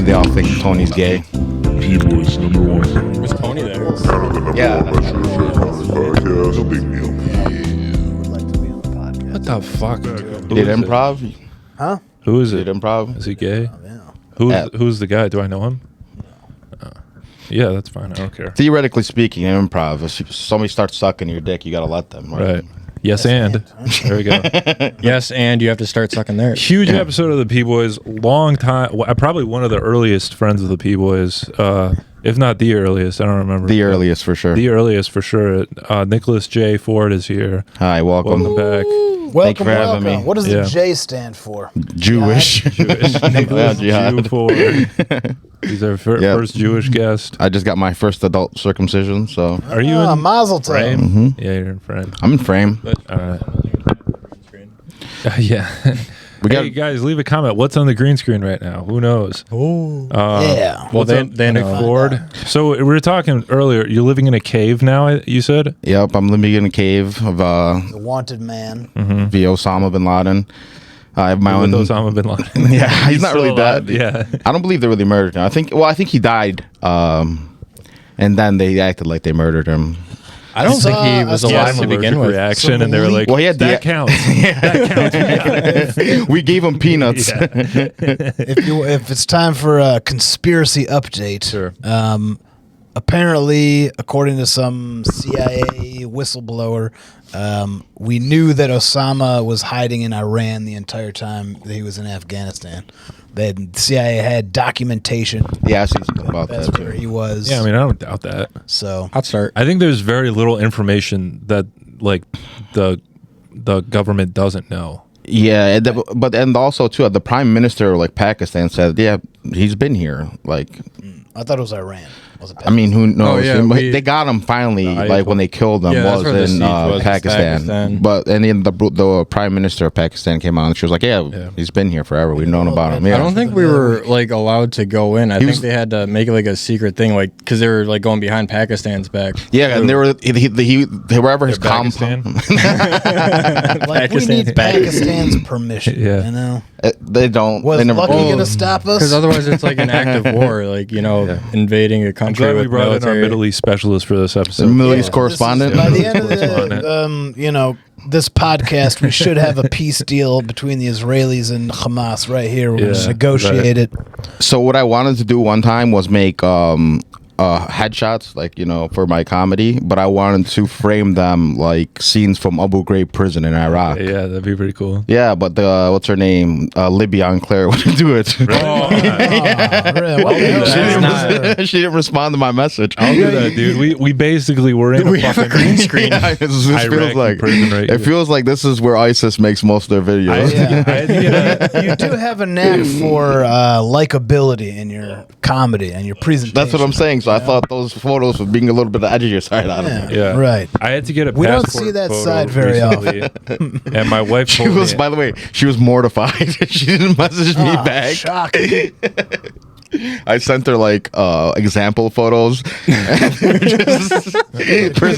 They all think Tony's gay. P Boiz #1. Was Tony there? Yeah. Podcast, big deal. What the fuck? He did improv. Huh? Who is He it? did improv. Is he gay? Yeah. Who's the guy? Do I know him? Yeah, that's fine. I don't care. Theoretically speaking, in improv, if somebody starts sucking your dick, you gotta let them. Right. Yes, and. There we go. Yes, and you have to start sucking theirs. Huge episode of the P Boiz. Long time. Probably one of the earliest friends of the P Boiz. If not the earliest. I don't remember. The earliest for sure. The earliest for sure. Nicholas J. Ford is here. Hi, welcome. Welcome back. Thank you for having me. What does Yeah. the J stand for? Jewish. Nicholas Yeah, Jew Ford. He's our first Jewish guest. I just got my first adult circumcision, so Are you in Mazel tov. frame? Yeah, you're in frame. I'm in frame. Yeah. We got Hey guys, leave a comment. What's on the green screen right now? Who knows? Yeah. Well, they Nick know. Ford. So we were talking earlier. You're living in a cave now. You said. Yep, I'm living in a cave of The wanted man. via Osama bin Laden. I have my own. With Osama bin Laden. Yeah, he's not really still dead. alive, yeah. I don't believe they really murdered him. I think he died, and then they acted like they murdered him. I don't think he was I saw alive some to begin Allergic with. reaction, and they were like, Well, he had that the- counts. That counts. We gave him peanuts. Yeah. If it's time for a conspiracy update, Sure. Apparently, according to some CIA whistleblower, we knew that Osama was hiding in Iran the entire time that he was in Afghanistan. The CIA had documentation. Yeah, I seen something about That's that where too. he was. Yeah, I mean, I don't doubt that. So I'll start. I think there's very little information that like the government doesn't know. Yeah, and also too, the prime minister of like Pakistan said, yeah, he's been here. Like, I thought it was Iran. Was it I mean, who knows? yeah, They got him finally, like when they killed him, Yeah, that's was where the in siege was, Pakistan. Pakistan. But and then the prime minister of Pakistan came out and she was like, yeah, he's been here forever. We've known about him. Yeah. I don't think we were like allowed to go in. I think was- they had to make it like a secret thing, like because they were like going behind Pakistan's back. Yeah, and they were he wherever his Pakistan? compound. like we need Pakistan's permission? Yeah. You know, They don't. was they never. Lucky Oh. gonna stop us? Because otherwise, it's like an act of war, like invading a I'm country glad we with brought in our military. Middle East specialist for this The episode. Middle Yeah, East correspondent. By the end of Correspondent. this podcast, we should have a peace deal between the Israelis and Hamas right here. We're going Yeah, to negotiate it. So what I wanted to do one time was make headshots, like for my comedy, but I wanted to frame them like scenes from Abu Ghraib prison in Iraq. Yeah, that'd be pretty cool. Yeah, but the what's her name, Libya and Claire wouldn't do it. Oh, really? What the hell she, is didn't that? she didn't respond to my message. I'll do that, dude. We basically were in a fucking green screen. Yeah, this feels Iraqi like prison right it here. feels like this is where ISIS makes most of their videos. Yeah. I had to get a, You do have a knack for likability in your comedy and your presentation. That's what I'm saying. So I thought those photos were being a little bit of the edgier side out of it. yeah, Right. I had to get a We don't passport see that photo side very recently, and my wife She told was, me, by the way, she was mortified. She didn't message me back. Shocking. I sent her like example photos. prisoners,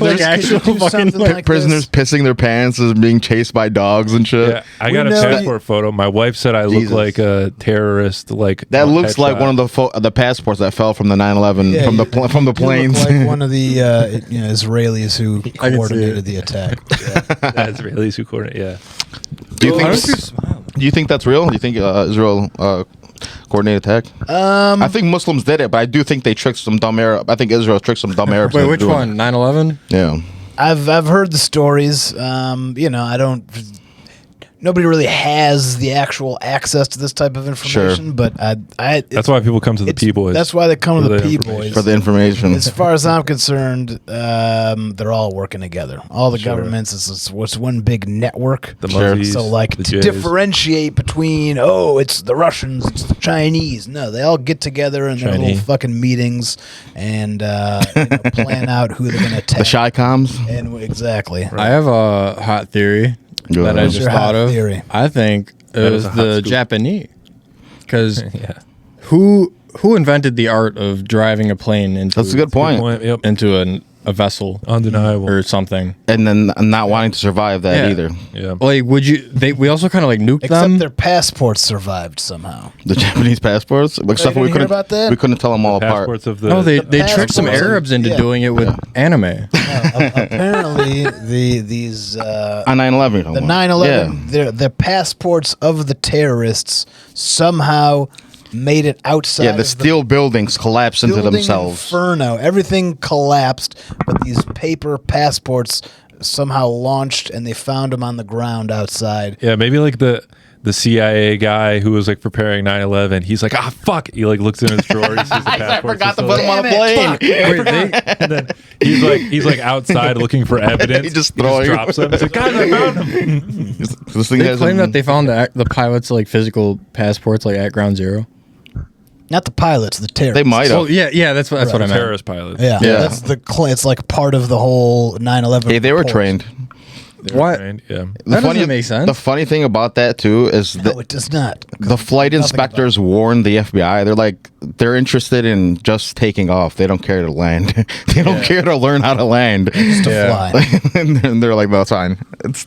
Like actual do fucking something like prisoners pissing their pants as being chased by dogs and shit. yeah, I got a know- passport photo. My wife said I look Jesus. like a terrorist. Like That looks like headshot. one of the passports that fell from the 9/11 Yeah, from the you look planes. like one of the Israelis who see coordinated it. the attack. That's Israelis who coordinate. Yeah, Do you Why think? don't you smile? Do you think that's real? Do you think Israel coordinated attack? I think Muslims did it, but I do think they tricked some dumb Arab. I think Israel tricked some dumb Arabs. Wait, into which doing one? 9/11? it. Yeah. I've heard the stories. I don't. Nobody really has the actual access to this type of information, but that's why people come to the P Boiz. That's why they come to For the the P information. Boiz. For the information. As far as I'm concerned, they're all working together. All the governments, it's one big network. the Sure. Muzzies, So, like, the to Jays. differentiate between, it's the Russians, it's the Chinese. No, they all get together in their little Chinese. fucking meetings and plan out who they're going to attack. The shy comms. And exactly. I have a hot theory Go that I ahead. just your thought hot of. theory? I think it That was is a hot the scoop. Japanese. Because yeah, who invented the art of driving a plane into That's a good point. Yep. into a a vessel Undeniable. or something. And then not wanting to survive that Yeah. either. Yeah. Like, would you? We also kind of like nuked Except them. their passports survived somehow. The Japanese passports, except for didn't hear about that? we couldn't tell them all apart. Passports of the. No, they tricked some passports. Arabs into Yeah. doing it with anime. Apparently, these On 9/11, the 9/11 the passports of the terrorists somehow made it outside. Yeah, the of steel buildings collapsed into building themselves. Inferno. Everything collapsed, but these paper passports somehow launched, and they found them on the ground outside. Yeah, maybe like the CIA guy who was like preparing 9/11. He's like, fuck. He like looks in his drawer. He sees the passport. forgot to put them on a plane. And then he's like outside looking for evidence. He just throwing- drops them. He's like, guys, I found him. This thing They has claim that they found the pilots like physical passports like at ground zero. Not the pilots, the terrorists. They might have. Oh yeah, that's what I meant. Terrorist pilots. Yeah, Yeah. that's it's like part of the whole 9/11. Hey, they were report. trained. They were What? trained, yeah. That doesn't make sense. The funny thing about that too is that No, it does not. the flight Nothing inspectors warned the FBI. They're like, they're interested in just taking off. They don't care to land. They don't care to learn how to land. Just to Yeah. fly. And they're like, no, it's fine.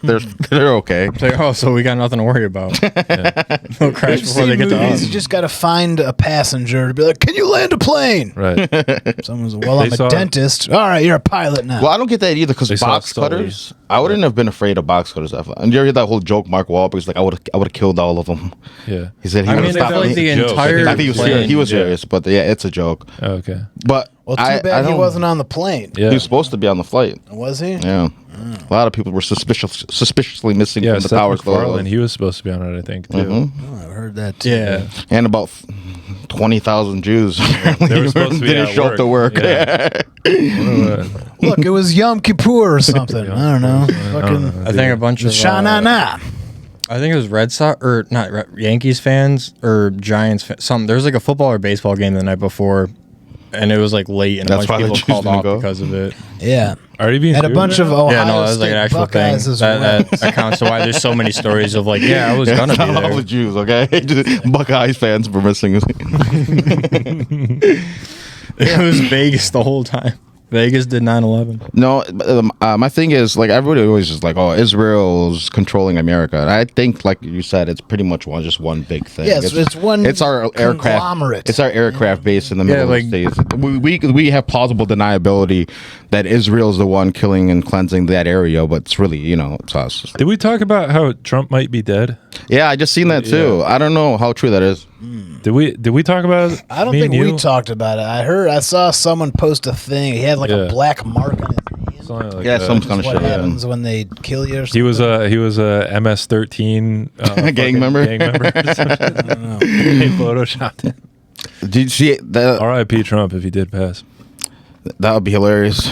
They're okay. It's like, oh, so we got nothing to worry about. They'll crash You've before they seen get to movies, us. you just got to find a passenger to be like, "Can you land a plane?" Right. Someone's, "Well, I'm They a saw- dentist." All right, you're a pilot now. Well, I don't get that either because They saw box Sully. cutters. I wouldn't have been afraid of box cutters. And you ever hear that whole joke? Mark Wahlberg's like, I would have killed all of them. Yeah. He said he I would mean, have I feel stopped. like the Joke. entire I think he was plane- serious. He was Yeah. serious, but yeah, it's a joke. Okay. But Well, too I bad he don't- wasn't on the plane. Yeah. He was supposed to be on the flight. Was he? Yeah, a lot of people were suspiciously missing Yeah, from the Seth towers. MacFarlane, he was supposed to be on it, I think, too. Mm-hmm. Oh, I heard that too. Yeah. And about 20,000 Jews They were supposed to be didn't at show up to work. Yeah. Look, it was Yom Kippur or something. I don't know. Fucking I think a bunch of Sha-na-na. I think it was Red Sox or not Yankees fans or Giants. Something. There was like a football or baseball game the night before, and it was like late, and That's a bunch why of the people Jews called didn't off go? because of it. Yeah. Are you being And a serious bunch right of now? Ohio Yeah, no, that was like State an actual Buckeyes thing. as well. That accounts to why there's so many stories of like, yeah, I was gonna be All the there. Jews, okay? Buckeyes fans were missing. It was Vegas the whole time. Vegas did 9/11. No, my thing is like everybody always is like, oh, Israel's controlling America. And I think, like you said, it's pretty much just one big thing. Yes, it's one It's our aircraft. conglomerate. It's our aircraft base in the middle like- of the states. We have plausible deniability that Israel's the one killing and cleansing that area, but it's really it's us. Did we talk about how Trump might be dead? Yeah, I just seen that too. Yeah. I don't know how true that is. Did we talk about it? I don't Me think and we you? talked about it. I saw someone post a thing. He had like Yeah. a black mark on his hand. Something like Yeah, that. some kind of What shit. happens when they kill you or something? He was a MS-13 Gang member? Gang member. They photoshopped it. Did you see it? R.I.P. Trump if he did pass. That would be hilarious.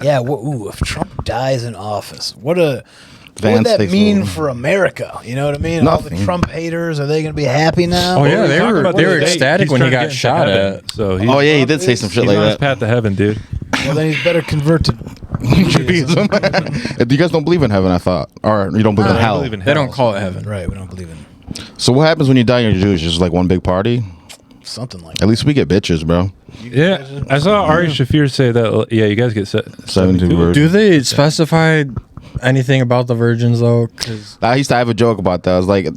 Yeah, if Trump dies in office, what would Vance that takes mean over. for America? You know what I mean? All the Nothing. Trump haters, are they going to be happy now? Oh, yeah, We they talked were- about they the were other day. ecstatic He's when he trying to got get into shot heaven. at. So he's, Oh yeah, he did say some shit he's like on his that. path to heaven, dude. Well, then he's better convert to Judaism. You guys don't believe in heaven, I thought, or you don't believe in I hell. believe in They hell. don't call it heaven. Right, we don't believe in So what happens when you die and you're Jewish? Just like one big party? something like At that. least we get bitches, bro. Yeah, I saw Ari Shafir say that. Yeah, you guys get 72 virgins. Do they specify anything about the virgins though? 'Cause I used to have a joke about that. I was like,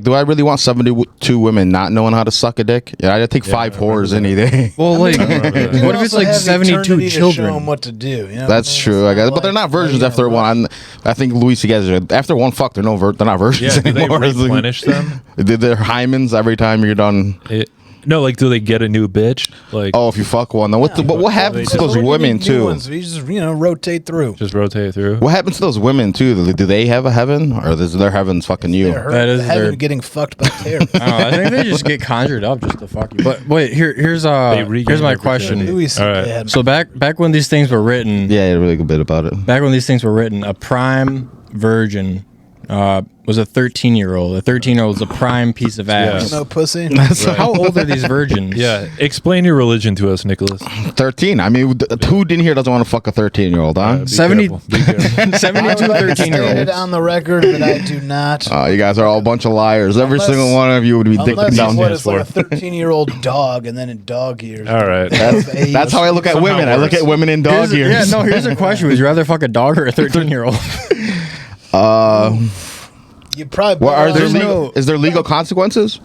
do I really want 72 women not knowing how to suck a dick? Yeah, I'd take 5 whores any day. well, like, remember that. You what if it's also like have 72 eternity to show children? them what to do. You know what That's I mean? true, I It's guess. not But they're not like, virgins after one. I think Luis, you guys are after one fuck. They're not virgins Yeah, do they anymore. replenish them? Did their hymens every time you're done? No, like, do they get a new bitch? Like, Oh, if you fuck one, then what happens to just- those When you women meet new too? ones, you just rotate through. just rotate through. What happens to those women too? Do they have a heaven, or is their heaven's fucking you? They're That is heaven their- getting fucked by terrorists. I don't know. I think they just get conjured up just to fuck you. But wait, here's regain here's my their question. virginity. Louis, All right. they had- So back when these things were written, Yeah, a really good bit about it. back when these things were written, a prime virgin was a 13-year-old. A 13-year-old is a prime piece of ass. No pussy. How old are these virgins? Yeah, explain your religion to us, Nicholas. 13. I mean, who in here doesn't want to fuck a 13-year-old, huh? Be 70 careful. Be careful. 72 I would like to state it 13-year-olds. on the record that I do not. You guys are all a bunch of liars. Every Unless- single one of you would be dicking Unless down what here. it's like a 13-year-old dog, and then in dog years. All right. That's how I look at Somehow women. I look worse. at women in dog years. Here's a question. Would you rather fuck a dog or a 13-year-old? You probably. Well, are there There's legal, no- is there legal consequences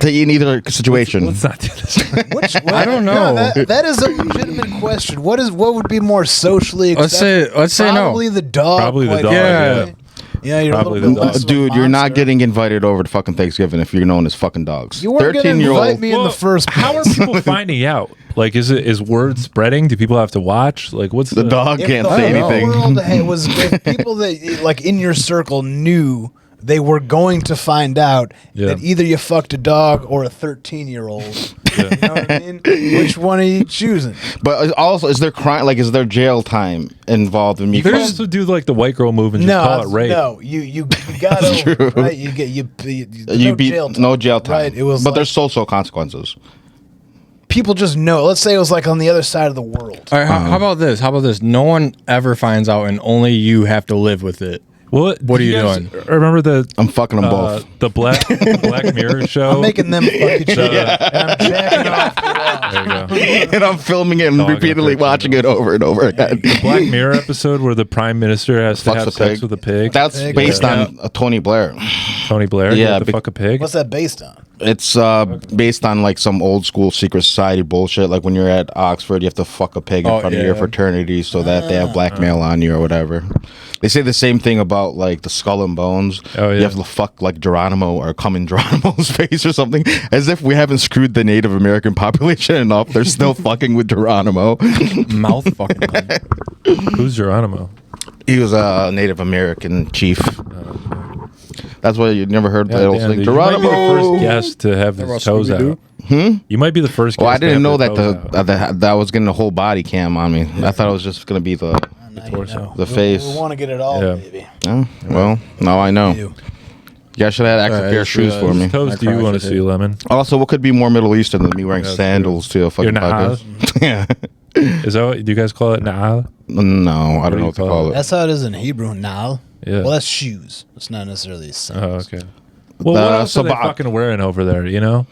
to in either situation? Let's not do this. I don't know. That is a legitimate question. What would be more socially acceptable? Let's say no. Probably the dog. Probably the quite dog, frankly. Yeah, you're Probably a the little bit dog. less of a Dude, you're not monster. getting invited over to fucking Thanksgiving if you're known as fucking dogs. You weren't gonna invite me in the first place. How are people finding out? Like, is word spreading? Do people have to watch? Like, what's The dog If can't the say whole anything. world was if people that like in your circle knew they were going to find out Yeah. that either you fucked a dog or a 13-year-old. You know what I mean? Which one are you choosing? But also, is there crime? Like, is there jail time involved in me? You could also do like the white girl move and just call it rape. No, you got over, right? You get you You no beat jail time. no jail time. Right? It was but like, there's social consequences. people just know. Let's say it was like on the other side of the world. All right, how about this? How about this? No one ever finds out, and only you have to live with it. What are you guys doing? Remember the I'm fucking them both. the Black Mirror show? I'm making them fuck each other. And I'm jacking off the wall. There you go. And I'm filming it and Dog repeatedly and watching it over and over again. Black Mirror episode where the prime minister has to Fucks have a sex pig. with a pig. That's Pig. based Yeah. on Tony Blair. Tony Blair. Yeah, Yeah, to bec- fuck a pig. What's that based on? It's based on like some old school secret society bullshit. Like when you're at Oxford, you have to fuck a pig in Oh, front of yeah. your fraternity so that they have blackmail on you or whatever. They say the same thing about like the Skull and Bones. Oh, yeah. You have to fuck like Geronimo or come in Geronimo's face or something. As if we haven't screwed the Native American population enough. They're still fucking with Geronimo. Mouth fucking. Who's Geronimo? He was a Native American chief. That's why you never heard the old Damn, thing. dude, you might be the Geronimo. first guest to have his about toes Scooby-Doo? out. You might be the first guest. Well, I to didn't have know their that toes out. that was getting a whole body cam on me. I thought it was just gonna be the. Now you torso. know. The We- face. We want to get it all, Yeah. baby. Oh, well, now I know. You. You guys should have had extra Alright, pair of shoes for me. Whose toes do you want to see, Lemon? Also, what could be more Middle Eastern than me wearing That's sandals to a fucking Your podcast? Yeah. Is that what do you guys call it? Na'al? No, I don't do know you what to call call it? it. That's how it is in Hebrew. Nal. Yeah. Well, that's shoes. It's not necessarily Oh, sandals. okay. Well, what else are they sabak. fucking wearing over there? You know,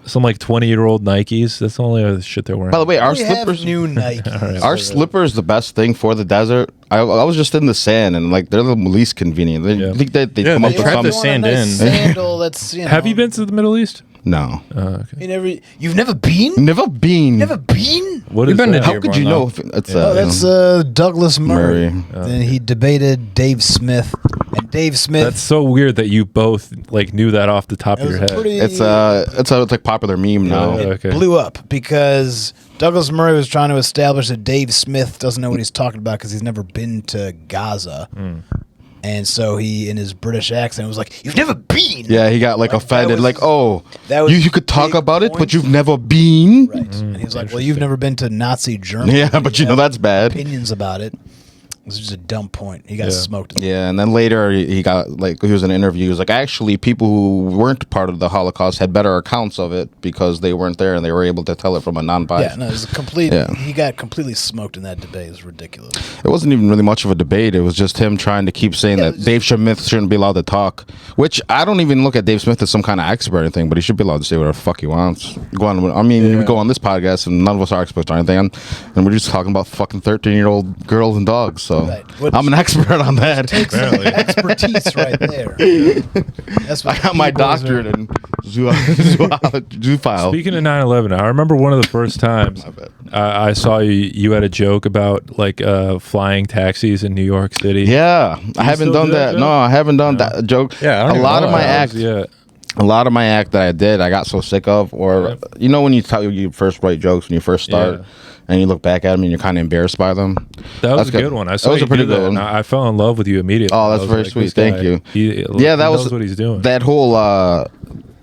some like 20-year-old Nikes. That's the only other shit they're wearing. By the way, our We have slippers. new Nikes. Our slippers the best thing for the desert. I was just in the sand and like they're the least convenient. They Yeah. think that they Yeah, come they up with trap the some. sand in. Sandal. That's you know. Have you been to the Middle East? No, Okay. You've never been? never been. Never been? What You've is been to that? How could you know? If it's Oh, that's Douglas Murray. And he debated Dave Smith, and Dave Smith. That's so weird that you both like knew that off the top it of was your head. pretty. it's a like popular meme now. Yeah. Okay. blew up because Douglas Murray was trying to establish that Dave Smith doesn't know what he's talking about because he's never been to Gaza. And so he, in his British accent, was like, "You've never been." Yeah, he got like Like, that offended. was- Like, oh, that was you could talk big about it, point. but you've never been. Right. And he was like, "Well, you've never been to Nazi Germany." Yeah, but you know that's bad. Opinions about it. It was just a dumb point. He got Yeah. smoked. Yeah, and then later he got like he was in an interview. He was like, actually, people who weren't part of the Holocaust had better accounts of it because they weren't there and they were able to tell it from a Yeah, non-biased. no, it was a complete. Yeah. He got completely smoked in that debate. It was ridiculous. It wasn't even really much of a debate. It was just him trying to keep saying Yeah, that Dave Smith shouldn't be allowed to talk. Which I don't even look at Dave Smith as some kind of expert or anything, but he should be allowed to say whatever the fuck he wants. Go on. I mean, we go on this podcast and none of us are experts or anything, and we're just talking about fucking 13-year-old girls and dogs. So Right. Which- I'm an expert on that. Takes some expertise right there. That's what I got my P Boiz are- doctorate in zoophile. Speaking of 9/11, I remember one of the first times I saw you had a joke about like flying taxis in New York City. Yeah, I haven't still done do that that. joke? No, I haven't done that joke. Yeah, I don't a even lot know of my that. act, Yeah. a lot of my act that I did, I got so sick of. Or you know when you tell you first write jokes when you first start, Yeah. and you look back at them and you're kind of embarrassed by them. That was That's a good one. I saw that was you a pretty do good that, one. and I fell in love with you immediately. Oh, I that's was very like, sweet. this Thank guy, you. Yeah, that was knows what he's doing. That whole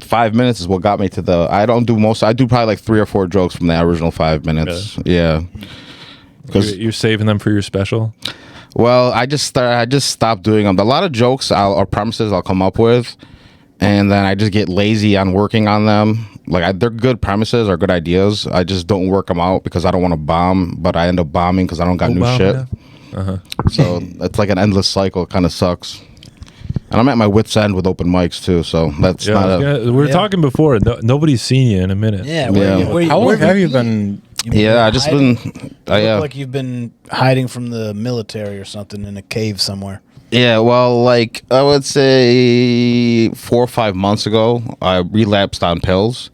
5 minutes is what got me to the. I don't do most. I do probably like 3 or 4 jokes from the original 5 minutes. Yeah, because You're saving them for your special. Well, I just stopped doing them. A lot of jokes or premises I'll come up with, and then I just get lazy on working on them. Like they're good premises or good ideas. I just don't work them out because I don't want to bomb, but I end up bombing because I don't got new shit. So it's like an endless cycle. It kind of sucks. And I'm at my wit's end with open mics too. So that's not. We were talking before. Nobody's seen you in a minute. Yeah. How long have you been? I just been. You look like you've been hiding from the military or something in a cave somewhere. Yeah, well, like I would say 4 or 5 months ago, I relapsed on pills.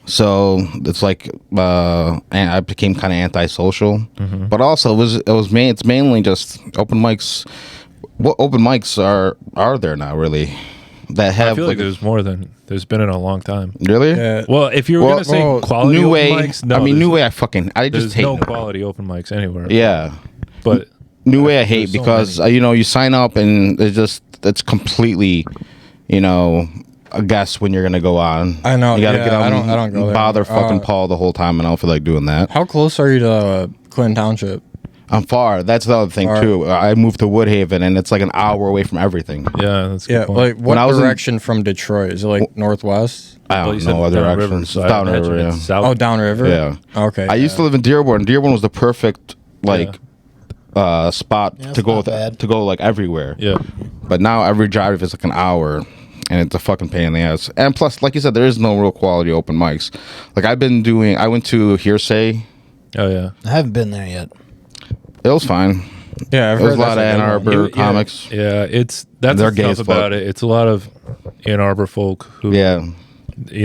So it's like and I became kind of antisocial. But also it's mainly just open mics. What open mics are there now really that have? I feel like there's been in a long time. Really? Yeah. Well, if you were gonna say quality New open Way. mics, no, New Way. I just there's hate no them. quality open mics anywhere. Yeah. But New Way I hate there's so because many. you sign up and it's completely a guess when you're gonna go on. I know. You gotta yeah, get on. I don't go there. Bother fucking Paul the whole time, and I don't feel like doing that. How close are you to Clinton Township? I'm far. That's the other thing Far. too. I moved to Woodhaven, and it's like an hour away from everything. Yeah, that's a good Yeah, point. like When I what was in- direction from Detroit? Is it like northwest? I Well, don't you said know other downriver, directions. so I Downriver, imagine yeah. it's south. Oh, downriver. Yeah. Okay. I used to live in Dearborn. Dearborn was the perfect spot Yeah, to go it's not bad. to go like everywhere. Yeah. But now every drive is like an hour, and it's a fucking pain in the ass. And plus, like you said, there is no real quality open mics. Like I went to Hearsay. Oh yeah. I haven't been there yet. It was fine. Yeah, I've There was heard a lot of that's Ann good one. Arbor Yeah, comics. Yeah, that's They're what's gay tough as fuck. about it. It's a lot of Ann Arbor folk who Yeah.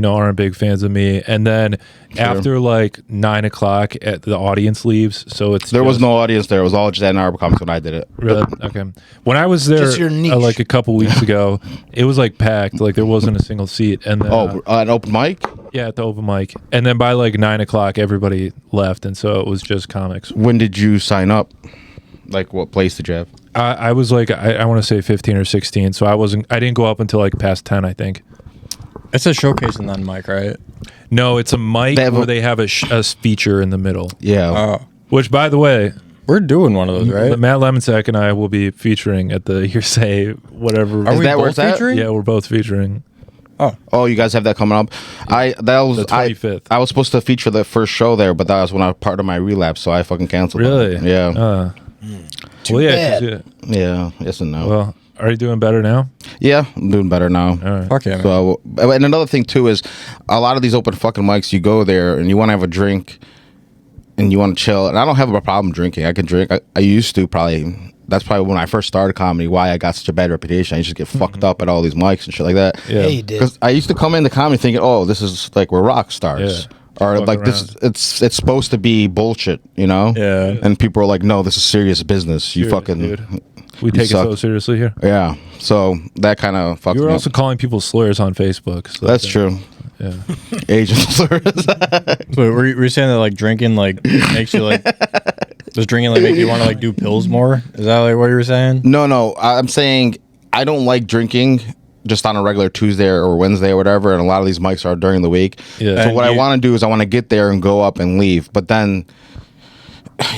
aren't big fans of me. And then after like 9 o'clock, the audience leaves. So There was no audience there. It was all just Ann Arbor comics when I did it. Really? Okay. When I was there Just your niche. like a couple weeks ago, it was like packed. Like there wasn't a single seat. And then, An open mic? yeah, at the open mic. And then by like 9 o'clock, everybody left. And so it was just comics. When did you sign up? Like what place did you have? I was like, I want to say 15 or 16. So I didn't go up until like past 10, I think. It's a showcase and then mic, right? No, it's a mic They have where a- they have a feature in the middle. Yeah. Oh, Which, by the way, we're doing one of those, right? Matt Lemonsack and I will be featuring at the Hearsay whatever. Are Is we that where both it's at? featuring? Yeah, we're both featuring. Oh, you guys have that coming up. The 25th. I was supposed to feature the first show there, but that was when I was part of my relapse, so I fucking canceled. Really? it. Yeah. Well, yeah. bad. Yeah. Yes and no. Well, are you doing better now? Yeah, I'm doing better now. All right. Fuck yeah, man. So, and another thing too is, a lot of these open fucking mics, you go there and you want to have a drink, and you want to chill. And I don't have a problem drinking. I can drink. I used to probably. That's probably when I first started comedy. Why I got such a bad reputation. I used to get fucked up at all these mics and shit like that. Yeah. Yeah, you did. Because I used to come into comedy thinking, oh, this is like we're rock stars. Yeah. Or Fuck like this, around. it's supposed to be bullshit, you know? Yeah. And people are like, no, this is serious business. You Serious, fucking, dude. We take it so suck. seriously here. yeah. So that kind of fucked You were me also up. calling people slurs on Facebook. So That's true. Yeah. Asian slurs. So were you saying that like drinking like makes you like does drinking like make you want to like do pills more? Is that like what you were saying? No. I'm saying I don't like drinking just on a regular Tuesday or Wednesday or whatever. And a lot of these mics are during the week. Yeah. So And what I you- want to do is I want to get there and go up and leave. But then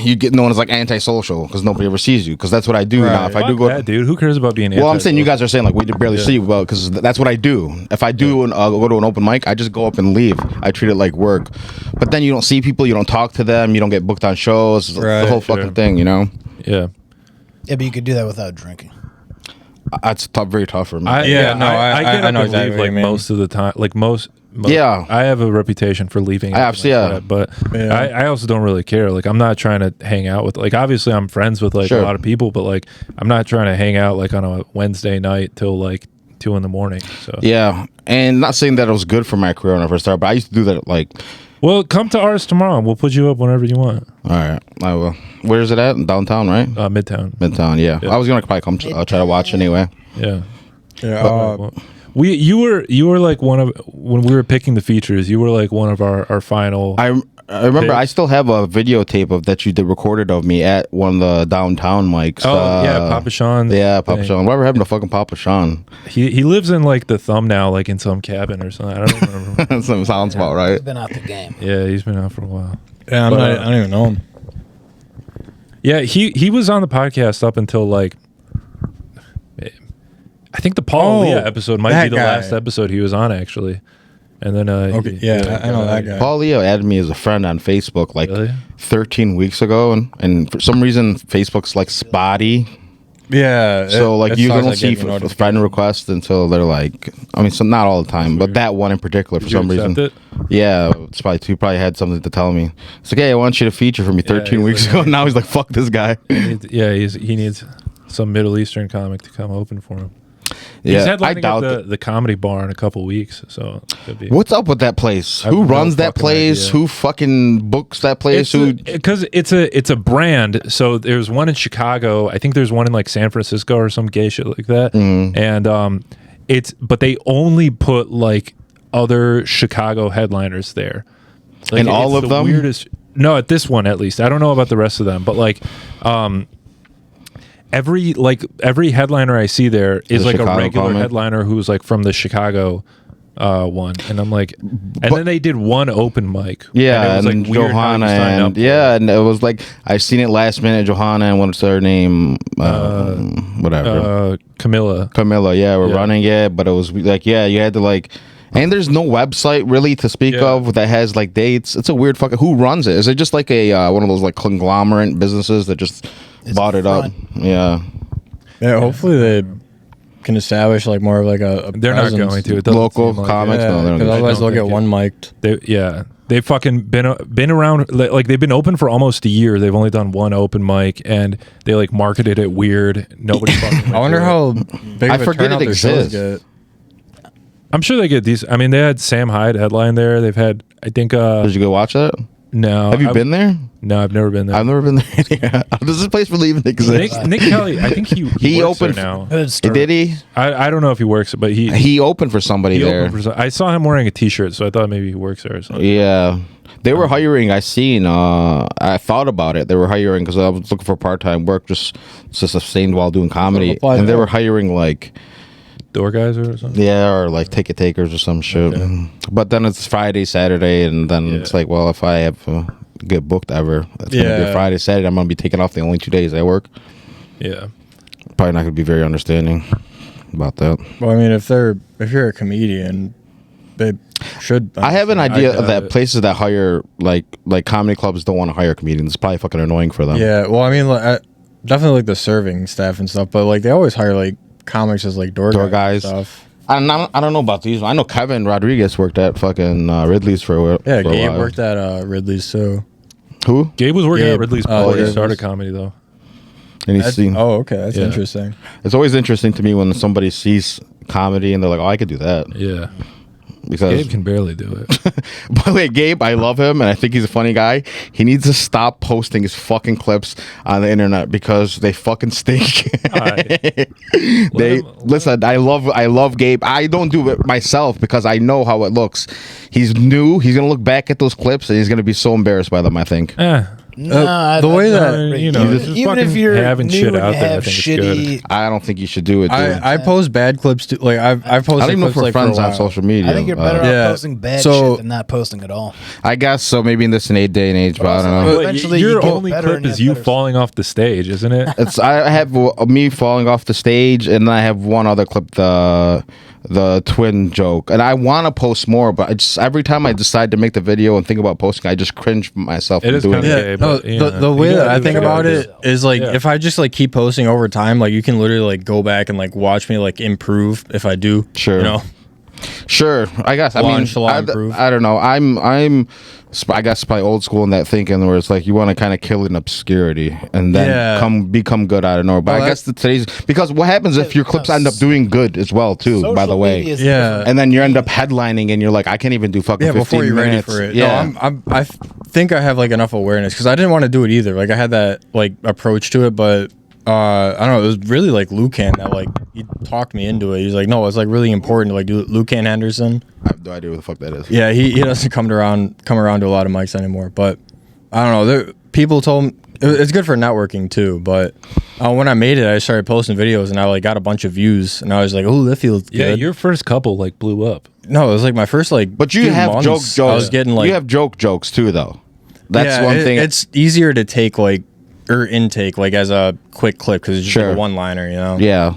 you get known as like antisocial because nobody ever sees you. Because that's what I do now. Right. If I do Fuck go, that, dude. Who cares about being well, I'm saying you antisocial? guys are saying like we barely see you, well, because that's what I do. If I do go to an open mic, I just go up and leave. I treat it like work. But then you don't see people, you don't talk to them, you don't get booked on shows. It's Right, the whole sure. fucking thing, you know. Yeah. Yeah, but you could do that without drinking. That's very tough for me. I Yeah, get no, I up know and exactly leave what you like mean. most of the time. Like most Yeah. I have a reputation for leaving. I have, after yeah. that, but Yeah. I also don't really care. Like I'm not trying to hang out with. Like obviously I'm friends with like Sure. a lot of people, but like I'm not trying to hang out like on a Wednesday night till like 2 a.m. So Yeah, and not saying that it was good for my career when I first started, but I used to do that. Like, well, come to ours tomorrow. And we'll put you up whenever you want. all right, I will. Where is it at? Downtown, right? Midtown. Midtown. Yeah. I was gonna probably come. Try to watch anyway. Yeah. Yeah. Well, you were like one of when we were picking the features. You were like one of our final. I remember. Okay. I still have a videotape of that you did recorded of me at one of the downtown mics. yeah, Papa Sean. Yeah, Papa thing. Sean. Whatever happened to fucking Papa Sean? He lives in like the thumbnail, like in some cabin or something. I don't remember. That sounds about right. He's been out the game. Yeah, he's been out for a while. Yeah, But, I don't even know him. Yeah, he was on the podcast up until like, I think the Paul Leah episode might that be the guy. last episode he was on actually, and then I know that guy. Paul Leo added me as a friend on Facebook like Really? 13 weeks ago, and for some reason Facebook's like spotty. Yeah. So like it you starts, don't like, see getting notifications. friend requests until they're like, I mean, so not all the time, but that one in particular for Did you some reason. accept it? Yeah, it's probably he probably had something to tell me. It's like, hey, I want you to feature for me 13 he's weeks like- ago. Now he's like, fuck this guy. He needs some Middle Eastern comic to come open for him. Yeah, He's I headlining doubt at it. the comedy bar in a couple weeks, so it could be. What's up with that place? I have Who no runs that fucking place? idea. Who fucking books that place? Who? Because it's a brand. So there's one in Chicago. I think there's one in like San Francisco or some gay shit like that. Mm-hmm. And but they only put like other Chicago headliners there. Like, And all it's of the them? Weirdest. No, at this one at least. I don't know about the rest of them, but like. Every headliner I see there is a like a Chicago regular comic? headliner who's like from the Chicago one, and I'm like, and then they did one open mic. Yeah, and it was and like weird how you Johanna sign up and for it. yeah, and it was like I seen it last minute. Johanna and what's her name? Whatever. Camilla. Camilla. Yeah, we're Yeah. running it, but it was like you had to like. And there's no website really to speak Yeah. of that has like dates. It's a weird fucking. Who runs it? Is it just like a one of those like conglomerate businesses that just bought it up? front. Yeah. Yeah, hopefully they can establish like more of like a They're not presence. going to. It doesn't Local seem like comics? it. No, they don't Because give a otherwise shit. they'll I get don't one mic'd. They've fucking been around. Like they've been open for almost a year. They've only done one open mic, and they like marketed it weird. Nobody fucking. I wonder how big I of a forget turnout it their shows exists. get. I'm sure they get these. I mean, they had Sam Hyde headline there. They've had, I think. Did you go watch that? No. Have you been there? No, I've never been there. I've never been there. Yeah. Does this place really even exist? Nick Kelly, I think he He works opened there now. Good story. Did he? I don't know if he works, but He opened for somebody there. opened for I saw him wearing a T-shirt, so I thought maybe he works there or something. Yeah. They were hiring. I seen. I thought about it. They were hiring because I was looking for part-time work just to sustain while doing comedy, apply and they there. were hiring like Door guys or something. or like ticket takers or some shit. Okay. But then it's Friday, Saturday, and then it's like, well, if I have get booked ever, it's gonna be Yeah. Friday, Saturday. I'm gonna be taking off the only 2 days I work. Yeah. Probably not gonna be very understanding about that. Well, I mean, if you're a comedian, they should. I have an idea doubt that it. places that hire like comedy clubs don't want to hire comedians. It's probably fucking annoying for them. Yeah, well, I mean, definitely like the serving staff and stuff, but like they always hire like comics as like door guys. guys. And stuff. I don't know about these. I know Kevin Rodriguez worked at fucking Ridley's for a Yeah, for a Gabe while. worked at Ridley's too. Who? Gabe was working Gabe. at Ridley's Oh, before he yeah. started comedy, though. And he's seen. Oh, okay, that's Yeah. interesting. It's always interesting to me when somebody sees comedy and they're like, "Oh, I could do that." Yeah. Because Gabe can barely do it. by the way, Gabe, I love him and I think he's a funny guy. He needs to stop posting his fucking clips on the internet because they fucking stink. Listen. I love Gabe. I don't do it myself because I know how it looks. He's new. He's gonna look back at those clips and he's gonna be so embarrassed by them. I think. No, the way that- you know, even, just even if fucking you're having new shit and out you there, I have think it's shitty, I don't think you should do it. Dude. I post bad clips too. Like I've posted I don't even know if clips we're like friends for a on while. social media. I think you're better Yeah. off posting bad So- shit than not posting at all. I guess so. Maybe in this day and age, but I don't know. Well, But eventually you your get only better clip and you is have you better falling off the stage, isn't it? I have me falling off the stage, and then I have one other clip, the twin joke, and I want to post more, but I just every time I decide to make the video and think about posting, I just cringe myself It from is doing kinda it. gay. Yeah, but, no, you the know, way you that gotta I do think what you about gotta it do. is like Yeah. if I just like keep posting over time, like you can literally like go back and like watch me like improve if I do. Sure. You know. Sure, I guess. Shall I I improve? I don't know. I guess probably old school in that thinking where it's like you want to kind of kill it in obscurity and then Yeah. become good out of nowhere. But Well, I guess today's because what happens if your clips end up doing good as well too? By the Social way, media is Yeah. different. and then you end up headlining and you're like, I can't even do fucking Yeah, 15 before you're ready minutes. for it. Yeah, No, I think I have like enough awareness because I didn't want to do it either. Like I had that like approach to it, but I don't know. It was really like Lucan that like he talked me into it. He's like, no, it's like really important to like do Lucan Henderson. I have no idea what the fuck that is. Yeah, he doesn't come around to a lot of mics anymore. But I don't know. People told me it's good for networking too. But when I made it, I started posting videos and I like got a bunch of views. And I was like, oh, that feels good. Yeah, your first couple like blew up. No, it was like my first like. But you few have months, jokes. I was getting like you have jokes too, though. That's yeah, one thing. It's easier to take like or intake like as a quick clip because it's just like Sure. a one-liner, you know. Yeah.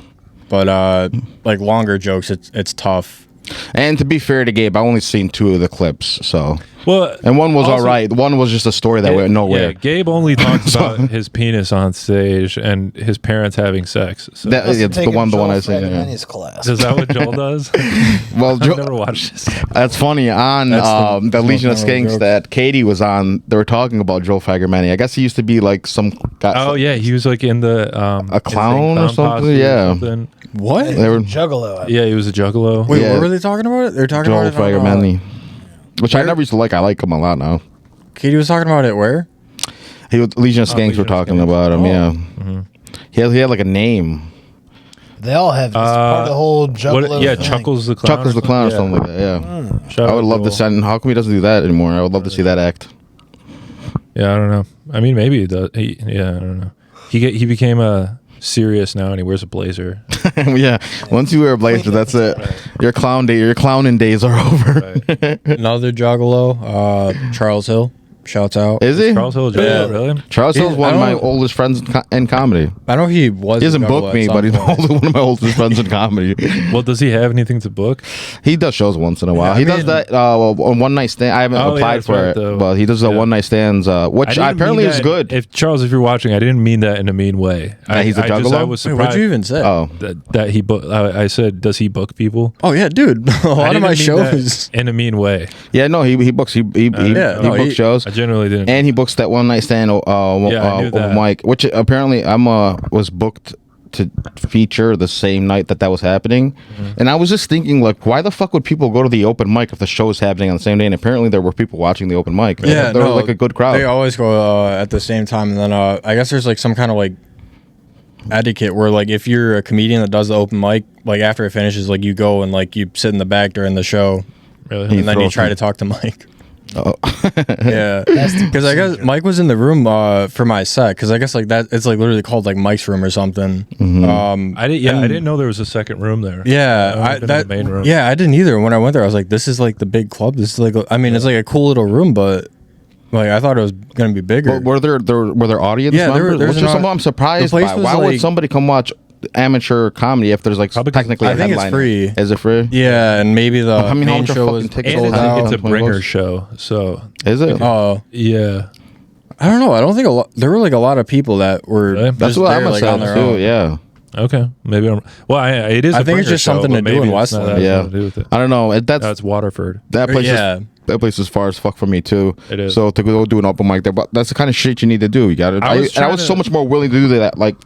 But like longer jokes, it's tough. And to be fair to Gabe, I only seen 2 of the clips, so. Well, And one was also- all right. One was just a story that went nowhere. Yeah, Gabe only talks about his penis on stage and his parents having sex. So. That- Must have it's the taken one Joel I said. Yeah. Fragmenti's class. Is that what Joel does? Well, I've never watched this. that's funny. On That's the the Legion of most memorable Skanks joke. that Katie was on, they were talking about Joel Fagermani. I guess he used to be like some guy. Oh yeah, he was like in the A clown or insane something? posse Yeah. something. What? They were Juggalo. Yeah, he was a juggalo. Wait, Yeah. what were they talking about? They're talking Joel about it on, Fagermani. Which I where- never used to like. I like him a lot now. Katie was talking about it where? He was Legion of Skanks Legion were of talking Skanks. about him. Oh. Yeah. He had like a name. They all have this part of the whole Juggalo Yeah, thing. Chuckles the clown. Chuckles the Clown or something like that. Yeah. Shout I out would love to Joel. send. How come he doesn't do that anymore? I would love to see that act. Yeah, I don't know. I mean, maybe he does. Yeah, I don't know. He became serious now, and he wears a blazer. Yeah. Once you wear a blazer, that's it. Your clowning days are over. Another juggalo, Charles Hill. Shouts out. Is he? Charles Hill, Yeah. really? Charles Hill's Yeah, one I of my don't- oldest friends in comedy. I know he was. He doesn't a juggalo book at me, some but he's point. one of my oldest friends in comedy. Well, does he have anything to book? He does shows once in a while. Yeah, I he does mean- that on one night stand. I haven't Oh, yeah, applied that's for right, it, though. but he does the Yeah. one night stands, which didn't apparently mean is that- good. If Charles, if you're watching, I didn't mean that in a mean way. That he's a I juggalo? was Wait, surprised. what'd you even say? Oh, that he book? I said, does he book people? Oh yeah, dude. A I lot of didn't my mean that shows. in a mean way. yeah, no, he books. He yeah, no, books he- shows. I generally didn't. And he books that one night stand I knew open that. mic, which apparently was booked to feature the same night that was happening. And I was just thinking, like, why the fuck would people go to the open mic if the show is happening on the same day? And apparently there were people watching the open mic. Yeah, there no, was like a good crowd. They always go at the same time, and then I guess there's like some kind of like etiquette where like if you're a comedian that does the open mic, like after it finishes, like you go and like you sit in the back during the show, really? and then you throw try some- to talk to Mike. Oh. Yeah, because I guess Mike was in the room for my set because I guess like that it's like literally called like Mike's room or something. I didn't know there was a second room there. Yeah, I've only been in the main room. Yeah, I didn't either. When I went there, I was like, "This is like the big club. This is like, I mean, it's like a cool little room, but like I thought it was gonna be bigger." Were there audience Yeah, there members? was Which an is something I'm surprised the place by. was Why would like- somebody come watch amateur comedy if there's like Probably 'cause technically I a think it's headliner? free. Is it free? Yeah, and maybe the I mean, how main much are show fucking was tickets And sold I out? think it's a 20 bringer bucks? show. So Is it? Oh, yeah, I don't know. I don't think there were like a lot of people that were. Really? Just That's what there, I'm like, saying on their too. own. Yeah. okay. Maybe I'm. Well, it is. I a think it's bringer just show, something but to do maybe in it's not Westland. that Yeah. to do with it. I don't know. No, it's Waterford. That place Yeah. that place is far as fuck for me too. It is. So to go do an open mic there, but that's the kind of shit you need to do. You got to. I was And I trying was to- so much more willing to do that like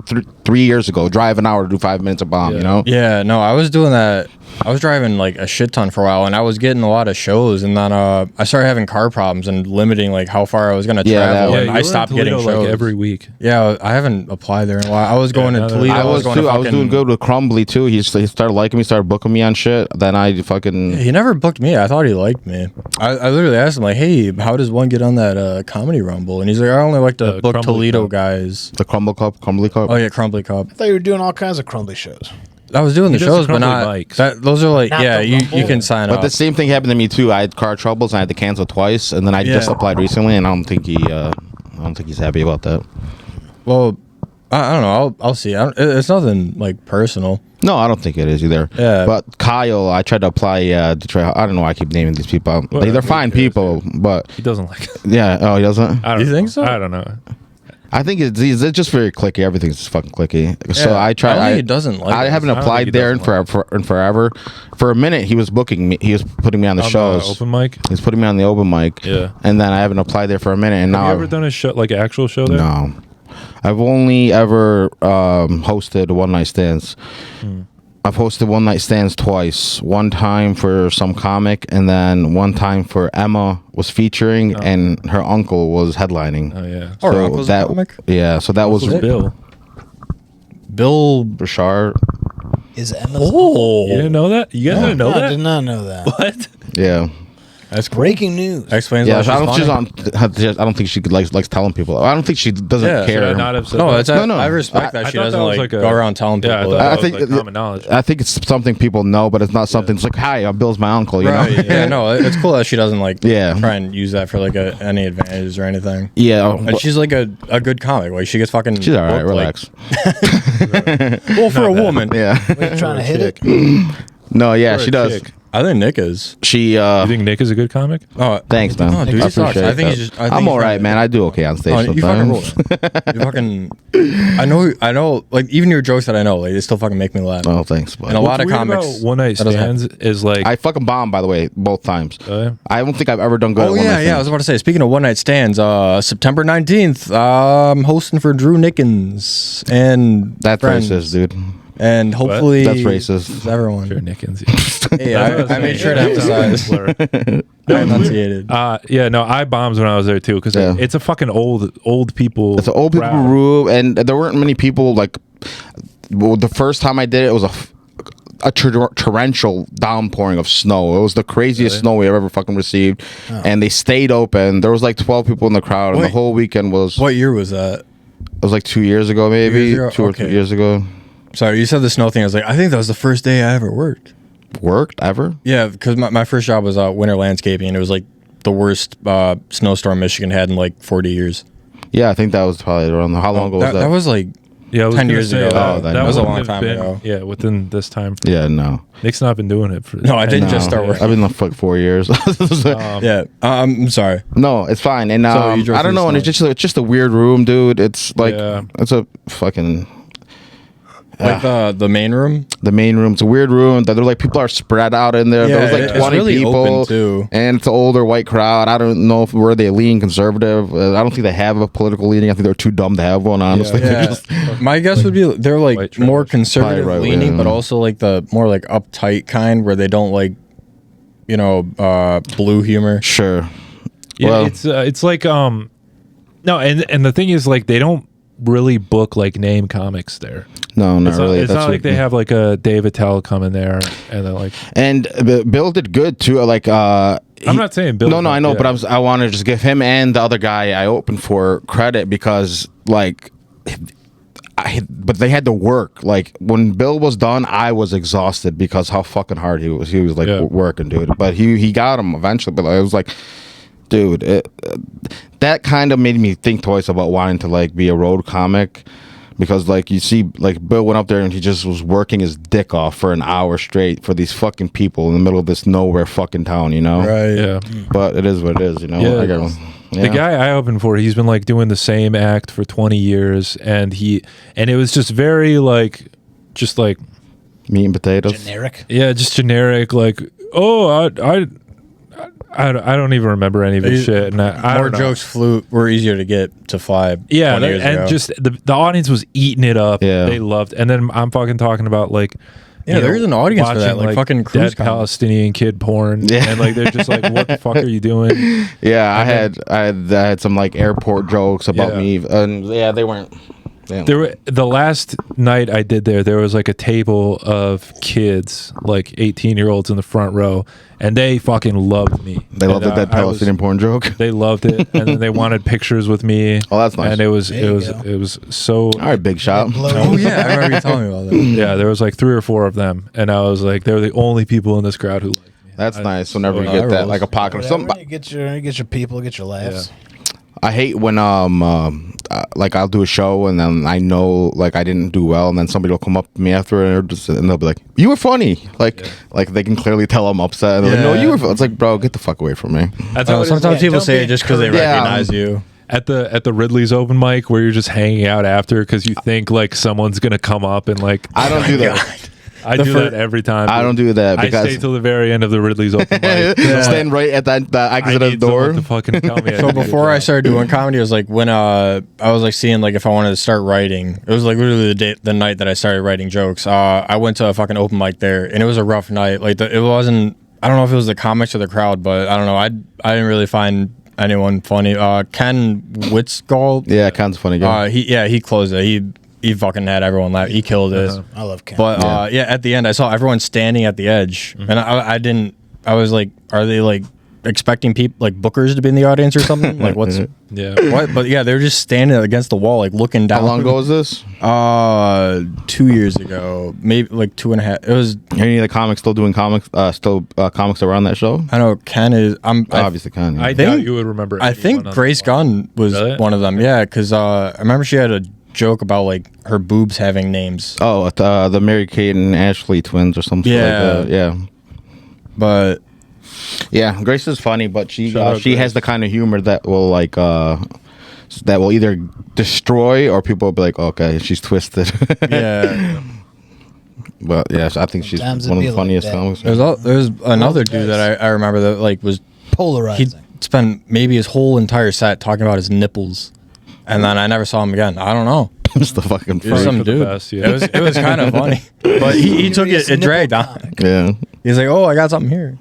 3 years ago. Drive an hour to do 5 minutes of bomb. Yeah. You know. Yeah, no, I was doing that. I was driving like a shit ton for a while, and I was getting a lot of shows, and then I started having car problems and limiting like how far I was gonna Yeah, travel, that- and you I were in stopped Toledo, getting shows like every week. Yeah, I haven't applied there in a while. I was going now to that- Toledo. I was going too. to I was fucking, doing good with Crumbly too. He started liking me, started booking me on shit. Then I fucking. He never booked me. I thought he liked me. I literally asked him like, "Hey, how does one get on that comedy rumble?" And he's like, "I only like to book Crumbly Toledo Cup. guys." The Crumbly Cup. Oh yeah, Crumbly Cup. I thought you were doing all kinds of Crumbly shows. I was doing the He does the shows, but Crumbly not mics. those are like Not yeah, the you Rumble. can sign But up. the same thing happened to me too. I had car troubles and I had to cancel twice, and then I just Yeah. applied recently, and I don't think he's happy about that. Well, I don't know. I'll see. It's nothing like personal. No, I don't think it is either. Yeah. But Kyle, I tried to apply Detroit. I don't know why I keep naming these people. Well, They're who fine cares, people, but He doesn't like it. yeah. Oh, he doesn't. I don't You know. think so? I don't know. I think it's just very clicky. Everything's just fucking clicky. So Yeah. I tried. I don't think he doesn't like I it. haven't I don't think applied he there in doesn't forever. For a minute, he was booking me. He was putting me on the On the shows. open mic. He's putting me on the open mic. Yeah. And then I haven't applied there for a minute, and Have now you ever done a show, like an actual show there? no. I've only ever hosted one night stands. I've hosted one night stands twice. One time for some comic, and then one time for Emma was featuring, and her uncle was headlining. Oh yeah. Oh, her uncle's a comic? Yeah, so that was Who's Bill? Bill. Richard. Is Emma's You didn't know that? You guys didn't know I that? did not know that. What? Yeah. That's cool. Breaking news. That explains Yeah, why so I don't. she's funny. I don't think she could likes telling people. I don't think she doesn't Yeah. Should I care. not have said No, that? that's No. I respect that I she thought doesn't that was like like a- go around telling Yeah, I people. thought I that think was like common knowledge. I think it's something people know, but it's not something. It's like, hi, Bill's my uncle. You Right. know. Yeah. No, it's cool that she doesn't like Yeah. try and use that for like any advantages or anything. Yeah. And she's like a good comic. Like she gets fucking. She's all right. booked, like- Relax. well, for a woman. Yeah. Wait, trying to hit it? No. Yeah. For She a does. chick. I think Nick is. She. You think Nick is a good comic? Oh, Thanks, man. No, dude, I he sucks. appreciate I think that. he's just. I think I'm he's all right, trying- man. I do okay on stage Oh, you fucking sometimes. roll. You fucking. I know. Like even your jokes that I know, like they still fucking make me laugh. Oh, thanks. Bud. And a lot of What's weird comics. about one night that doesn't stands is like I fucking bombed, by the way, both times. Oh, yeah? I don't think I've ever done good. Oh at one yeah, night yeah. I was about to say. Speaking of one night stands, September 19th, I'm hosting for Drew Nickens and That's friends. racist, dude. And hopefully That's racist. it's everyone. sure Nickens. Hey, I made sure to emphasize. I enunciated. Yeah, no, I bombed when I was there too because Yeah. it's a fucking old people. It's an old people crowd. room, and there weren't many people. Like, well, the first time I did it, it was a torrential downpouring of snow. It was the craziest snow we ever fucking received, and they stayed open. There was like 12 people in the crowd, and the Wait. whole weekend was. What year was that? It was like 2 years ago, maybe 2 years ago? 2 or 3 Okay. years ago. Sorry, you said the snow thing. I was like, I think that was the first day I ever worked. Worked ever? Yeah, because my first job was winter landscaping, and it was like the worst snowstorm Michigan had in like 40 years. Yeah, I think that was probably around. How long ago was that? That was like Yeah, I was 10 gonna years say ago. Oh, That that was a wouldn't long have time been- ago. Yeah, within this time. Yeah, no. Nick's not been doing it for. No, I didn't just No. start working. I've been there for like 4 years. Yeah, I'm sorry. No, it's fine. And So you drove I don't through know, and snow. it's just a weird room, dude. It's like Yeah. it's a fucking Like the main room. the main room. It's a weird room. That they're like people are spread out in there. Yeah, There was like it's 20 really people, open, too. and it's an older white crowd. I don't know if where they lean conservative. I don't think they have a political leaning. I think they're too dumb to have one. Honestly, They're Yeah, just- my guess would be they're like White more trash. conservative Right, leaning, yeah. but also like the more like uptight kind where they don't like, blue humor. sure. Yeah, Well- it's like no, and the thing is like they don't really book like name comics there. No, not It's not, really. it's That's not what- like they have like a Dave Attell come in there and they're like. And Bill did good too. Like I'm not saying Bill. No, I know, yeah. but I want to just give him and the other guy I opened for credit because like. But they had to work. Like when Bill was done, I was exhausted because how fucking hard he was. He was like Yeah. working, dude. But he got him eventually. But I was like, dude, that kind of made me think twice about wanting to like be a road comic. Because like you see, like Bill went up there and he just was working his dick off for an hour straight for these fucking people in the middle of this nowhere fucking town, you know? Right. Yeah. But it is what it is, you know. Yeah. I got The guy I opened for, he's been like doing the same act for 20 years, and it was just very like, just like, meat and potatoes. Generic. yeah, just generic. Like, oh, I don't even remember any of his shit, and I More don't know. jokes were easier to get to fly. Yeah, 20 years and ago. just the audience was eating it up. Yeah. They loved, and then I'm fucking talking about like. Yeah, you know, there's an audience for that, watching, like, fucking cruise dead comedy. Palestinian kid porn, Yeah. and like they're just like, "What the fuck are you doing?" Yeah, I had some like airport jokes about Yeah. me, and yeah, they weren't. The last night I did there was like a table of kids, like 18-year-olds in the front row, and they fucking loved me. They loved And, that I was- Palestinian porn joke. They loved it, and then they wanted pictures with me. Oh, that's nice. And it was There you go. it was so. All right, big shot. Oh yeah, I remember you telling me about that. Yeah, there was like 3 or 4 of them, and I was like, they're the only people in this crowd who like me. That's nice. Whenever you Oh, get that that, rules. like a pocket of Whatever, something. you get your people, get your laughs. I hate when like I'll do a show and then I know like I didn't do well, and then somebody will come up to me after and they'll be like, "You were funny." Like they can clearly tell I'm upset. And they're like, "No, Yeah. you were." It's like, bro, get the fuck away from me. That's how it is, Sometimes like, people don't say be it just because they Yeah. recognize you. at the Ridley's open mic where you're just hanging out after because you think like someone's gonna come up and like. I don't do that. I The do fir- that every time. I don't do that I because stay till the very end of the Ridley's open mic. stand right at that I exit of the need door. someone to fucking tell me. So before I started doing comedy, it was like when I was like seeing like if I wanted to start writing. It was like literally the night that I started writing jokes. I went to a fucking open mic there, and it was a rough night. Like it wasn't. I don't know if it was the comics or the crowd, but I don't know. I didn't really find anyone funny. Ken Witzgall. Yeah, Ken's a funny guy. He closed it. He fucking had everyone laugh. He killed it. I love Ken. But at the end, I saw everyone standing at the edge, and I didn't. I was like, are they like expecting people like bookers to be in the audience or something. Like what's Yeah. what? But yeah, they were just standing against the wall, like looking down. How long ago was this? 2 years ago, maybe like 2.5. It was. Are any of the comics still doing comics? Comics around that show? I know Ken is. Obviously, Ken. I think- doubt you would remember. I think anyone on Grace the line. Gunn was Really? one of them. Yeah, because I remember she had a joke about like her boobs having names. Oh, the Mary Kate and Ashley twins or something. Yeah. Like that. Yeah. But Yeah, Grace is funny, but she Shout out she has Grace. the kind of humor that will like that will either destroy or people will be like, okay, she's twisted. yeah, But yes, I think she's Sometimes one of it'd the be like funniest that. comics. there's another dude that I remember that like was he Polarizing. spent maybe his whole entire set talking about his nipples, and then I never saw him again. I don't know. It's the fucking It was freak. some for the dude. best, yeah. It was kind of funny, but he took Serious it. It nipple dragged on. comic. Yeah, He's like, "Oh, I got something here."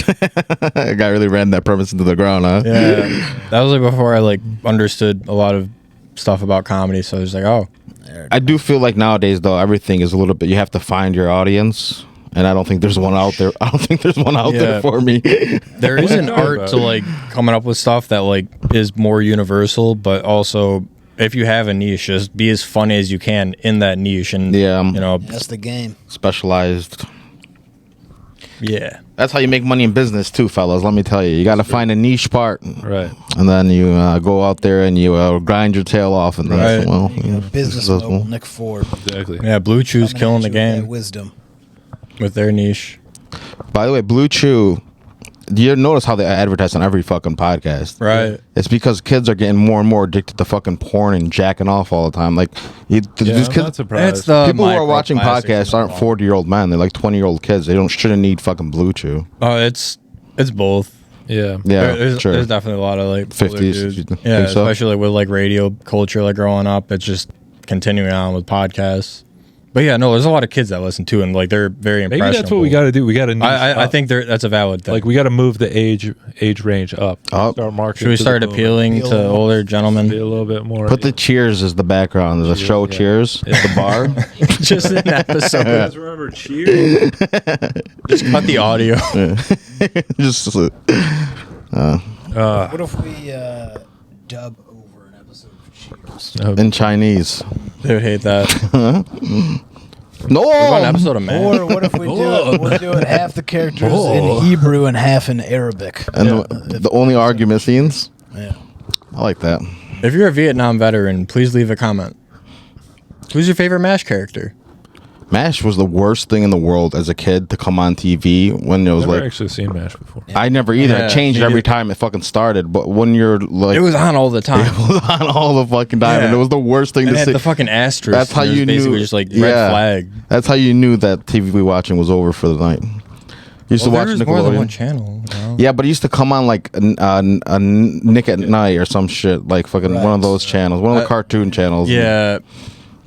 that guy really ran that premise into the ground, huh? Yeah, that was like before I like understood a lot of stuff about comedy. So I was like, "Oh, I do feel like nowadays though everything is a little bit. You have to find your audience, and I don't think there's one out there. I don't think there's one out Yeah. there for me. there is an talking art about? to like coming up with stuff that like is more universal, but also if you have a niche, just be as funny as you can in that niche, and Yeah. you know, That's the game. Specialized. yeah, That's how you make money in business too, fellas. Let me tell you, you got to find a niche part, Right. and then you go out there and you grind your tail off, and that's, Right. well, You know, business successful. mogul Nik Ford. Exactly. yeah. Blue Chew's Coming killing at the you with that game Wisdom. with their niche. By the way, Blue Chew, you notice how they advertise on every fucking podcast, Right. It's because kids are getting more and more addicted to fucking porn and jacking off all the time. Like, Yeah, these I'm kids, not surprised. It's the people who are watching microplastics podcasts in aren't the 40-year-old men. They're like 20-year-old kids. They shouldn't need fucking Blue Chew. Oh, it's both. yeah. Yeah, there's, sure. there's definitely a lot of like 50s, older dudes. you think Yeah, so? especially with like radio culture, like growing up, it's just continuing on with podcasts. But yeah, no, there's a lot of kids that listen to, and like they're very Maybe impressionable. that's what we got to do. We got to. I think that's a valid thing. like we got to move the age range up. Up. Start marketing. should we to start the boomers. appealing to Appeal. older Be gentlemen? a little bit more. Put the Cheers as the background. There's a show, yeah. Cheers, at the bar. Just an episode. You guys remember Cheers? Just cut the audio. Just What if we dub over an episode of Cheers? in Chinese. They would hate that. No, What about an episode of Man? Or what if we we're doing half the characters in Hebrew and half in Arabic? and the only argument scenes. Yeah. I like that. If you're a Vietnam veteran, please leave a comment. Who's your favorite MASH character? MASH was the worst thing in the world as a kid to come on TV when it was Never like. actually seen MASH before. I never either. Yeah, I changed it me every neither. time it fucking started. But when you're like, It was on all the time. it was on all the fucking time, and Yeah. it was the worst thing And it to had see. the fucking asterisk. That's how and it was you basically knew. just like red flag. That's how you knew that TV watching was over for the night. You used to watch There was more than one Nickelodeon. channel. You know? Yeah, but it used to come on like a Nick at Night or some shit, like fucking one of those channels, one of the cartoon channels. Yeah,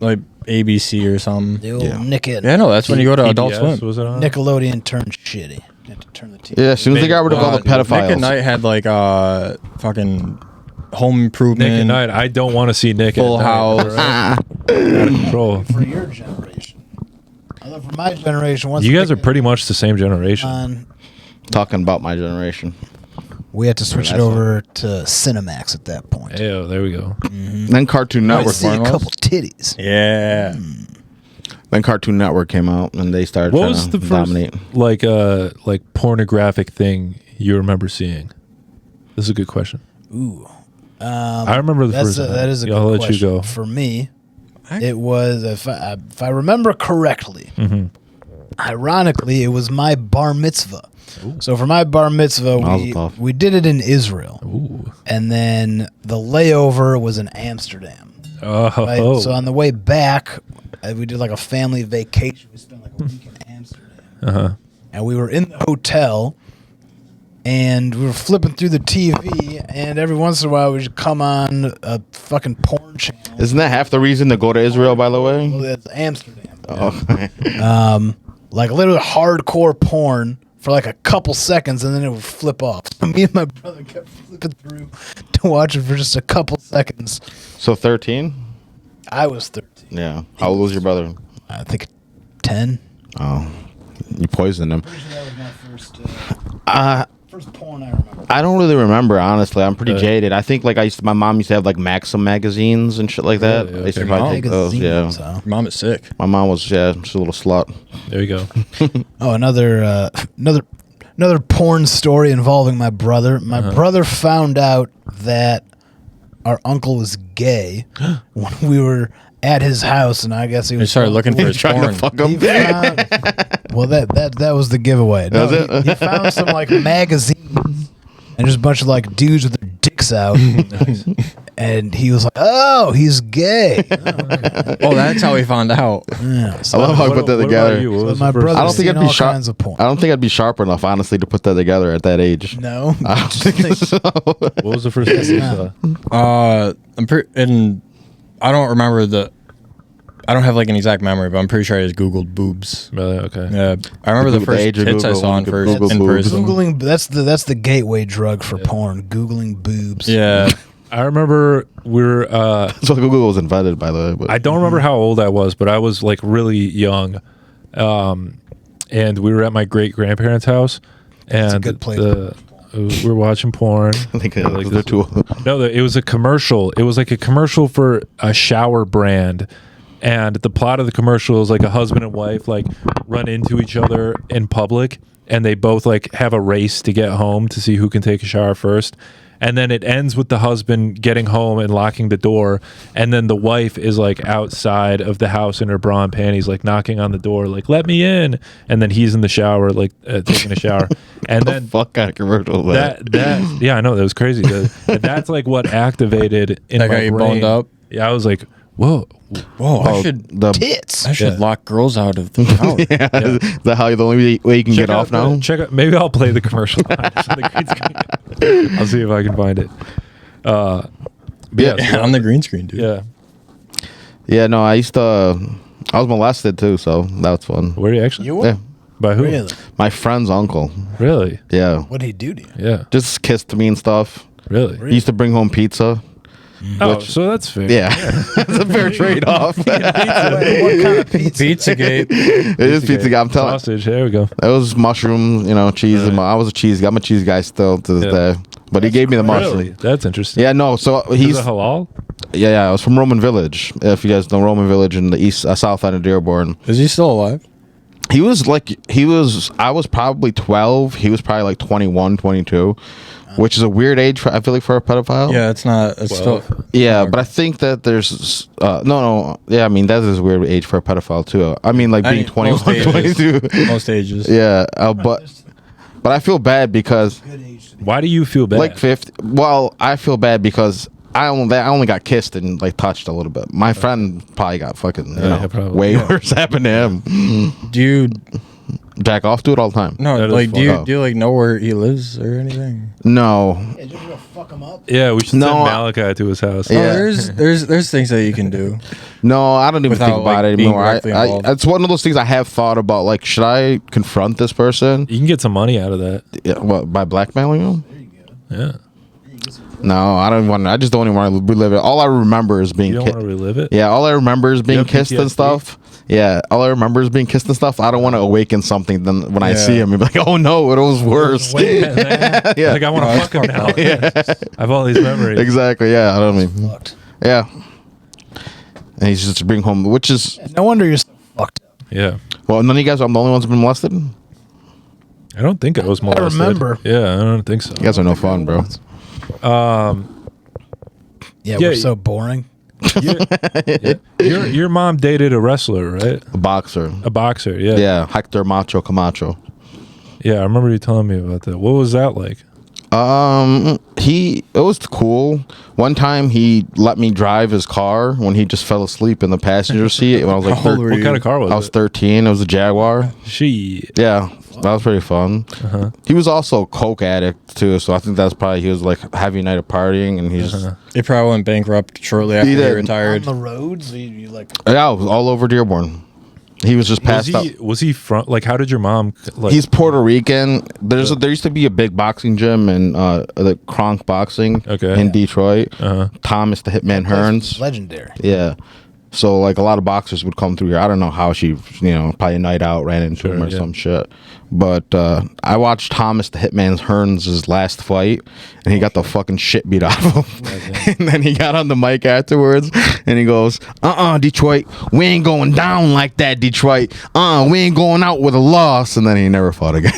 like ABC or something. The old Yeah. Yeah, no, that's when you go to Adult PBS, Swim. was it on? Nickelodeon turned shitty. You had to turn the TV. Yeah, as soon as they got rid of all the Nick at pedophiles. Night had like fucking Home Improvement. Nick at Night. I don't want to see Nick Full at Night. House. Right? Out of control. For your generation. Although for my generation, once You guys are Nick pretty much the same generation. on, Talking about my generation. we had to switch it That's over to Cinemax at that point. Ew, there we go. Then Cartoon Might Network. see a was? couple titties. Yeah. Then Cartoon Network came out and they started What trying was to the first dominate. like pornographic thing you remember seeing? This is a good question. Ooh. I remember the first. That is a I'll good let question. you go. For me, it was, if I remember correctly, Mm-hmm. ironically, it was my bar mitzvah. So for my bar mitzvah, Mazel tov. we did it in Israel. Ooh. And then the layover was in Amsterdam. Oh. Right? So on the way back, we did like a family vacation. We spent like a week in Amsterdam. Uh-huh. And we were in the hotel, and we were flipping through the TV, and every once in a while, we would come on a fucking porn channel. Isn't that half the reason to go to Israel, by the way? Well, that's Amsterdam. Oh. Like literally hardcore porn for like a couple seconds, and then it would flip off. So me and my brother kept flipping through to watch it for just a couple seconds. So 13? I was 13. Yeah. How old was your brother? I think 10. Oh. You poisoned him. That was my first First porn I remember. I don't really remember, honestly. I'm pretty Uh, jaded. I think like my mom used to have like Maxim magazines and shit like that. Really? I used to Okay. probably take those. Yeah, Magazines, huh? Your mom is sick. my mom was she's a little slut. There you go. Oh, another porn story involving my brother. My brother found out that our uncle was gay when we were at his house, and I guess he He was started looking for his Trying porn. to fuck He him. found, well, that was the giveaway. No, Was it? he found some like magazines and just a bunch of like dudes with their dicks out, and he was like, "Oh, he's gay." Oh, that's how he found out. Yeah, I so love how I put that What about together. you? What so was my the first brother I don't think seen I'd be all sharp. kinds of porn. I don't think I'd be sharp enough, honestly, to put that together at that age. No, I don't think so. What was the first thing you saw? And I don't remember I don't have like an exact memory, but I'm pretty sure I just Googled boobs. Really? Okay. Yeah, I remember the The first age of tits I Google, saw in Google in boobs. person. Googling that's the gateway drug for porn. Googling boobs. Yeah, I remember we were. So Google was invented, by the way. But I don't remember how old I was, but I was like really young, and we were at my great grandparents' house, and a good place. we were watching porn. I think Like they're this- too. No, it was a commercial. It was like a commercial for a shower brand. And the plot of the commercial is like a husband and wife like run into each other in public, and they both like have a race to get home to see who can take a shower first. And then it ends with the husband getting home and locking the door, and then the wife is like outside of the house in her bra and panties, like knocking on the door, like "Let me in." And then he's in the shower, like taking a shower. And then Fuck kind of commercial is that? that yeah, I know that was crazy. That's like what activated in That my got you brain. boned up? Yeah, I was like, whoa. whoa, Oh, I should Tits. I lock girls out of the house. Is that how the only way you can get off now? Check out. Maybe I'll play the commercial. On the green screen. I'll see if I can find it. Yeah. On the green screen, dude. Yeah. Yeah, no, I was molested too, so that was fun. Where are you actually? You were? Yeah, By who? Really? my friend's uncle. Really? Yeah, What did he do to you? Yeah. just kissed me and stuff. Really? He used to bring home pizza. Oh, so that's fair. Yeah, it's a fair trade off. Wait, what kind of pizza? Pizzagate. It is pizza guy. I'm telling. Sausage. There we go. It was mushroom, cheese. And I was a cheese guy. I'm a cheese guy still to this Yeah. day. But he gave me the mushroom. Really? That's interesting. Yeah, no. So Is he's it halal? yeah. I was from Roman Village. If you guys know Roman Village in the south end of Dearborn. Is he still alive? I was probably 12. He was probably like 21, 22, which is a weird age for, I feel like, for a pedophile. Yeah, it's not. It's still. Yeah, but I think that there's no. Yeah, I mean that is a weird age for a pedophile too. I mean, like being 21, most ages. 22. Most ages. Yeah, but I feel bad because Why do you feel bad? like 50. Well, I feel bad because I only got kissed and like touched a little bit. My friend probably got fucking probably. way worse happened to him. Do you Jack off, do it all the time. no That is like do fucked you like know where he lives or anything? No, Yeah, just gonna fuck him up. Yeah, we should No, send Malachi to his house. Yeah. Oh, there's things that you can do. no, I don't even Without, think about like, it being anymore. directly involved. It's one of those things I have thought about. Like, should I confront this person? You can get some money out of that. Yeah, what, by blackmailing him? Yeah. No, I don't want. I just don't even want to relive it. All I remember is being You don't kissed. want to relive it? Yeah, all I remember is being have kissed and PTSD? stuff. Yeah, all I remember is being kissed and stuff. I don't want to awaken something. Then when I Yeah. see him, and be like, "Oh no, it was worse." Yeah. Yeah. Like I want to fuck him now. I have all these memories. Exactly. Yeah, I don't mean. Fucked. Yeah, and he's just to bring home, which is No wonder you're so fucked up. Yeah. well. None of you guys. I'm the only ones who've been molested. You I don't think I was molested. remember. Yeah, I don't think so. guys are no fun, bro. Yeah, Yeah, we're so boring. Your mom dated a wrestler, right? A boxer. A boxer. Yeah. Yeah, Hector Macho Camacho. Yeah, I remember you telling me about that. What was that like? It was cool. One time he let me drive his car when he just fell asleep in the passenger seat when I was like How old were 13. What kind of car was I was it? 13. It was a Jaguar. She. Yeah, that was pretty fun. He was also a coke addict too, so I think that's probably he was like heavy night of partying, and he's He probably went bankrupt shortly after he did. On retired. the roads, you like yeah, it was all over Dearborn. He was just passed out. Was he from? Like, how did your mom? Like, He's Puerto Rican. There used to be a big boxing gym in the Kronk Boxing Okay. in Detroit. Uh-huh. Thomas the Hitman Hearns. legendary. Yeah. So like a lot of boxers would come through here. I don't know how she, probably a night out ran into him or yeah. some shit. But I watched Thomas the Hitman Hearns' last fight, and he got the fucking shit beat out of him. And then he got on the mic afterwards, and he goes, Detroit, we ain't going down like that, Detroit. We ain't going out with a loss. And then he never fought again.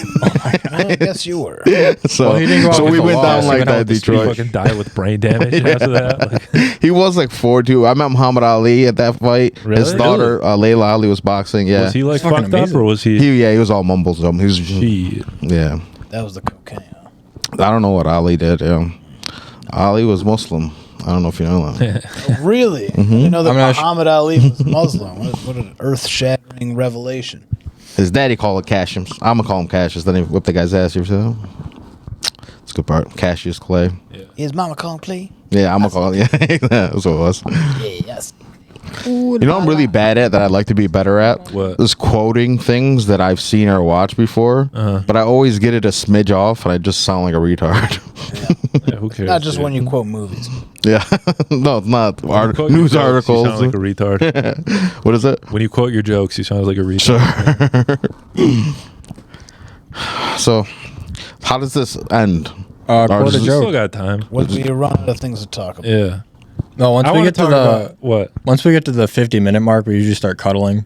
I guess you were. So, Well, he didn't go out so with we a went loss. down He like went out that, with the Detroit. Fucking die with brain damage after that. Like, He was like 4-2. I met Muhammad Ali at that fight. Really? His daughter, Layla Ali, was boxing. Yeah. was he like fucking fucked up amazing. or was he? He was all mumbles. He was, Shit. yeah. That was the cocaine. I don't know what Ali did. Yeah. Ali was Muslim. I don't know if you know that. Really? I didn't know that I'm not Muhammad Ali was Muslim. What an earth-shattering revelation. His daddy called it Cassius. I'm gonna call him Cassius. Then he whipped the guy's ass. You ever see that? It's a good part. Cassius Clay. His mama call him Clay? Yeah, I'm gonna call him. Yeah, that's what it was. Yeah, yes. You know what I'm really bad at that I'd like to be better at? What? Is quoting things that I've seen or watched before, but I always get it a smidge off, and I just sound like a retard. Yeah, who cares? Not just dude? when you quote movies. Yeah, no, it's not. When you quote News your jokes, you articles. sound like a retard. What is it? When you quote your jokes, you sound like a retard. Sure. So, how does this end? Quote a just- Still joke. got time. When we run out of things to talk about. Yeah. No, once I we want get to to talk the about what? once we get to the 50-minute mark, we usually start cuddling.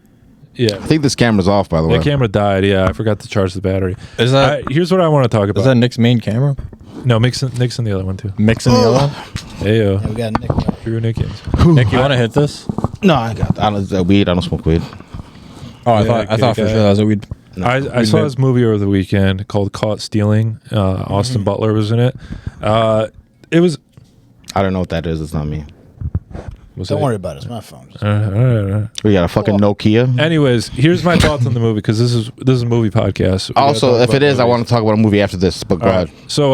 Yeah. I think this camera's off, by the way. The camera died. Yeah, I forgot to charge the battery. Is that Here's what I want to talk about. is that Nick's main camera? No, Nick's in the other one too. Mixing the other one? Hey yo, Yeah, we got Nick. Drew Nickens. Nick, you want to hit this? No, I don't weed. I don't smoke weed. Oh, I Yeah, thought for okay. sure that was a weed. I saw this movie over the weekend called Caught Stealing. Austin Butler was in it. It was. I don't know what that is. It's not me. Don't worry about it. It's my phone. We got a fucking Nokia. Anyways, here's my thoughts on the movie because this is a movie podcast. We gotta Also, talk if about it is, I movies. want to talk about a movie after this. But go All right. ahead. So,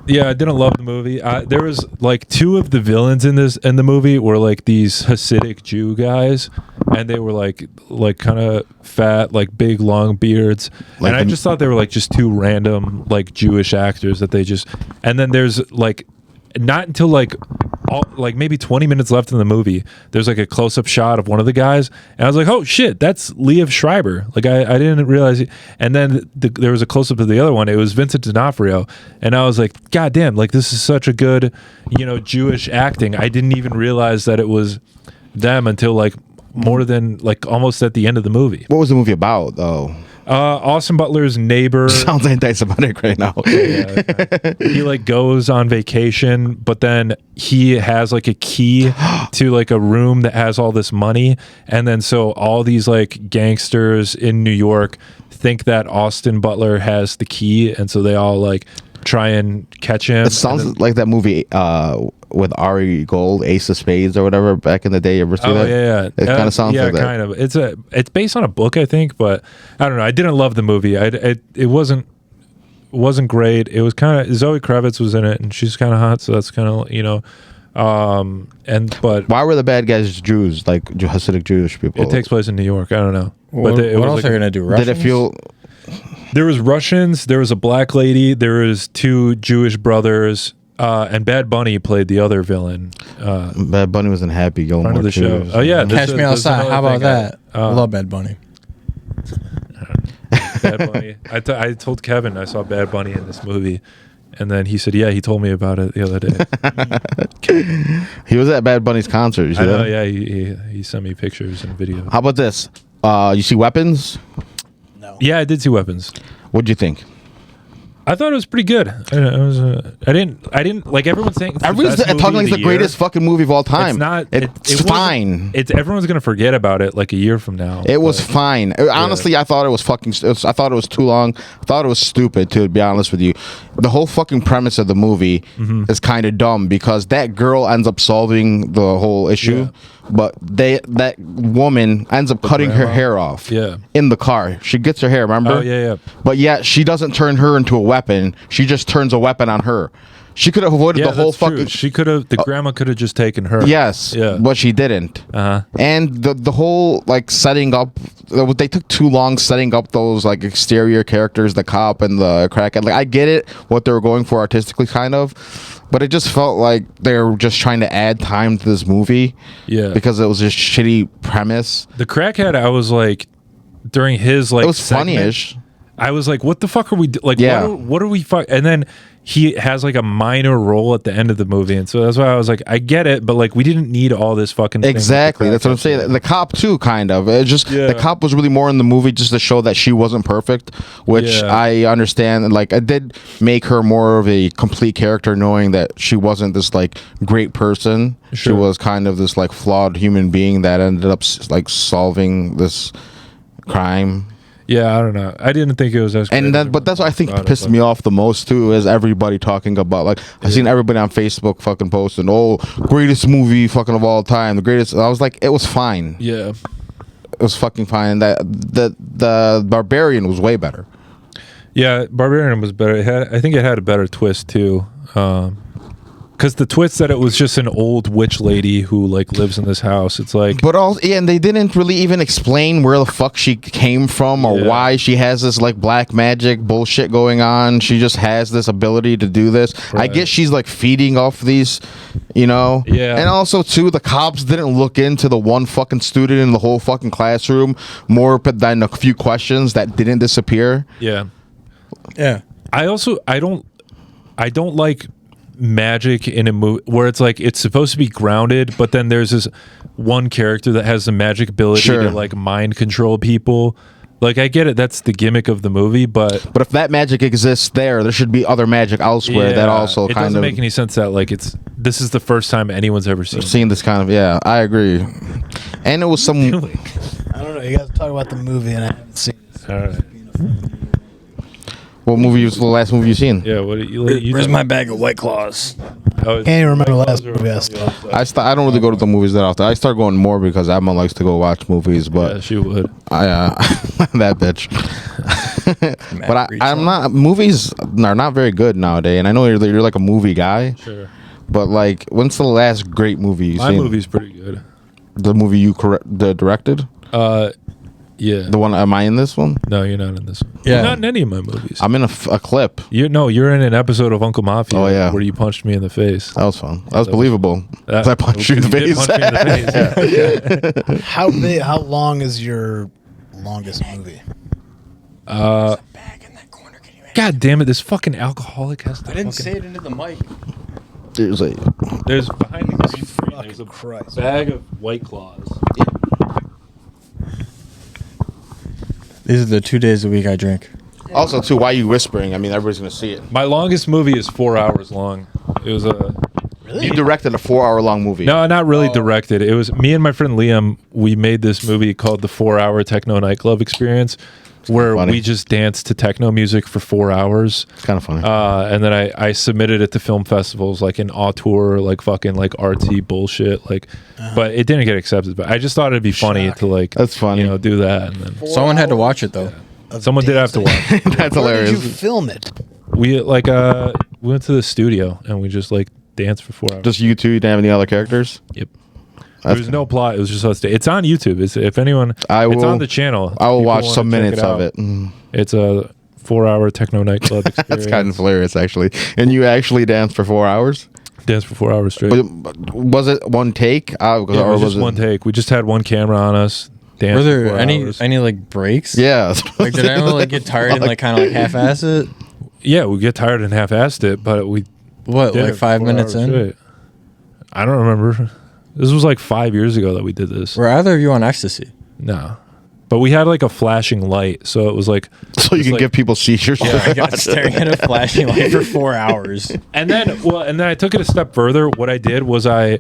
yeah, I didn't love the movie. There was like two of the villains in the movie were like these Hasidic Jew guys, and they were like kind of fat, like big long beards, Like and I the- just thought they were like just two random like Jewish actors that they just. And then there's like not until like maybe 20 minutes left in the movie, there's like a close-up shot of one of the guys, and I was like, oh shit, that's Liev Schreiber. Like I didn't realize it. And then there was a close-up of the other one. It was Vincent D'Onofrio, and I was like, god damn, like this is such a good, Jewish acting. I didn't even realize that it was them until like more than like almost at the end of the movie. What was the movie about, though? Austin Butler's neighbor. Sounds anti-Semitic right now. He like goes on vacation, but then he has like a key to like a room that has all this money, and then so all these like gangsters in New York think that Austin Butler has the key, and so they all like try and catch him. It sounds like that movie with Ari Gold, Ace of Spades or whatever, back in the day. You ever see Oh that? yeah. It kind of sounds like that. kind of. It's based on a book, I think, but I don't know. I didn't love the movie. It wasn't great. It was kind of Zoe Kravitz was in it, and she's kind of hot, so that's kind of but Why were the bad guys Jews, like Hasidic Jewish people? it takes place in New York. I don't know. What, it what was else like- are you gonna do? Did it Russians? feel? There was Russians. There was a black lady. There was two Jewish brothers. And Bad Bunny played the other villain. Bad Bunny was in Happy Gilmore Front of the too. show. Oh yeah, Catch Me Outside. How about that? I Uh, love Bad Bunny. Bad Bunny. I told Kevin I saw Bad Bunny in this movie, and then he said, "Yeah, he told me about it the other day." He was at Bad Bunny's concert. You see I know. that? Yeah, he sent me pictures and videos. How about this? You see Weapons? No. Yeah, I did see Weapons. What'd you think? I thought it was pretty good. I didn't like everyone's saying. It's the Everyone's best talking movie like of the year. greatest fucking movie of all time. It's not. It's wasn't- fine. It's everyone's gonna forget about it like a year from now. It was but- fine. Honestly, I thought it was fucking. I thought it was too long. I thought it was stupid. To be honest with you, the whole fucking premise of the movie is kind of dumb because that girl ends up solving the whole issue, but that woman ends up cutting her grandma? hair off. Yeah. In the car, she gets her hair. Remember? Oh yeah. But yet she doesn't turn her into a weapon. She just turns a weapon on her. She could have avoided Yeah, the whole that's true. fucking. She could have. The grandma could have just taken her. Yes, Yeah. but she didn't. Uh-huh. And the whole like setting up, they took too long setting up those like exterior characters, the cop and the crackhead. Like I get it, what they were going for artistically, kind of, but it just felt like they were just trying to add time to this movie. Yeah. because it was a shitty premise. The crackhead, I was like, during his like It was segment, funny-ish. I was like, what the fuck are we like? Yeah. What are we fuck? And then he has like a minor role at the end of the movie, and so that's why I was like, I get it, but like we didn't need all this fucking thing with the Exactly. That's what I'm crackheads. saying. The cop too, kind of. It just Yeah. the cop was really more in the movie just to show that she wasn't perfect, which Yeah. I understand. And like, it did make her more of a complete character, knowing that she wasn't this like great person. She Sure. was kind of this like flawed human being that ended up like solving this crime. Yeah, I don't know. I didn't think it was as. And then, but that's what I think pissed me off the most too, is everybody talking about like I've seen everybody on Facebook fucking posting, oh, greatest movie fucking of all time, the greatest. I was like, it was fine. Yeah. It was fucking fine. That the Barbarian was way better. Yeah, Barbarian was better. I think it had a better twist too, because the twist that it was just an old witch lady who like lives in this house. It's like, But also, yeah, and they didn't really even explain where the fuck she came from or Yeah. why she has this like black magic bullshit going on. She just has this ability to do this. I Right. guess she's like feeding off these, you know. Yeah. And also too, the cops didn't look into the one fucking student in the whole fucking classroom more than a few questions that didn't disappear. yeah. Yeah. I don't like magic in a movie where it's like it's supposed to be grounded, but then there's this one character that has the magic ability Sure. to like mind control people. Like I get it, that's the gimmick of the movie, but But if that magic exists there should be other magic elsewhere that yeah, also it kind doesn't of make any sense that like this is the first time anyone's ever seen. seen this kind of. Yeah, I agree. And it was some. I don't know. You guys talk about the movie, and I haven't seen it. All right. What movie was the last movie you seen? Yeah. What you Where's my bag of White Claws? Oh, Can't even remember the last movie I saw. I don't really go to the movies that often. I start going more because Emma likes to go watch movies, but Yeah, she would. I that bitch. But I'm not. Movies are not very good nowadays, and I know you're like a movie guy. Sure. But like, when's the last great movie you My seen? movie's pretty good. The movie you directed? Yeah. The one? Am I in this one? No, you're not in this one. Yeah. You're not in any of my movies. I'm in a clip. You're in an episode of Uncle Mafia. Oh, yeah. Where you punched me in the face. That was fun. That was believable. That- 'Cause I punched you in the did face. punch me in the face, yeah. How big? How long is your longest movie? Bag in that corner. Can you God damn it! This fucking alcoholic has to. I didn't fucking, say it into the mic. There's a There's behind the green screen. There's a Christ. bag of White Claws. These are the 2 days a week I drink. Also, too, why are you whispering? I mean, everybody's gonna see it. My longest movie is 4 hours long. It was a You directed a 4-hour-long movie. no, not really directed. It was me and my friend Liam. We made this movie called The 4-Hour Techno Nightclub Experience, where funny. we just danced to techno music for 4 hours. It's kind of funny. And then I submitted it to film festivals, like an auteur, like fucking like artsy bullshit, like, but it didn't get accepted. But I just thought it'd be funny to like, That's funny. you know, do that. And then Someone had to watch it though. someone did have to watch. That's Where hilarious. did you film it? We like we went to the studio and we just like danced for 4 hours. Just you two? You didn't have any other characters? Yep. There was no plot. It was just us. It's on YouTube. If anyone, it's on the channel. I will People watch wanna some check minutes of out. it. It's a 4-hour techno nightclub experience. That's kind of hilarious, actually. And you actually danced for 4 hours? Dance for 4 hours straight. But was it one take? Yeah, it or was was just it one take. We just had one camera on us. Danced Were for there 4 any hours. like breaks? Yeah. Like did anyone like get tired and like kind of like half-ass it? Yeah, we get tired and half-assed it, but we What, did like it 5 4 minutes hours in? straight. I don't remember. This was like 5 years ago that we did this. Were either of you on ecstasy? No, but we had like a flashing light, so it was like. So you it's can like- give people seizures? I got staring at a flashing light for 4 hours. And then I took it a step further. What I did was I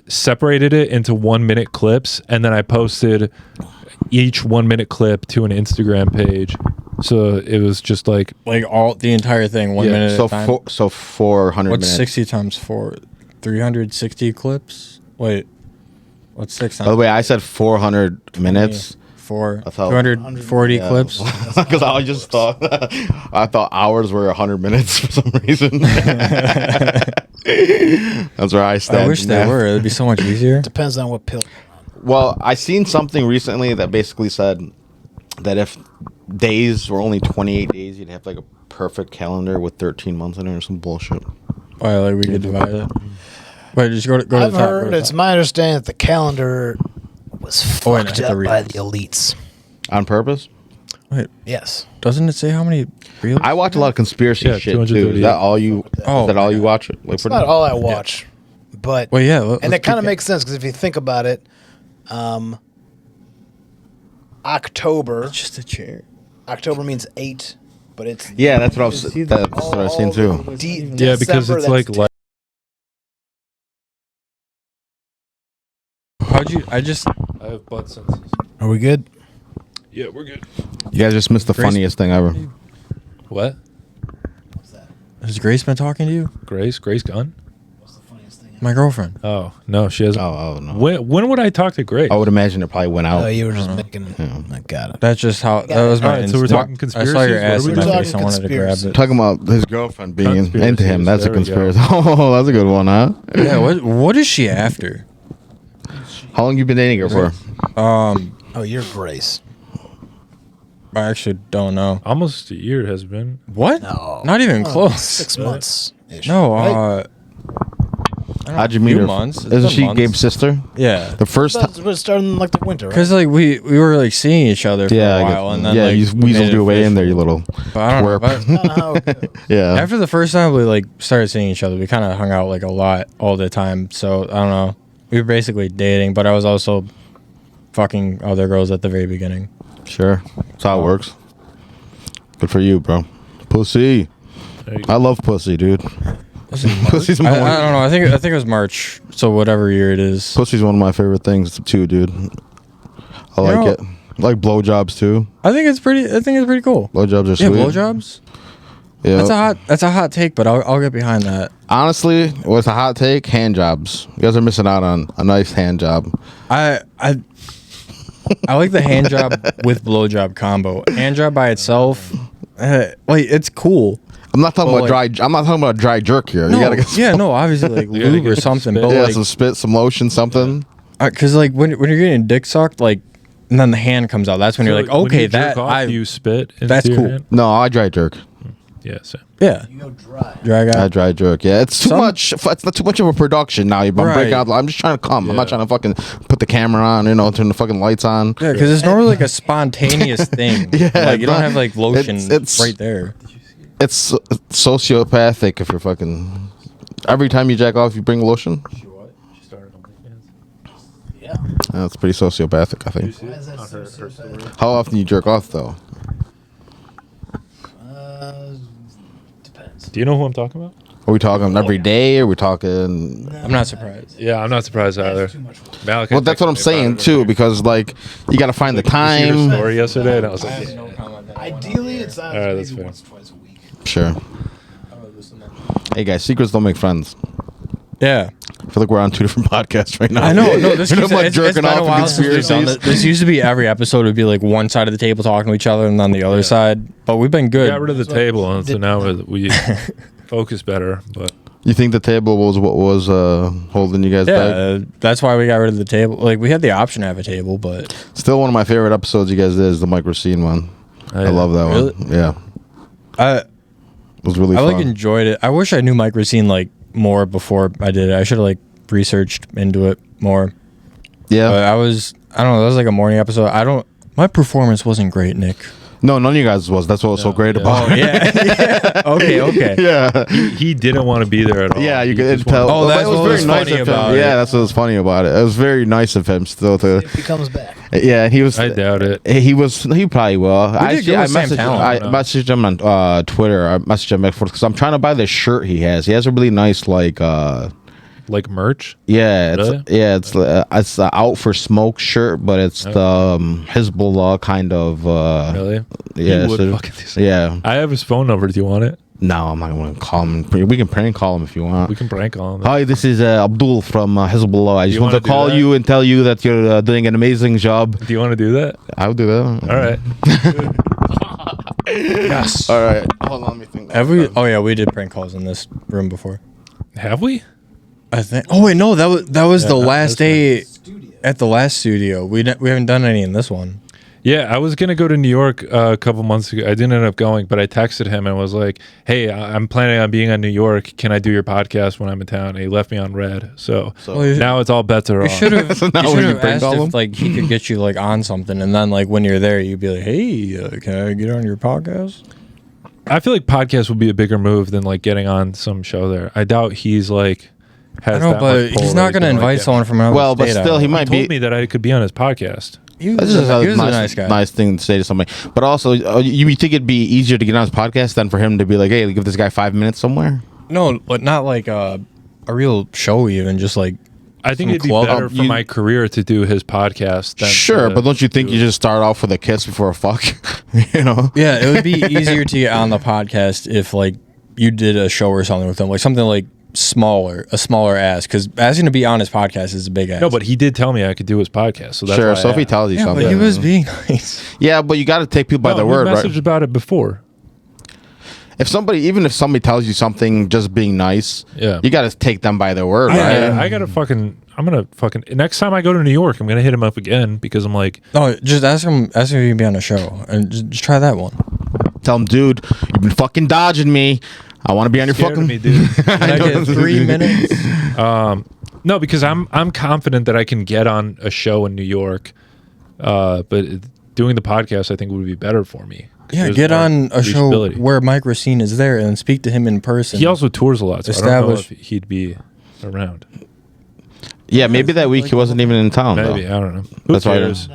separated it into 1 minute clips, and then I posted each 1 minute clip to an Instagram page. So it was just like Like all the entire thing, 1 Yeah, minute So, at a time. so 400 What's minutes. 60 times 4? 360 clips? Wait. What's 6 By the way, I said 400 minutes. 4. I thought- 240 Yeah. clips? Because I just thought I thought hours were 100 minutes for some reason. That's where I stand. I wish they were. It would be so much easier. Depends on what pill. Well, I seen something recently that basically said that if days were only 28 days, you'd have like a perfect calendar with 13 months in it or some bullshit. Why, like we could divide it. Wait, just go to I've the top. heard it's my understanding that the calendar was Oh, wait, I fucked hit the up by reels. the elites. On purpose? Wait, Yes. doesn't it say how many reels? I watch a lot of conspiracy Yeah, shit too. Is 238. that all you? Oh, is that all my you watch? Like, It's not all I watch, but Well, yeah. and that kind of makes sense because if you think about it, October. It's just a chair. October means 8, but it's Yeah, that's what I was. That's what I was saying too. Yeah, because December, it's like that's How'd you? I just. I have butt senses. Are we good? Yeah, we're good. You guys just missed the Grace- funniest thing ever. What? Has Grace been talking to you? Grace Gunn? What's the funniest thing? My girlfriend. Oh no, she hasn't. Oh no. When would I talk to Grace? I would imagine it probably went out. Oh, you were just making. I got it. That's just how. That was my. Alright, so we're instinct. talking I conspiracies? saw your What are ass we in my talking? face. I wanted to grab Conspiracy. it. Talking about his girlfriend being Conspiracies, into him. That's a there we go. conspiracy. Oh, that's a good one, huh? Yeah. What is she after? How long you been dating her for? Oh, you're Grace. I actually don't know. Almost a year has been. What? No. Not even close. 6 months. No. Right? How'd you meet few her? months. It's Isn't been she months. Gabe's sister? Yeah. The first But time. we're starting like the winter, right? Because like we were like seeing each other for Yeah, a I while, get- and then yeah, like you we weaseled made your way it in there, you official. little But I don't know. twerp. But Kinda how it goes. Yeah. after the first time we like started seeing each other, we kind of hung out like a lot all the time. So I don't know. We were basically dating, but I was also fucking other girls at the very beginning. Sure. That's how it works. Good for you, bro. Pussy. There you I love pussy, dude. Pussy's I my don't know. I think it was March. So whatever year it is. Pussy's one of my favorite things too, dude. I like know- it. I like blowjobs too. I think it's pretty cool. Blowjobs are Yeah, sweet. blowjobs. Yeah. That's a hot take, but I'll get behind that. Honestly, what's a hot take? Hand jobs. You guys are missing out on a nice hand job. I like the hand job with blowjob combo. Hand job by itself, like it's cool. I'm not talking Well, about dry. I'm not talking about dry jerk here. No, You gotta get yeah, no, obviously like gotta lube or get something, spit. but yeah, like, some spit, some lotion, something. because like when you're getting dick sucked, like, and then the hand comes out, that's when you're like, So when okay, you jerk that off, you spit. Into that's your cool. hand? No, I dry jerk. Yeah. So. yeah, You go dry. drag I out. dry jerk. Yeah, it's too Some- much. It's not too much of a production now. I'm Right. breaking out. I'm just trying to come. I'm not Yeah. trying to fucking put the camera on. You know, turn the fucking lights on. Yeah, because it's normally like a spontaneous thing. Yeah, like you don't but have like lotion it's- right there. It's sociopathic if you're fucking. Every time you jack off, you bring lotion. She started on OnlyFans. Yeah. That's pretty sociopathic, I think. See it? On her story. How often you jerk off though? Depends. Do you know who I'm talking about? Are we talking every day? Are we talking? I'm not surprised. Yeah, I'm not surprised either. Malak Well, that's what I'm saying too, because like you got to find the You see her time. story yesterday, and I was like, yeah. Ideally, it's All right, that's maybe fair. once, twice a week. Sure. Hey guys, secrets don't make friends. Yeah, I feel like we're on two different podcasts right now. I know. No, this We're keeps, talking about it's jerking been a off while and since we've done conspiracies. this. This used to be every episode would be like one side of the table talking to each other, and then the other side. But we've been good. Got rid of the table, and so now we focus better. But You think the table was what was holding you guys back? Yeah, that's why we got rid of the table. Like we had the option to have a table, but Still one of my favorite episodes you guys did is the Mike Recine one. I love that Really? one. Yeah, I it was really I fun. like enjoyed it. I wish I knew Mike Recine like more before I did it. I should have like researched into it more. yeah. But I don't know. That was like a morning episode. My performance wasn't great, Nick. No, none of you guys was. That's what was so No, great yeah. about Oh it. yeah. Okay. Yeah. he didn't want to be there at all. Yeah, you He could just tell. wanted- Oh, that's it was what very was nice funny of him. about it. Yeah, that's what was funny about it. It was very nice of him still to. If he comes back. Yeah, he was. I doubt it. He was. He probably will. did good with Sam Talent, I I know. messaged him on Twitter. I messaged him because I'm trying to buy this shirt he has. He has a really nice like. Like merch. Yeah, it's Really? yeah, it's the out for smoke shirt, but it's the Hezbollah kind of. Really? Yeah, He would so- fucking do that. yeah. I have his phone number. Do you want it? No, I'm not going to call him. We can prank call him if you want. We can prank on him. Hi, this is Abdul from Hezbollah. I just You want to wanna do call that? you and tell you that you're doing an amazing job. Do you want to do that? I'll do that. All right. Yes. All right. Hold on, let me think. Have we? Oh yeah, we did prank calls in this room before. Have we? I think. Oh wait, no, that was the Yeah, last that's day at the last studio. We haven't done any in this one. Yeah, I was gonna go to New York a couple months ago. I didn't end up going, but I texted him and was like, "Hey, I'm planning on being on New York. Can I do your podcast when I'm in town?" And he left me on red. So now it's all bets are You off. should have So now when you bring asked all if them? like he could get you like on something, and then like when you're there, you'd be like, "Hey, can I get on your podcast?" I feel like podcast would be a bigger move than like getting on some show there. I doubt he's like has I know, that but much pull he's that not going to gonna, like, invite get someone me. from another Well, but state still, out. he He might told be. me that I could be on his podcast. He This was, is he was a a nice guy. nice thing to say to somebody. But also, you think it'd be easier to get on his podcast than for him to be like, "Hey, give this guy 5 minutes somewhere." No, but not like a real show, even just like. I think Some it'd be club- better for you- my career to do his podcast. Than Sure, to but don't you think do you just start off with a kiss before a fuck? You know? Yeah, it would be easier to get on the podcast if like you did a show or something with him, like something like a smaller ass, because asking to be on his podcast is a big ass. No, but he did tell me I could do his podcast. So that's Sure. why So I if he asked. tells you yeah, something, but he was being nice. yeah, but you got to take people by No, their we word, messaged right? about it before. Even if somebody tells you something, just being nice, Yeah. you got to take them by their word, right? I gotta fucking. I'm gonna fucking. Next time I go to New York, I'm gonna hit him up again because I'm like, No, just ask him if he can be on a show, and just try that one. Tell them, dude, you've been fucking dodging me. I want to be on your scared fucking. of me, dude. Can I get 3 minutes? No, because I'm confident that I can get on a show in New York, but doing the podcast I think would be better for me. 'Cause Yeah, there's get more on a show reachability. where Mike Recine is there, and speak to him in person. He also tours a lot, so I don't know Establish- if he'd be around. Yeah, maybe that week he wasn't even in town. Maybe Though. I don't know. Who That's why I cares?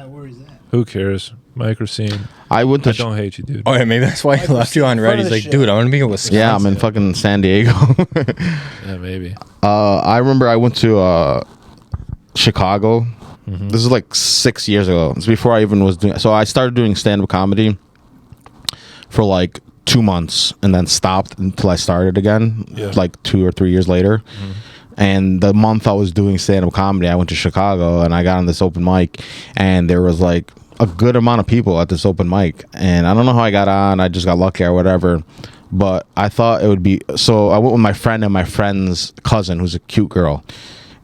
Who cares? Mike Racine. I went to. I don't hate you, dude. Oh yeah, maybe that's why he left you on red. He's like, dude, I'm gonna be in Wisconsin. Yeah, I'm in fucking San Diego. Yeah, maybe. I remember I went to Chicago. Mm-hmm. This is like 6 years ago. It's before I even was doing. So I started doing stand-up comedy for like 2 months, and then stopped until I started again, Yeah. like 2 or 3 years later. And the month I was doing stand-up comedy, I went to Chicago and I got on this open mic, and there was like a good amount of people at this open mic. And I don't know how I got on. I just got lucky or whatever. But I thought it would be. So I went with my friend and my friend's cousin, who's a cute girl.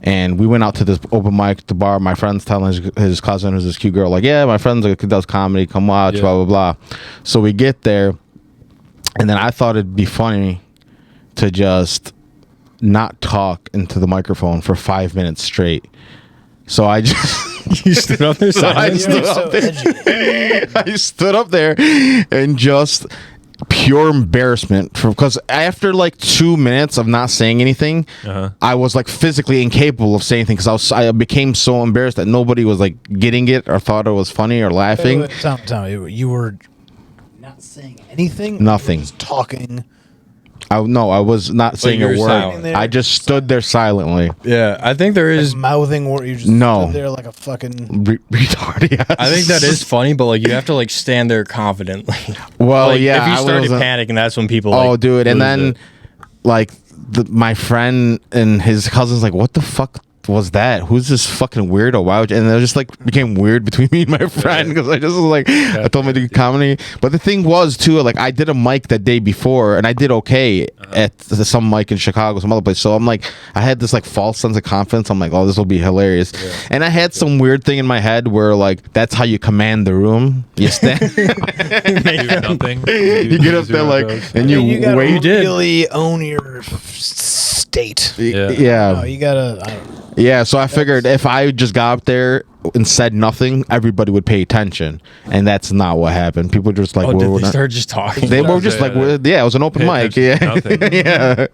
And we went out to this open mic at the bar. My friend's telling his cousin, who's this cute girl, like, yeah, my friend does comedy. Come watch, Yeah. blah, blah, blah. So we get there. And then I thought it'd be funny to just not talk into the microphone for 5 minutes straight. So I just You stood up there. so I silent? stood up there. I stood up there and just pure embarrassment because after like 2 minutes of not saying anything, I was like physically incapable of saying anything because I became so embarrassed that nobody was like getting it or thought it was funny or laughing. Tell me, you were not saying anything? Nothing. You were just talking. I was not saying you a were word. silent. I just stood there silently. Yeah, I think there is. Mouthing word. You just No. stood there like a fucking. Retard. Yes. I think that is funny, but like you have to like stand there confidently. Well, like, yeah. if you I started wasn't- panicking, that's when people. Oh, like, dude, and lose then it. like my friend and his cousins like, what the fuck was that? Who's this fucking weirdo? Why would you? And it just like became weird between me and my friend because I just was like, I told him to do comedy. But the thing was too, like I did a mic that day before and I did okay at some mic in Chicago, some other place. So I'm like, I had this like false sense of confidence. I'm like, oh, this will be hilarious. And I had some weird thing in my head where like that's how you command the room. You stand, Do nothing. you get up there like, and you gotta wait. really own your state. Yeah. No, you gotta. Yeah, so I figured if I just got up there and said nothing, everybody would pay attention, and that's not what happened. People just like, Oh, we're did they not- start just talking? They were just like, yeah, it was an open Pay mic. Yeah, attention to yeah.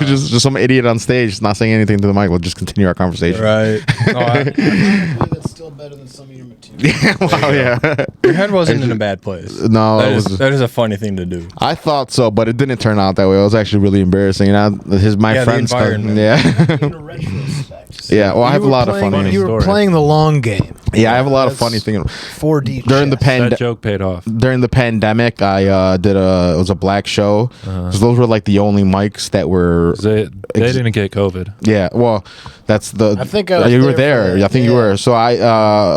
just some idiot on stage not saying anything to the mic. We'll just continue our conversation. Right. No, That's still better than some of your material. Wow, yeah. your head wasn't in a bad place. No, That it is, was. that is a funny thing to do. I thought so, but it didn't turn out that way. It was actually really embarrassing. My Yeah, the friend's cousin. environment. Yeah, In retrospect. yeah. Well, I have a You were lot of playing- funny. You were story. playing the long game. Yeah, I have a lot of That's funny things. 4D During the chess. That joke paid off. During the pandemic, I did it was a black show. 'Cause those were like the only mics that were. They didn't get COVID. Yeah, well, that's the. I think I was you were there for there. that, I think you yeah. were. So I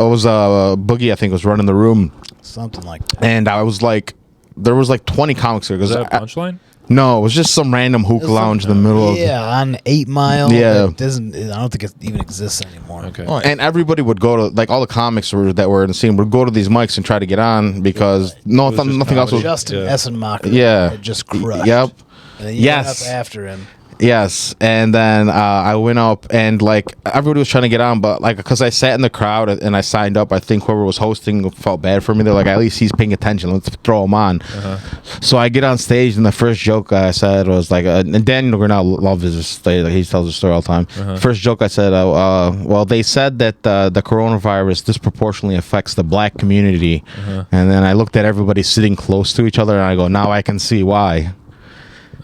was Boogie. I think was running the room, Something like that. and I was like, there was like 20 comics there Was because that a punchline? No, it was just some random hookah lounge in the middle of. Yeah, on 8 Mile. Yeah. It doesn't. I don't think it even exists anymore. Okay. Oh, And everybody would go to, like, all the comics that were in the scene would go to these mics and try to get on because was just nothing else was. Justin Yeah. Essenmacher. Yeah. had just crushed. Yep. And then you Yes. went up after him. Yes, and then I went up and like everybody was trying to get on, but like because I sat in the crowd and I signed up, I think whoever was hosting felt bad for me. They're like, at least he's paying attention. Let's throw him on. So I get on stage and the first joke I said was like, and Daniel Grinnell loves his story. Like, he tells the story all the time. First joke I said, well, they said that the coronavirus disproportionately affects the black community, and then I looked at everybody sitting close to each other and I go, now I can see why.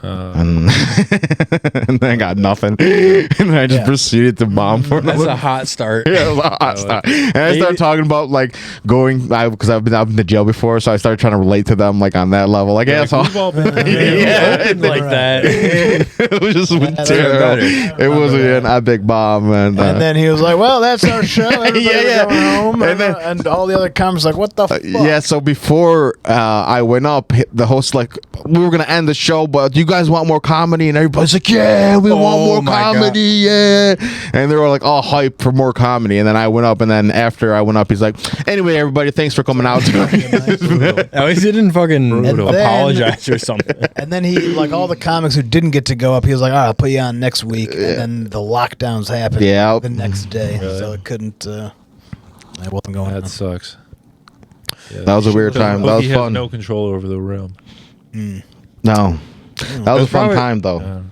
And then I got nothing, and then I just proceeded to bomb for That's another. a hot start. Yeah, it was a hot start. And I started talking about like going because I've been to jail before, so I started trying to relate to them like on that level. Like, yeah, We've all been yeah, like that. it was just better. terrible. It was an epic bomb, and then he was like, "Well, that's our show. Everybody Yeah. going home." And then- And all the other comics like, "What the fuck?" yeah. So before I went up, the host like, we were gonna end the show, but do you guys want more comedy? And everybody's like, yeah, we want more my God. comedy, yeah. And they were like all hyped for more comedy. And then I went up, and then after I went up, he's like, anyway, everybody, thanks for coming out. At least he didn't fucking Brutal. And then- apologize or something. And then he, like all the comics who didn't get to go up, he was like, "All right, I'll put you on next week." And then the lockdowns happened Yeah. the next day, so it couldn't. I wasn't going. That on. sucks. Yeah. That was a weird time. That was He has fun. no control over the room. No, that was a fun probably- time though.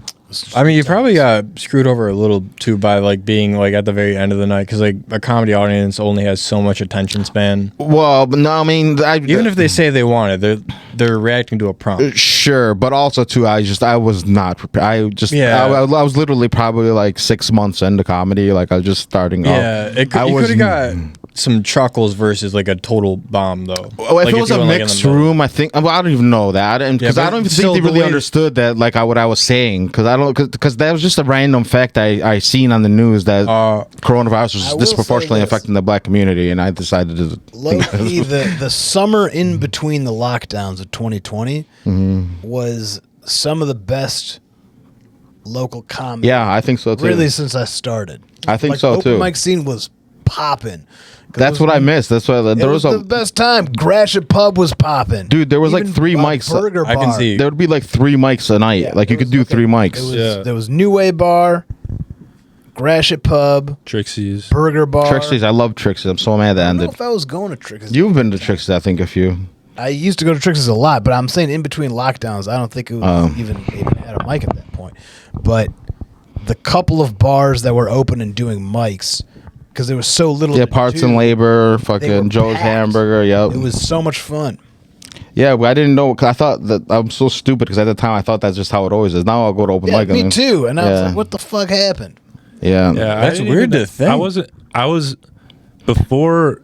I mean, you probably got screwed over a little too by like being like at the very end of the night because like a comedy audience only has so much attention span. Well, but no, I mean, Even if they say they want it, they're reacting to a prompt. sure, but also too, I was not prepared. Yeah. I was literally probably like 6 months into comedy. Like I was just starting Yeah, off. you could have got some chuckles versus like a total bomb though. Well, if Like, it was you a went, like, in the mixed middle. room, I think. Well, I don't even know that, because Yeah, I but don't even still, think they the really way- understood that, like what I was saying, because that was just a random fact I seen on the news that coronavirus was I will disproportionately say this. affecting the black community, and I decided to. Low key, the summer in between the lockdowns of 2020 was some of the best local comedy. Yeah, I think so too. really since I started. I think Like, so open too. mic scene was popping. That's what I missed. That's why there was the a best time. Gratiot Pub was popping. Dude, there was like Even 3 a mics. Burger I can Bar. see. There would be like 3 mics a night. Yeah, like you there could was do like 3 mics. Yeah. There was New Way Bar, Gratiot Pub, Trixie's. Burger Bar. Trixie's, I love Trixie's. I'm so mad that I don't know ended. if I was going to Trixie's. You've been to Trixie's, I think, a few. I used to go to Trixie's a lot, but I'm saying in between lockdowns, I don't think it was even had a mic at that point. But the couple of bars that were open and doing mics, because there was so little. Yeah, to Parts do, and Labor, they were fucking Joe's packed. Hamburger. Yep. It was so much fun. Yeah, but I didn't know. Cause I thought that I'm so stupid because at the time I thought that's just how it always is. Now I'll go to open Yeah, mic. me and- too. And I was Yeah. like, what the fuck happened? Yeah. Yeah, I That's didn't weird even- to think. I was before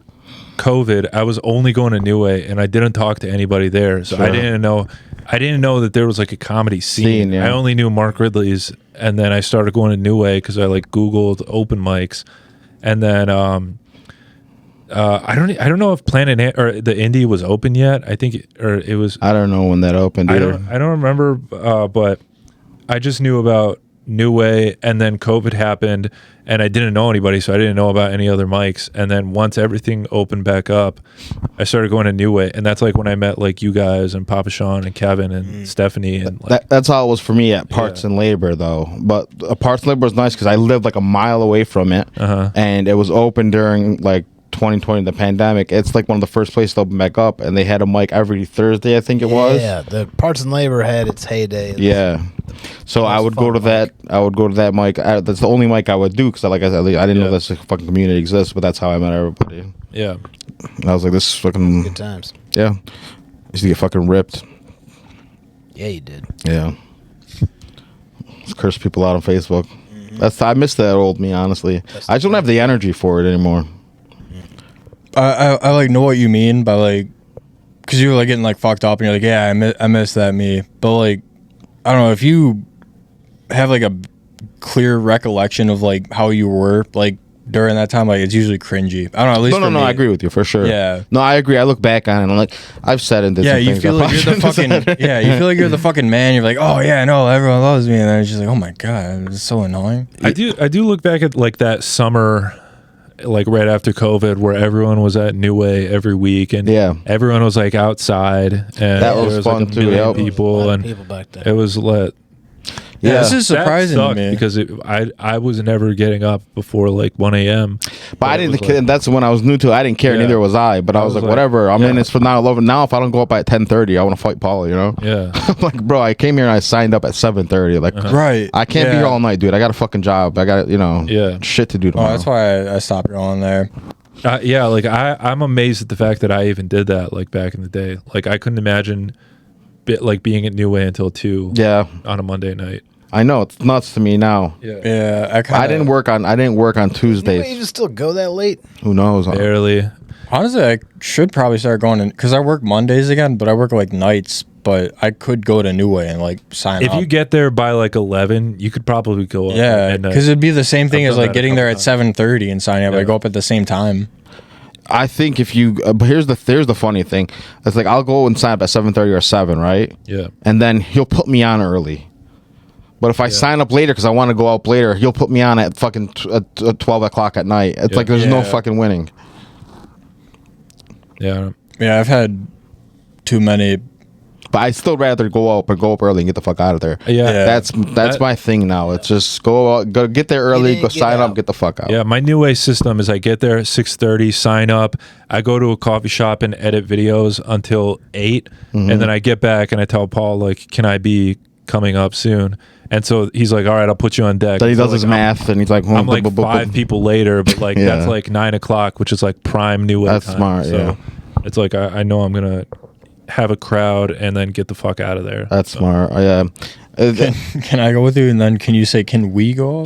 COVID. I was only going to New Way, and I didn't talk to anybody there, so I Sure. didn't know. I didn't know that there was like a comedy scene. Yeah. I only knew Mark Ridley's, and then I started going to New Way because I like Googled open mics, and then I don't know if Planet or the Indie was open yet. I think it was. I don't know when that opened. I Either. don't remember, but I just knew about New Way, and then COVID happened, and I didn't know anybody, so I didn't know about any other mics. And then once everything opened back up, I started going to New Way, and that's like when I met like you guys and Papa Sean and Kevin and Stephanie and like, That's how it was for me at Parts and Labor, though. But Parts and Labor was nice because I lived like a mile away from it, and it was open during like 2020, the pandemic. It's like one of the first places to open back up, and they had a mic every Thursday, I think it was. Yeah, the Parts and Labor had its heyday. Yeah. So I would go fun to that. I would go to that mic. That's the only mic I would do because, like I said, I didn't know Yeah. this fucking community exists. But that's how I met everybody. yeah. I was like, this is fucking Good times. yeah. Used to get fucking ripped. Yeah, you did. Yeah. Just curse people out on Facebook. I miss that old me, honestly. I just don't have the energy for it anymore. I like know what you mean by like, because you were like getting like fucked up and you're like, yeah, I miss that me. But like, I don't know if you have like a clear recollection of like how you were like during that time, like it's usually cringy. I don't know. At least No, for me. I agree with you for sure. Yeah. No, I agree. I look back on it and I'm like, I've said and did Yeah, some you things feel I like you're the probably shouldn't have fucking. said. Yeah, you feel like you're the fucking man. You're like, oh yeah, no, everyone loves me, and then it's just like, oh my god, it's so annoying. I do look back at like that summer, like right after COVID, where everyone was at New Way every week, and Yeah. everyone was like outside, and That was there fun like a too, million yep. people, and people back there. it was lit. Yeah, this is That surprising to sucked me. because I was never getting up before like 1 a.m. But I it didn't. was like- That's when I was new to it. I didn't care. Yeah. Neither was I. But I was like, whatever. I'm in this for now. Now, if I don't go up at 10:30, I want to fight Paul. You know. Yeah. I'm like, bro, I came here and I signed up at 7:30. Like, Right. I can't be here all night, dude. I got a fucking job. I got shit to do Oh, tomorrow. that's why I stopped going there. Yeah, like I'm amazed at the fact that I even did that like back in the day. Like I couldn't imagine being at New Way until 2 Yeah, on a Monday night. I know it's nuts to me now. Yeah, I didn't work on You Tuesdays. even still go that late? Who knows? Barely. Honestly, I should probably start going in because I work Mondays again, but I work like nights. But I could go to New Way and like sign If up. you get there by like 11, you could probably go up. Yeah, at midnight. because it'd be the same thing I've as done like that a getting there at couple 7:30 and signing up. Yeah. I go up at the same time. I think if you, but here's the funny thing. It's like I'll go and sign up at 7:30 or 7, right? Yeah. And then he'll put me on early. But if I sign up later because I want to go out later, he'll put me on at fucking 12 o'clock at night. It's like there's no Yeah. fucking winning. Yeah. Yeah, I've had too many. But I still rather go up early and get the fuck out of there. Yeah. Yeah. That's That- my thing now. It's just go get there early, in, go get sign up, out. get the fuck out. Yeah, my New Way system is I get there at 6:30, sign up, I go to a coffee shop and edit videos until 8, Mm-hmm. and then I get back and I tell Paul like, "Can I be coming up soon?" And so he's like, "All right, I'll put you on deck." Then he So, does his like, math and he's like, I'm like 5 people later, but like Yeah. that's like 9 o'clock, which is like prime New Way That's time. smart, So yeah. it's like I know I'm gonna have a crowd and then get the fuck out of there. That's smart. Yeah. Can I go with you? And then can you say, can we go?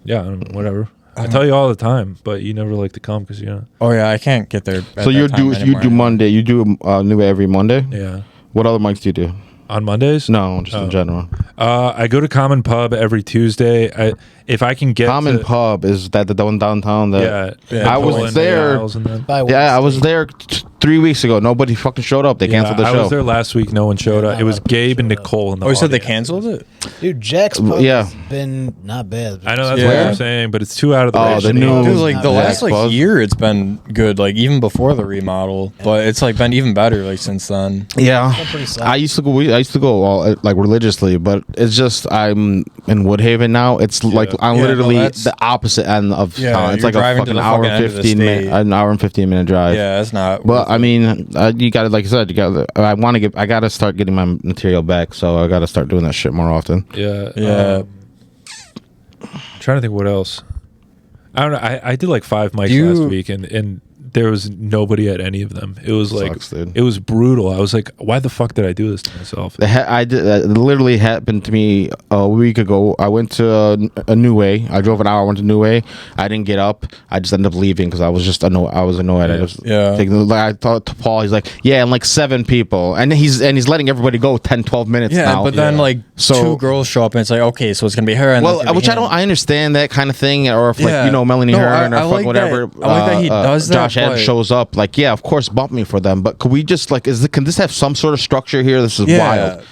Yeah, whatever. I tell you all the time, but you never like to come because Oh yeah, I can't get there. So you do Monday. You do New Way every Monday. yeah. What other mics do you do? On Mondays? No, just in general. I go to Common Pub every Tuesday. If I can get Common to, Pub is that the one downtown? That yeah. I was Poland, there. Niles, and then- By Yeah, I was Wednesday. there 3 weeks ago. Nobody fucking showed up. They canceled the I show. was there last week. No one showed up. not It was a lot of people Gabe and showed up. Nicole in the Oh, you said they audience. canceled it? Dude, Jack's Pub Yeah. has been not bad. I know that's Yeah. what I'm saying, but it's too out of the Oh, way. the for me. new- Dude, like the not last bad. like year, it's been good. Like even before the remodel, but it's like been even better like since then. Yeah, pretty solid. I used to go all like religiously, but it's just I'm in Woodhaven now. It's like I'm Yeah, no, literally that's- the opposite end of Yeah, town. It's you're like a driving to fucking the hour fucking and end of the 15 minute, state. an hour and 15-minute drive. Yeah, it's not. But worth I it. mean, you got to, like you said, I got to start getting my material back. So I got to start doing that shit more often. Yeah. Yeah. Trying to think what else. I don't know. I did like 5 mics You- last week, and there was nobody at any of them. It was like Sucks, dude. it was brutal. I was like, why the fuck did I do this to myself? I did. That literally happened to me a week ago. I went to a New Way. I drove an hour. Went to New Way. I didn't get up. I just ended up leaving because I was just annoyed. I was annoyed. I just Yeah. I thought to Paul. He's like, yeah, and like 7 people, and he's letting everybody go 10, 12 minutes Yeah, now. but then like So- 2 girls show up and it's like, okay, so it's gonna be her. And Well, that's gonna be which I him. don't. I understand that kind of thing, or if Yeah. Melanie No, Hearn I or fuck like whatever. that. I like that he does that, Josh Adam but- shows up. Like, yeah, of course, bump me for them. But could we just like, can this have some sort of structure here? This is Yeah. wild.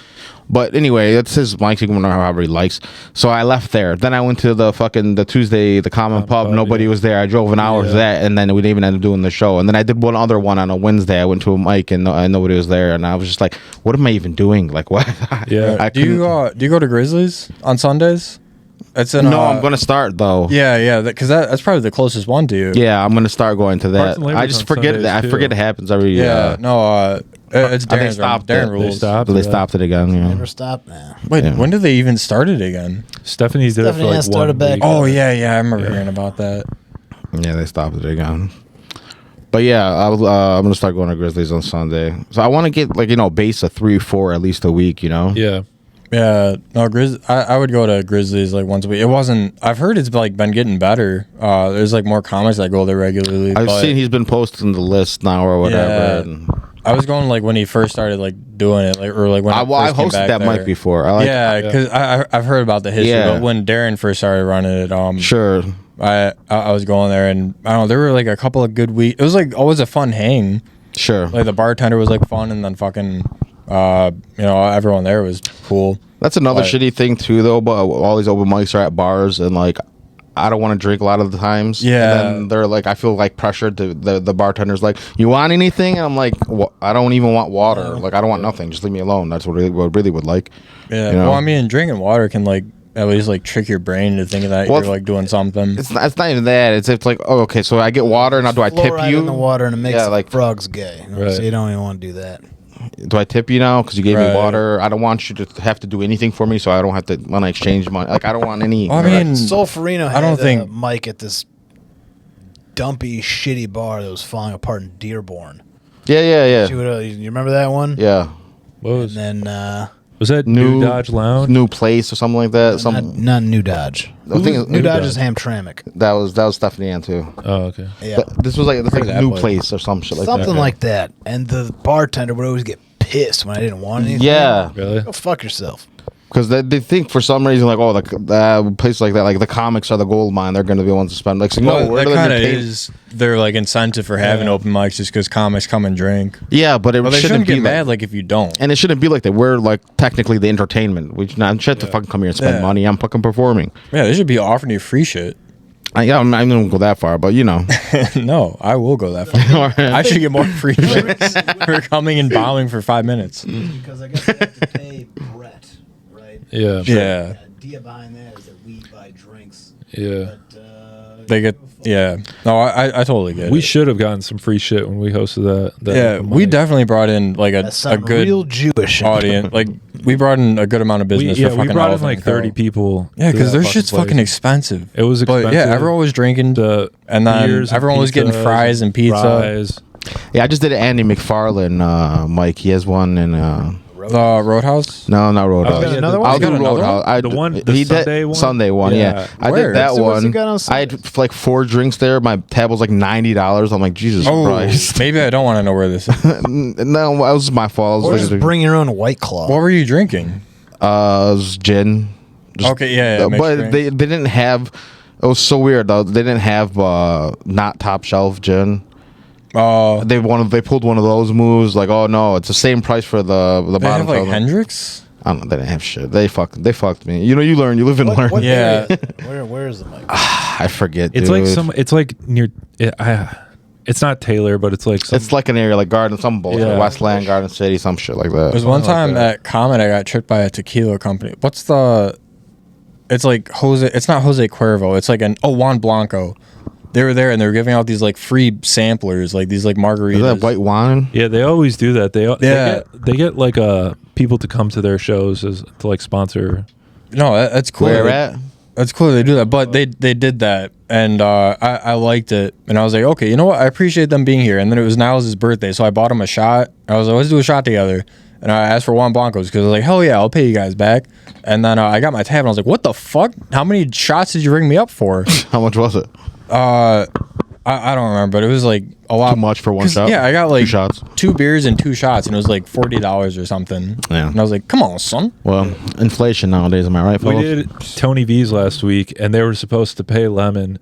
But anyway, it's his mic. He can whatever however he likes. So I left there. Then I went to the Tuesday, the Common Pub. Pub, Nobody yeah. was there. I drove an hour to that, and then we didn't even end up doing the show. And then I did one other one on a Wednesday. I went to a mic, and nobody was there. And I was just like, what am I even doing? Like, what? Yeah. I Do you go to Grizzlies on Sundays? It's in, No, I'm gonna start though. Yeah, because that's probably the closest one to you. Yeah, I'm gonna start going to Parks that. and Labor's I just on forget Sundays, that. I too. forget it happens every year. Yeah, no, it's they Darren's stopped Darren it. rules. They stopped. They stopped it again. Yeah. Never stop now. Wait, Yeah. when did they even start it again? Stephanie's did it Stephanie for like has 1 started back. week. Oh yeah, I remember hearing about that. Yeah, they stopped it again. But yeah, I'm gonna start going to Grizzlies on Sunday. So I want to get base of 3-4 at least a week. Yeah. Yeah, no, I would go to Grizzlies like once a week. It wasn't. I've heard it's like been getting better. There's like more comics that go there regularly. I've but seen he's been posting the list now or whatever. Yeah. And I was going like when he first started like doing it, like or like when I first came hosted back that there. mic before. I like, Yeah, because I've heard about the history, Yeah. but when Darren first started running it, Sure. I was going there, and I don't know, there were like a couple of good weeks. It was like always a fun hang. Sure. Like the bartender was like fun, and then fucking everyone there was cool. That's another But- shitty thing too, though. But all these open mics are at bars, and like, I don't want to drink a lot of the times. Yeah. And then they're like, I feel like pressured to the bartender's like, you want anything? And I'm like, I don't even want water. Like, I don't want nothing. Just leave me alone. That's what I really would like. Yeah. You know? Well, I mean, drinking water can like at least like trick your brain to think that Well, you're like doing something. It's not even that. It's like, oh, okay, so I get water. Now, do I tip Fluoride you? in the water and it makes Yeah, the like- frogs gay. You know, Right. So you don't even want to do that. Do I tip you now because you gave me Right. water? I don't want you to have to do anything for me, so I don't have to want to exchange money. Like, I don't want any. I mean, Solferino had I don't think- a mic at this dumpy, shitty bar that was falling apart in Dearborn. yeah. You remember that one? Yeah. What was, And then was that New- New Dodge Lounge? New place or something like that. not New Dodge. I think New Dodge Dodge? is Hamtramck. that was Stephanie Ann too. Oh, okay. Yeah. This was like Where's that new place? place or some shit like Something that. like that. And the bartender would always get pissed when I didn't want anything. Yeah, Really? Go fuck yourself. because they think for some reason like, oh, the places like that, like the comics are the gold mine. They're going to be the ones to spend. Like, so, no, well, we're that the kind of entertainment. is their like incentive for having open mics, just because comics come and drink. Yeah, but it But they shouldn't shouldn't be get mad like, like if you don't. and it shouldn't be like that. We're like technically the entertainment. We not shit to fucking come here and spend Yeah. money. I'm fucking performing. Yeah, they should be offering you free shit. Yeah, I'm not going to go that far, but you know. No, I will go that far. I should get more free shit for coming and bombing for 5 minutes. Because I guess they have to pay Brett, right? Yeah. Yeah. The idea behind that is that we buy drinks. Yeah. But, They get, yeah. No, I totally get We it. should have gotten some free shit when we hosted that. Yeah, open we mic. definitely brought in like that a sound good real Jewish. audience. Like, we brought in a good amount of business for we fucking brought in Elephant like and Co. 30 people. Yeah, to because that their shit's place. fucking expensive. It was expensive. But yeah, everyone was drinking, The and then beers and everyone was getting pizzas fries and pizza. fries. Yeah, I just did an Andy McFarlane, Mike. He has one in. The Roadhouse? No, not Roadhouse. got another one? I'll You do got another Roadhouse. one? The one- the he did- Sunday one? Sunday one, yeah. Yeah. I Where? did that What's he one. got on I had like 4 drinks there. My tab was like $90. I'm like, Jesus Oh, Christ. maybe I don't want to know where this is. No, that was my fault. I Or was just like, bring your own White Claw. What were you drinking? it was gin. Just- Okay, yeah, mixed but drinks. they didn't have. It was so weird though. They didn't have not top shelf gin. Oh, They pulled one of those moves. Like, oh no, it's the same price for the they bottom. have like shelf. Hendrix? I don't know. They didn't have shit. They fucked me. You know, you learn. You live and learn. What Yeah. area? Where is the mic? I forget. It's dude. like some. It's like near. It's not Taylor, but it's like. Some, It's like an area like Garden, some bullshit, Yeah. Westland, Garden City, some shit like that. There's one Something like time that. at Comet I got tricked by a tequila company. What's the... It's like Jose... It's not Jose Cuervo. It's like Juan Blanco. They were there and they were giving out these like free samplers, like these like margaritas. Is that white wine? Yeah, they always do that. Yeah. They get like people to come to their shows to like sponsor. No, that's cool. Where at? That's cool they do that, but they did that, and I liked it, and I was like, okay, you know what? I appreciate them being here. And then it was Niles' birthday, so I bought him a shot. I was like, let's do a shot together, and I asked for Juan Blancos because I was like, hell yeah, I'll pay you guys back. And then I got my tab, and I was like, what the fuck? How many shots did you ring me up for? How much was it? I don't remember, but it was like a lot. Too much for one 'Cause, shot? Yeah, I got like 2 shots. 2 beers and 2 shots, and it was like $40 or something. Yeah. And I was like, come on, son. Well, inflation nowadays, am I right, We fellas? did Tony V's last week, and they were supposed to pay Lemon,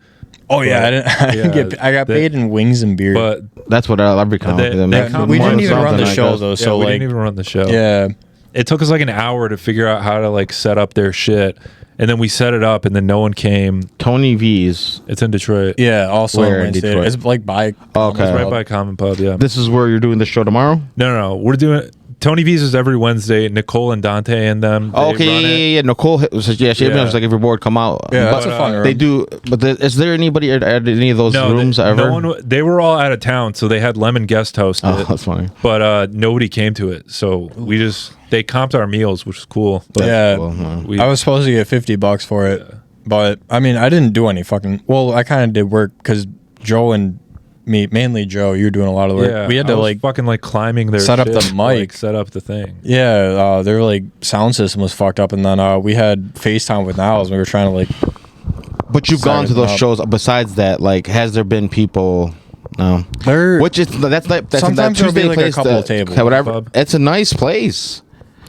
Oh yeah, I didn't yeah, I got paid in wings and beer. but That's what every company. They- they they make come- we more didn't than even run something, the I show guess. though, yeah, so we like didn't even run the show. yeah. It took us like an hour to figure out how to like set up their shit, and then we set it up, and then no one came. Tony V's. It's in Detroit. Yeah, also Where in in Wednesday. Detroit? It's like by Okay. It's right by Common Pub. Yeah. This is where you're doing the show tomorrow? No. We're doing Tony V's is every Wednesday. Nicole and Dante and them. They Okay, run it. yeah. Nicole she hit me up. Yeah. She's like, if you're bored, come out. Yeah, But that's a fun room. They do, but is there anybody at any of those No, rooms ever? no one. They were all out of town, so they had Lemon guest host Oh, it, that's funny. but nobody came to it. So they comped our meals, which was cool. But Yeah. Well, no. we, I was supposed to get $50 for it, but I mean, I didn't do any fucking. Well, I kind of did work because Joe and me, mainly Joe, you were doing a lot of the work. yeah, We had I to was like, fucking like climbing their set up the shit, mic. like, set up the thing. yeah, their like sound system was fucked up, and then we had FaceTime with Niles. We were trying to like, But you've gone to Sorry, those Bob. shows. Besides that, like, has there been people? No. there. Which is that's Sometimes that there'll be, Tuesday like, a place. couple of tables. Whatever. Pub. It's a nice place.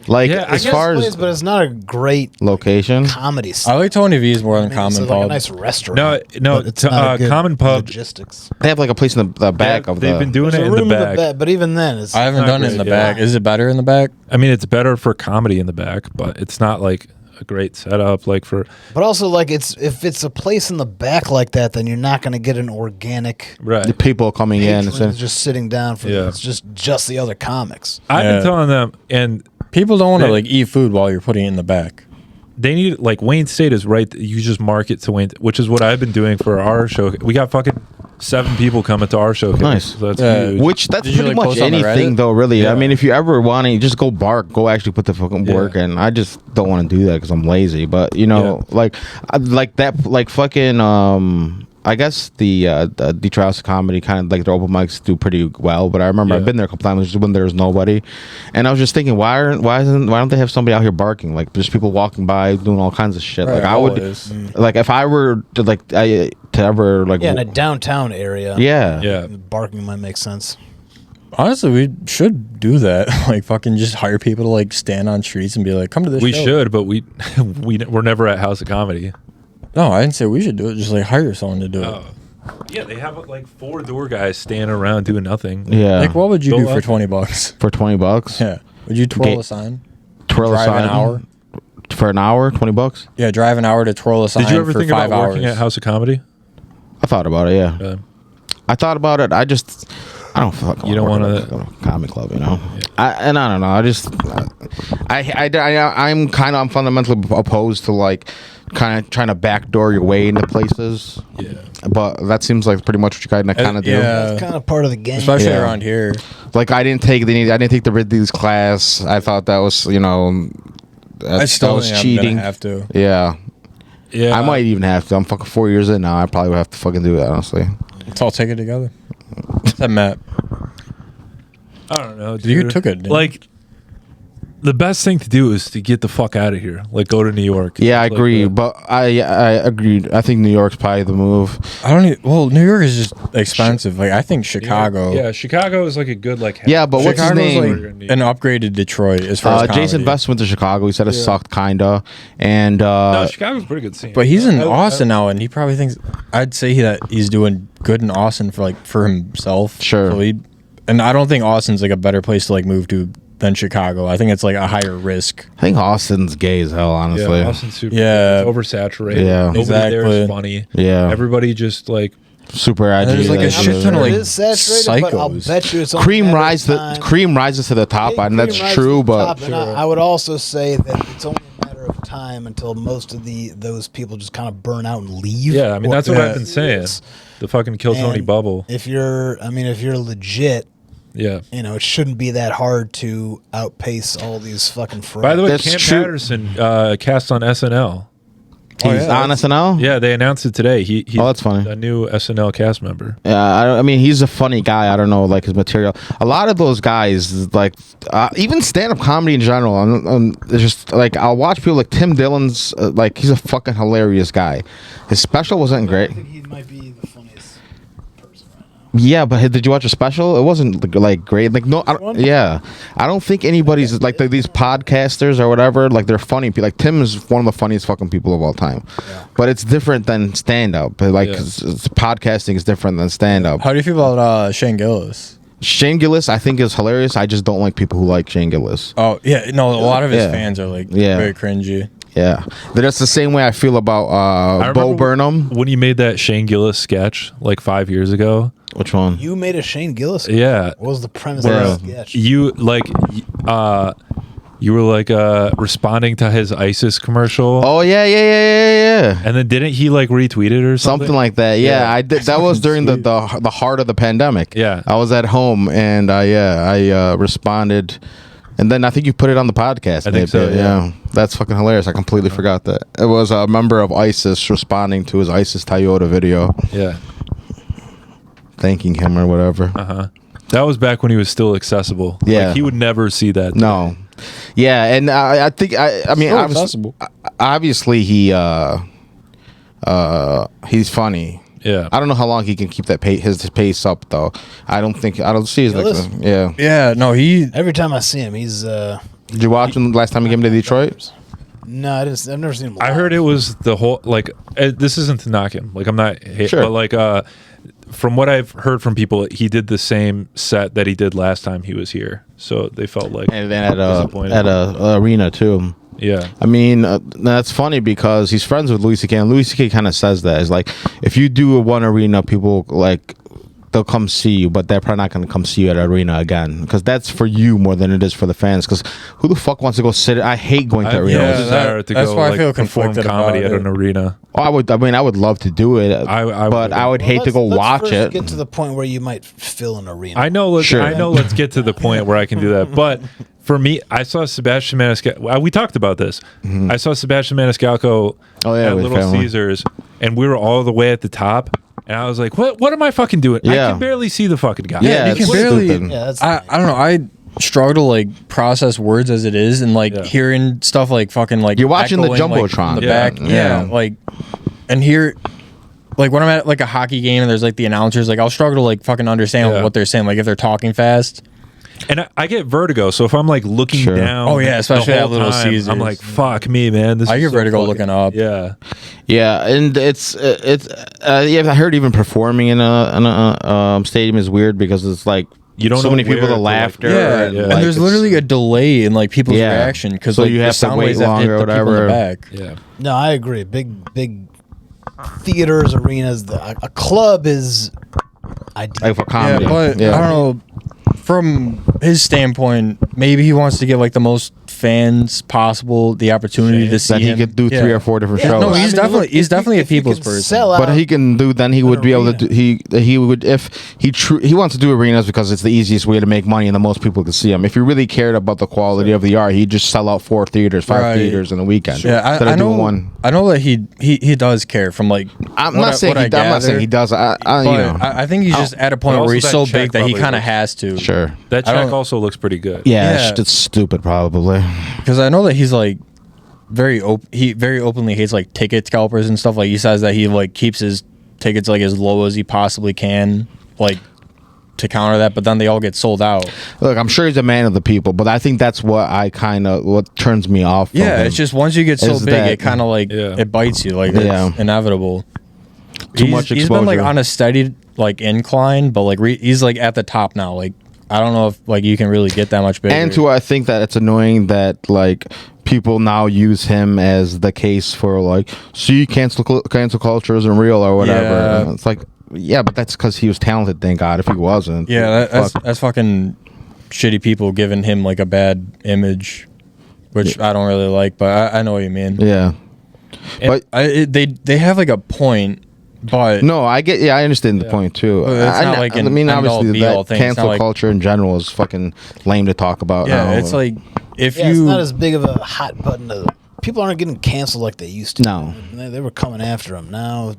Like Yeah, I as guess far Place, as but it's not a great location. comedy. I like Tony V's more than It's Common like a Pub. nice restaurant. No, but it's not a good Common Pub. logistics. They have like a place in the back of the. They've been doing There's it a in the room back. but even then, it's I haven't not done it in the great, back. yeah. Is it better in the back? I mean, it's better for comedy in the back, but it's not like a great setup. Like for But also, like, if it's a place in the back like that, then you're not going to get an organic right. the people coming in. patron just sitting down for Yeah. it's just the other comics. I've Yeah. been telling them, and People don't want to They- like eat food while you're putting it in the back. they need like Wayne State is right. You just market to Wayne, which is what I've been doing for our show. We got fucking 7 people coming to our show. Nice. So that's Yeah. huge. Which that's Did you, pretty like, much post on the anything Reddit? though. Really, Yeah. I mean, if you ever want to just go bark, go actually put the fucking Yeah. work in. I just don't want to do that because I'm lazy. But you know, like that, like fucking. I guess the Detroit House of Comedy kind of like their open mics do pretty well. But I remember Yeah. I've been there a couple times just when there was nobody, and I was just thinking, why don't they have somebody out here barking? Like just people walking by doing all kinds of shit. Right, like I would, always. like if I were to to ever like Yeah, in a downtown area. yeah. Yeah. Barking might make sense. Honestly, we should do that. Like fucking just hire people to like stand on streets and be like, "Come to this." We show." should, but we're never at House of Comedy. No, I didn't say we should do it. Just like hire someone to do it. Yeah, they have like 4 door guys standing around doing nothing. Yeah. Like, what would you Go do for up. $20? For $20? Yeah, would you twirl Ga- a sign? Twirl Drive a sign an hour? for an hour, $20. Yeah, drive an hour to twirl a sign. Did you ever for think 5 about hours. working at House of Comedy? I thought about it. Yeah, I thought about it. I don't fucking. You don't wanna wanna- work at a comedy club, you know. I don't know. I just I'm fundamentally opposed to like kind of trying to backdoor your way into places. Yeah. But that seems like pretty much what you kind of do. yeah. It's kind of part of the game. Especially Yeah. around here. Like I didn't take the Ridley's class. I thought that was I still was think I'm cheating. gonna have to. Yeah. Yeah. I might even have to. I'm fucking 4 years in now. I probably would have to fucking do it, honestly. Let's all take it together. What's that map? I don't know. You dude. took it, didn't you? Like, the best thing to do is to get the fuck out of here. Like, go to New York. Yeah, I Like, agree. But I agreed. I think New York's probably the move. I don't even, well, New York is just expensive. Like, I think Chicago. Yeah, Chicago is like a good like. Yeah, but what's his Chicago's name? like an upgraded Detroit as far as Jason comedy. Best went to Chicago. He said it sucked, kinda. And No, Chicago's a pretty good scene. But he's in I- Austin now, and he probably thinks I'd say that he's doing good in Austin for himself. Sure. So and I don't think Austin's like a better place to like move to than Chicago. I think it's like a higher risk. I think Austin's gay as hell, honestly. Yeah, Austin's super. Yeah. It's oversaturated. Yeah. Nobody there Exactly. is funny. Yeah. Everybody just like. Super And edgy. there's like a shit ton of like It is saturated, but I'll psychos. bet you it's only cream a matter of rises. time. Cream rises to the top, Yeah, and cream that's rises true. to the But top, and I would also say that it's only a matter of time until most of those people just kind of burn out and leave. Yeah, I mean that's what Yeah. I've been saying. The fucking Kill Tony And bubble. If you're legit, Yeah. it shouldn't be that hard to outpace all these fucking frauds. By the way, That's Cam true. Patterson cast on SNL. he's on SNL. Yeah, they announced it today. He's Oh, that's funny. a new SNL cast member. I mean, he's a funny guy. I don't know, like his material. A lot of those guys, like even stand-up comedy in general. It's just like I'll watch people like Tim Dillon's. Like he's a fucking hilarious guy. His special wasn't great. I think he might be the funniest person right now. Yeah, but did you watch a special? It wasn't like great. Like no, One? yeah. I don't think anybody's like these podcasters or whatever. Like they're funny. Like Tim is one of the funniest fucking people of all time. Yeah. But it's different than stand-up. Like Yeah. podcasting is different than stand-up. How do you feel about Shane Gillis? Shane Gillis, I think, is hilarious. I just don't like people who like Shane Gillis. Oh yeah, no, a lot of his Yeah. fans are like Yeah. very cringy. Yeah, that's the same way I feel about I Bo remember Burnham. when you made that Shane Gillis sketch like 5 years ago. Which one? You made a Shane Gillis. Yeah, What was the premise Yeah. of the sketch? you you were like responding to his ISIS commercial. Oh yeah. And then didn't he like retweet it or something? Something like that. Yeah, Yeah. I did. That was during the heart of the pandemic. Yeah. I was at home and I responded, and then I think you put it on the podcast. I think so, yeah. That's fucking hilarious. I completely forgot that it was a member of ISIS responding to his ISIS Toyota video, Yeah. thanking him or whatever. That was back when he was still accessible. Yeah. Like, he would never see that. No. Yeah, and I think I mean Still obviously, accessible. obviously he's funny. Yeah. I don't know how long he can keep that his pace up though. I don't see his Gillis? yeah. Yeah, no, he Every time I see him, he's Did you watch him last time he came to Detroit? No, I didn't. I've never seen him. I heard it was the whole like. This isn't to knock him. Like I'm not. Sure. But like from what I've heard from people, he did the same set that he did last time he was here. So they felt like And then disappointed. at a arena too. Yeah. I mean, that's funny because he's friends with Louis C.K. and Louis C.K. kind of says that. It's like, if you do a one arena, people, like, they'll come see you, but they're probably not going to come see you at an arena again. Because that's for you more than it is for the fans. Because who the fuck wants to go sit? I hate going to arenas. Yeah, desire to that's go, why I like, feel perform conflicted comedy about at it. an arena. Oh, I would love to do it. But I would hate to go watch let's it. Get to the point where you might fill an arena. I know. Sure. Let's get to the point where I can do that. But for me, I saw Sebastian Maniscalco. We talked about this. I saw Sebastian Maniscalco at with Little family. Caesars, and we were all the way at the top. And I was like, "What am I fucking doing? I Yeah. can barely see the fucking guy." Yeah, you it's can barely. stupid. Yeah, that's I don't know. I struggle to like process words as it is, and like Yeah. hearing stuff like fucking like You're watching the echoing, like, Jumbotron. from the Yeah. back. Yeah. Yeah, like and here. Like when I'm at like a hockey game and there's like the announcers, like I'll struggle to like fucking understand Yeah. what they're saying. Like if they're talking fast. And I get vertigo, so if I'm like looking Sure. down, Oh, yeah, especially the at whole Little time, Caesars. I'm like, "Fuck me, man." This I is get so vertigo fucking- looking up. Yeah, Yeah, and it's yeah. I heard even performing in a stadium is weird because it's like You don't so know many people. where The to, like- laughter, Yeah, Yeah. and like, there's it's- literally a delay in like people's Yeah. reaction because So like you the have to sound wait waves have to hit longer or the people in the whatever. back. yeah. No, I agree. Big theaters, arenas. A club is ideal. like for comedy. Yeah, but I don't know. From his standpoint, maybe he wants to give like the most fans possible the opportunity to see That he him. could do Yeah. 3 or 4 different Yeah, shows. No, I he's mean, definitely look, he's if you- definitely a if you people's can person. sell out But he can do. Then he would be able to do. He would if he wants to do arenas because it's the easiest way to make money and the most people can see him. If he really cared about the quality of the art, he'd just sell out 4 theaters, 5 Right. theaters in a weekend. Yeah, instead I of know. doing one. I know that he does care. From like I'm what not saying what he. I'm not saying he does. I But you know. I think he's just at a point But where also he's that so check big that he probably kind of looks- has to. Sure. That I check don't- also looks pretty good. Yeah, Yeah. it's stupid probably. Because I know that he's like he very openly hates like ticket scalpers and stuff. Like he says that he like keeps his tickets like as low as he possibly can, like to counter that. But then they all get sold out. Look, I'm sure he's a man of the people, but I think that's what what turns me off. from Yeah, him. it's just once you get so Is big, that- it kind of like Yeah. it bites you. Like Yeah. it's inevitable. Too much He's been like exposure. on a steady like incline, but like he's like at the top now. Like I don't know if like you can really get that much bigger. And I think that it's annoying that like people now use him as the case for like, see, cancel culture isn't real or whatever. Yeah. And it's like, yeah, but that's because he was talented. Thank God. If he wasn't, yeah, fuck. that's fucking shitty people giving him like a bad image, which I don't really like. But I know what you mean. Yeah. But They have like a point, but no, I get. Yeah, I understand the point too. Well, it's not like I an mean, end-all, obviously, be-all that thing. It's cancel not like- culture in general is fucking lame to talk about. yeah, now. it's like if Yeah, it's you not as big of a hot button. People aren't getting canceled like they used to. No. They were coming after him. Now,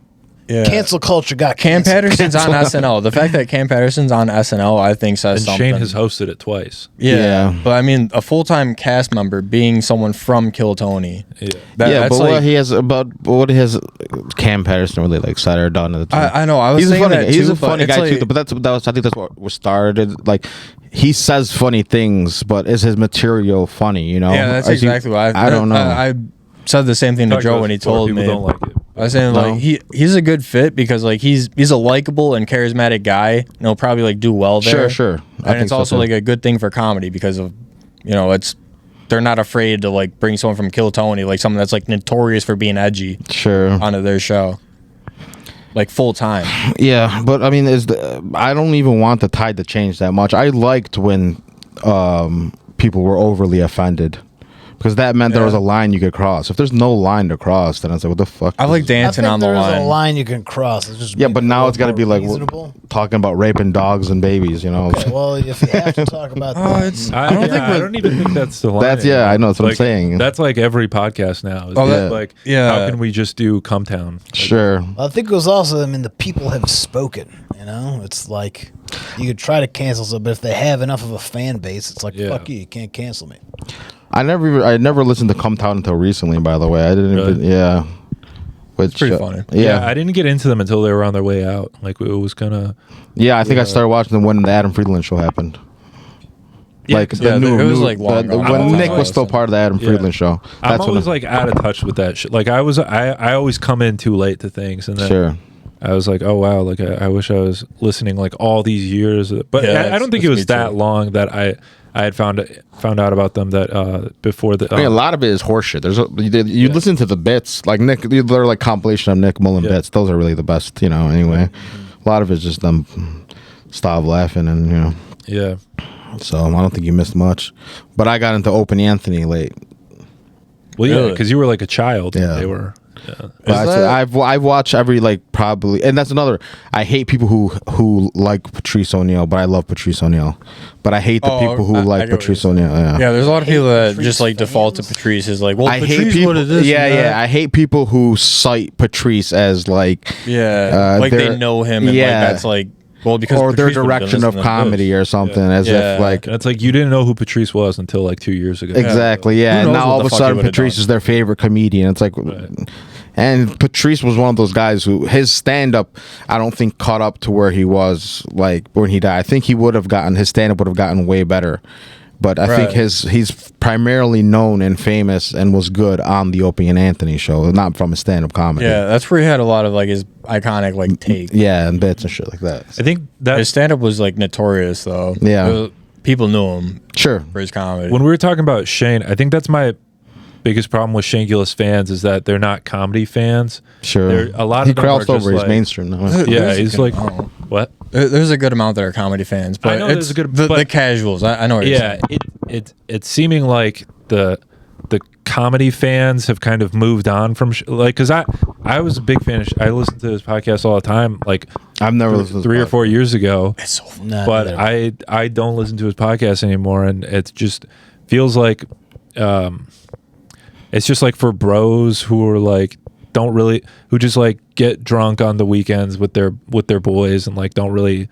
yeah. cancel culture got Cam canceled. Patterson's on SNL. The fact that Cam Patterson's on SNL, I think, says And something. Shane has hosted it twice. Yeah. Yeah. But I mean, a full-time cast member being someone from Kill Tony. Yeah. yeah, that's but like, what has Cam Patterson really like said or done at the time? I know. I was He's a thinking funny. that He's too, a funny but it's guy like, too. But I think that's what was started. Like he says funny things, but is his material funny? You know? yeah, that's Is he- exactly what I don't know. I said the same thing to Talk Joe about when he before, told people me. don't like it. I was saying No. like he's a good fit because like he's a likable and charismatic guy and he'll probably like do well there. Sure. I And think it's so, also too. like a good thing for comedy because of they're not afraid to like bring someone from Kill Tony, like someone that's like notorious for being edgy Sure. onto their show. Like full time. Yeah, but I mean, I don't even want the tide to change that much. I liked when people were overly offended because that meant there was a line you could cross. If there's no line to cross, then it's like, what the fuck? I like I dancing think on the there's line. a line you can cross. It's just Yeah, being but a now little it's got to more be like reasonable. talking about raping dogs and babies. You know? Okay, well, if you have to talk about that, I don't even think that's the line. That's- yeah, I know, that's what I'm Like, saying. That's like every podcast now. Is Oh, just that- like, yeah. how can we just do Cumtown? Like, Sure. I think it was also. I mean, the people have spoken. You know, it's like you could try to cancel them, but if they have enough of a fan base, it's like Yeah. fuck you can't cancel me. I never listened to Come Town until recently. By the way, I didn't Really? even. Yeah. Which, pretty funny. Yeah. Yeah. I didn't get into them until they were on their way out. Like it was kind of. Yeah, I think I started watching them when the Adam Friedland show happened. Yeah, like yeah, the new, it was new- like long the- gone. when I'm Nick always was still part of the Adam Friedland show. I'm That's always when like out of touch with that shit. Like I always come in too late to things, and then sure. I was like, oh wow, like I wish I was listening like all these years. But Yeah, I don't think that's it was me that too. long that I had found out about them that before the. I mean, a lot of it is horseshit. You listen to the bits like Nick. They're like compilation of Nick Mullen bits. Those are really the best, Anyway, a lot of it's just them stop laughing and Yeah. So I don't think you missed much. But I got into Open Anthony late. Well, yeah, Really? because you were like a child. Yeah. When they were. Yeah. But I said, that- I've watched every probably, and that's another. I hate people who like Patrice O'Neal, but I love Patrice O'Neal. But I hate the Oh, people who I like get what Patrice you're O'Neal. Yeah, there's a lot of people that Patrice just like default to fans? Patrice is like, well, I Patrice hate people. what it is. Yeah. I hate people who cite Patrice as like like they they're- know him. And yeah. like that's like, well, because or their Patrice would've done direction this of and then comedy this. or something, as Yeah. if like And it's like you didn't know who Patrice was until like 2 years ago. exactly, yeah. Who And knows now what all of the a fuck he sudden, would've Patrice done. is their favorite comedian. It's like. And Patrice was one of those guys who his stand up, I don't think caught up to where he was like when he died. I think his stand up would have gotten way better. But I think Right. he's primarily known and famous and was good on the Opie and Anthony show, not from his stand up comedy. Yeah, that's where he had a lot of like his iconic like take. Yeah, and bits and shit like that. I think that His stand up was like notorious though. Yeah. People knew him Sure. for his comedy. when we were talking about Shane, I think that's my biggest problem with Shane Gillis fans is that they're not comedy fans. Sure. They're- a lot he of them are crossed just over. He's like- mainstream now. Yeah, There's a he's good like, amount. what? There's a good amount that are comedy fans, but I know it's there's a good- the but- casuals. I know what you're Yeah, saying. it's seeming like the comedy fans have kind of moved on from because I was a big fan of I listened to his podcast all the time like I've never listened to 3 or his 4 years ago, It's so fun. Nah, but neither. I don't listen to his podcast anymore, and it just feels like it's just like for bros who are like who just like get drunk on the weekends with their boys and like don't really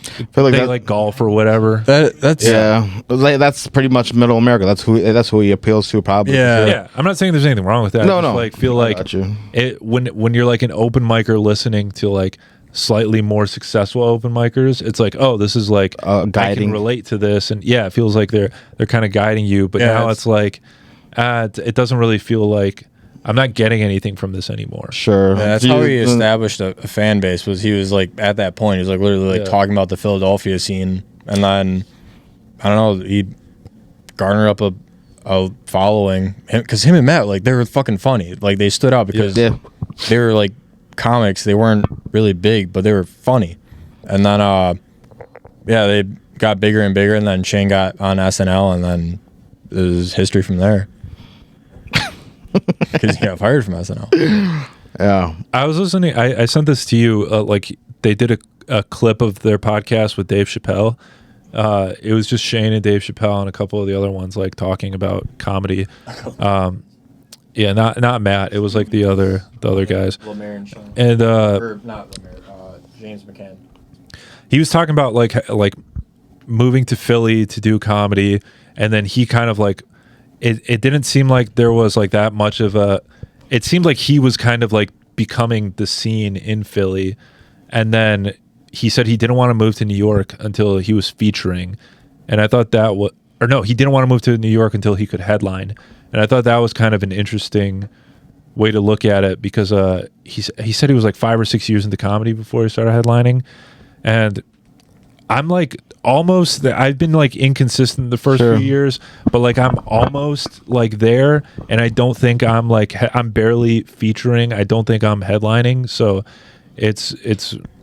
I feel like they that- like golf or whatever. That's Yeah, like, that's pretty much middle America. That's who he appeals to, probably. Yeah. Yeah, I'm not saying there's anything wrong with that. No, I just, no. like feel I like got you. it when you're like an open micer listening to like slightly more successful open micers, it's like, oh, this is like I guiding. can relate to this, and yeah, it feels like they're kind of guiding you. But Yeah, now it's- it's like it doesn't really feel like I'm not getting anything from this anymore. Sure. Yeah, that's how he established a fan base. Was he was like at that point he was like literally like Yeah. talking about the Philadelphia scene, and then I don't know, he garnered up a following because him and Matt like they were fucking funny. Like they stood out because Yeah. they were like comics. They weren't really big, but they were funny. And then yeah, they got bigger and bigger, and then Shane got on SNL, and then it was history from there. Because he got fired from SNL. Yeah. I was listening. I sent this to you. Like they did a clip of their podcast with Dave Chappelle. It was just Shane and Dave Chappelle and a couple of the other ones like talking about comedy. Yeah, not Matt. It was like the other guys. Lemire and Shane. And Or not Lemire, James McCann. he was talking about like moving to Philly to do comedy, and then he kind of like it didn't seem like there was like that much of a. It seemed like he was kind of like becoming the scene in Philly, and then he said he didn't want to move to New York until he was featuring, and I thought that was he didn't want to move to New York until he could headline, and I thought that was kind of an interesting way to look at it because he said he was like 5 or 6 years into comedy before he started headlining, and I'm like almost I've been like inconsistent the first Sure. few years, but like I'm almost like there, and I don't think I'm like I'm barely featuring. I don't think I'm headlining, so it's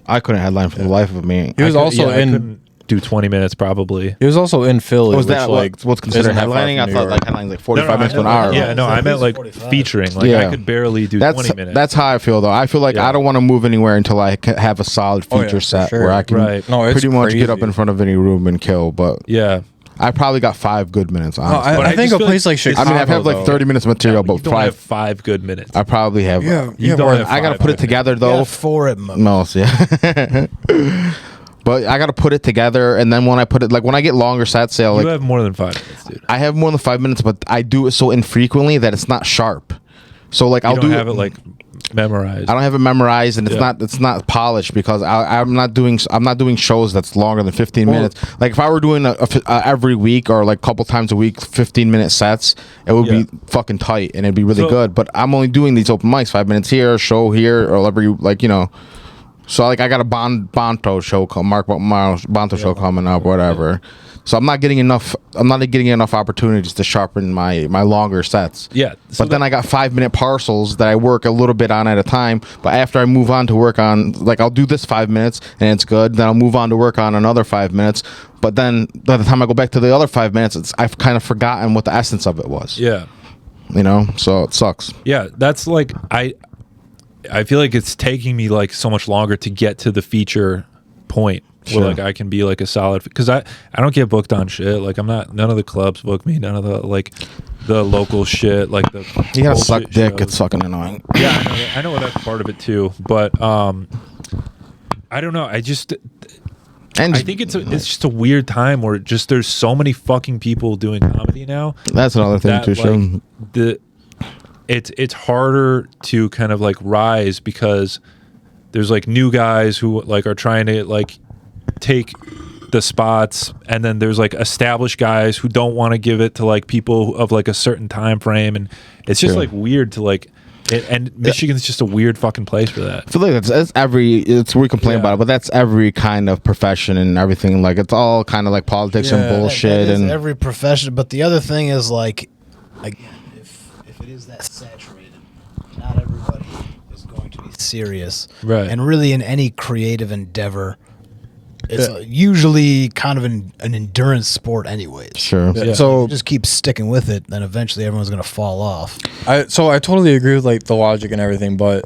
I couldn't headline for the life of me. He was I also I in. couldn't do 20 minutes probably. He was also in Philly. Was which, that like what's considered isn't that far headlining? I from New thought York. like headlining like 45 minutes to an I- hour. Yeah, no, I meant like 45. featuring. Like Yeah. I could barely do 20 minutes. That's how I feel though. I feel like Yeah. I don't want to move anywhere until I have a solid Oh, yeah, feature for set sure. where I can Right. No, it's pretty much get up crazy. in front of any room and kill. But yeah. I probably got 5 good minutes. Honestly. I But I think just a feel place like like- Chicago. I mean, I've had like though. 30 minutes material, You but don't have 5. 5 good minutes. I probably have. Yeah, You yeah, don't more have than I got to five, put I it together Yeah, though. 4 at most. Most, yeah. But I got to put it together, and then when I put it, like when I get longer sets, say You like have more than 5 minutes, dude. I have more than 5 minutes, but I do it so infrequently that it's not sharp. So like You I'll don't do have it like memorized. I don't have it memorized, and Yeah. it's not polished because I'm not doing shows that's longer than 15 minutes. Like if I were doing every week or like a couple times a week 15-minute sets, it would Yeah. be fucking tight and it'd be really So- good. But I'm only doing these open mics 5 minutes here, a show here, or every like So like I got a Bonto show Bonto show coming up, whatever. So I'm not getting enough opportunities to sharpen my longer sets. Yeah, so But then I got 5-minute parcels that I work a little bit on at a time. But after I move on to work on, like I'll do this 5 minutes and it's good. Then I'll move on to work on another 5 minutes. But then by the time I go back to the other 5 minutes, I've kind of forgotten what the essence of it was. Yeah. So it sucks. Yeah, that's like I feel like it's taking me like so much longer to get to the feature point where Sure. like I can be like a solid, because I don't get booked on shit. Like none of the clubs book me, none of the like the local shit, like the You gotta suck bullshit dick. shows. It's fucking annoying. Yeah, I know that's part of it too, but I don't know. And I think it's just a weird time where just there's so many fucking people doing comedy now. that's another thing That, too. Sure. It's harder to kind of like rise because there's like new guys who like are trying to like take the spots, and then there's like established guys who don't want to give it to like people of like a certain time frame, and it's just Sure. like weird to like and Michigan's just a weird fucking place for that. I feel like we complain about it, but that's every kind of profession and everything. Like it's all kind of like politics and bullshit That is and every profession. But the other thing is like, again, if it is that saturated, not everybody is going to be serious. Right. And really, in any creative endeavor, it's usually kind of an endurance sport, anyways. sure. Yeah. So You just keep sticking with it, then eventually everyone's going to fall off. I totally agree with like the logic and everything, but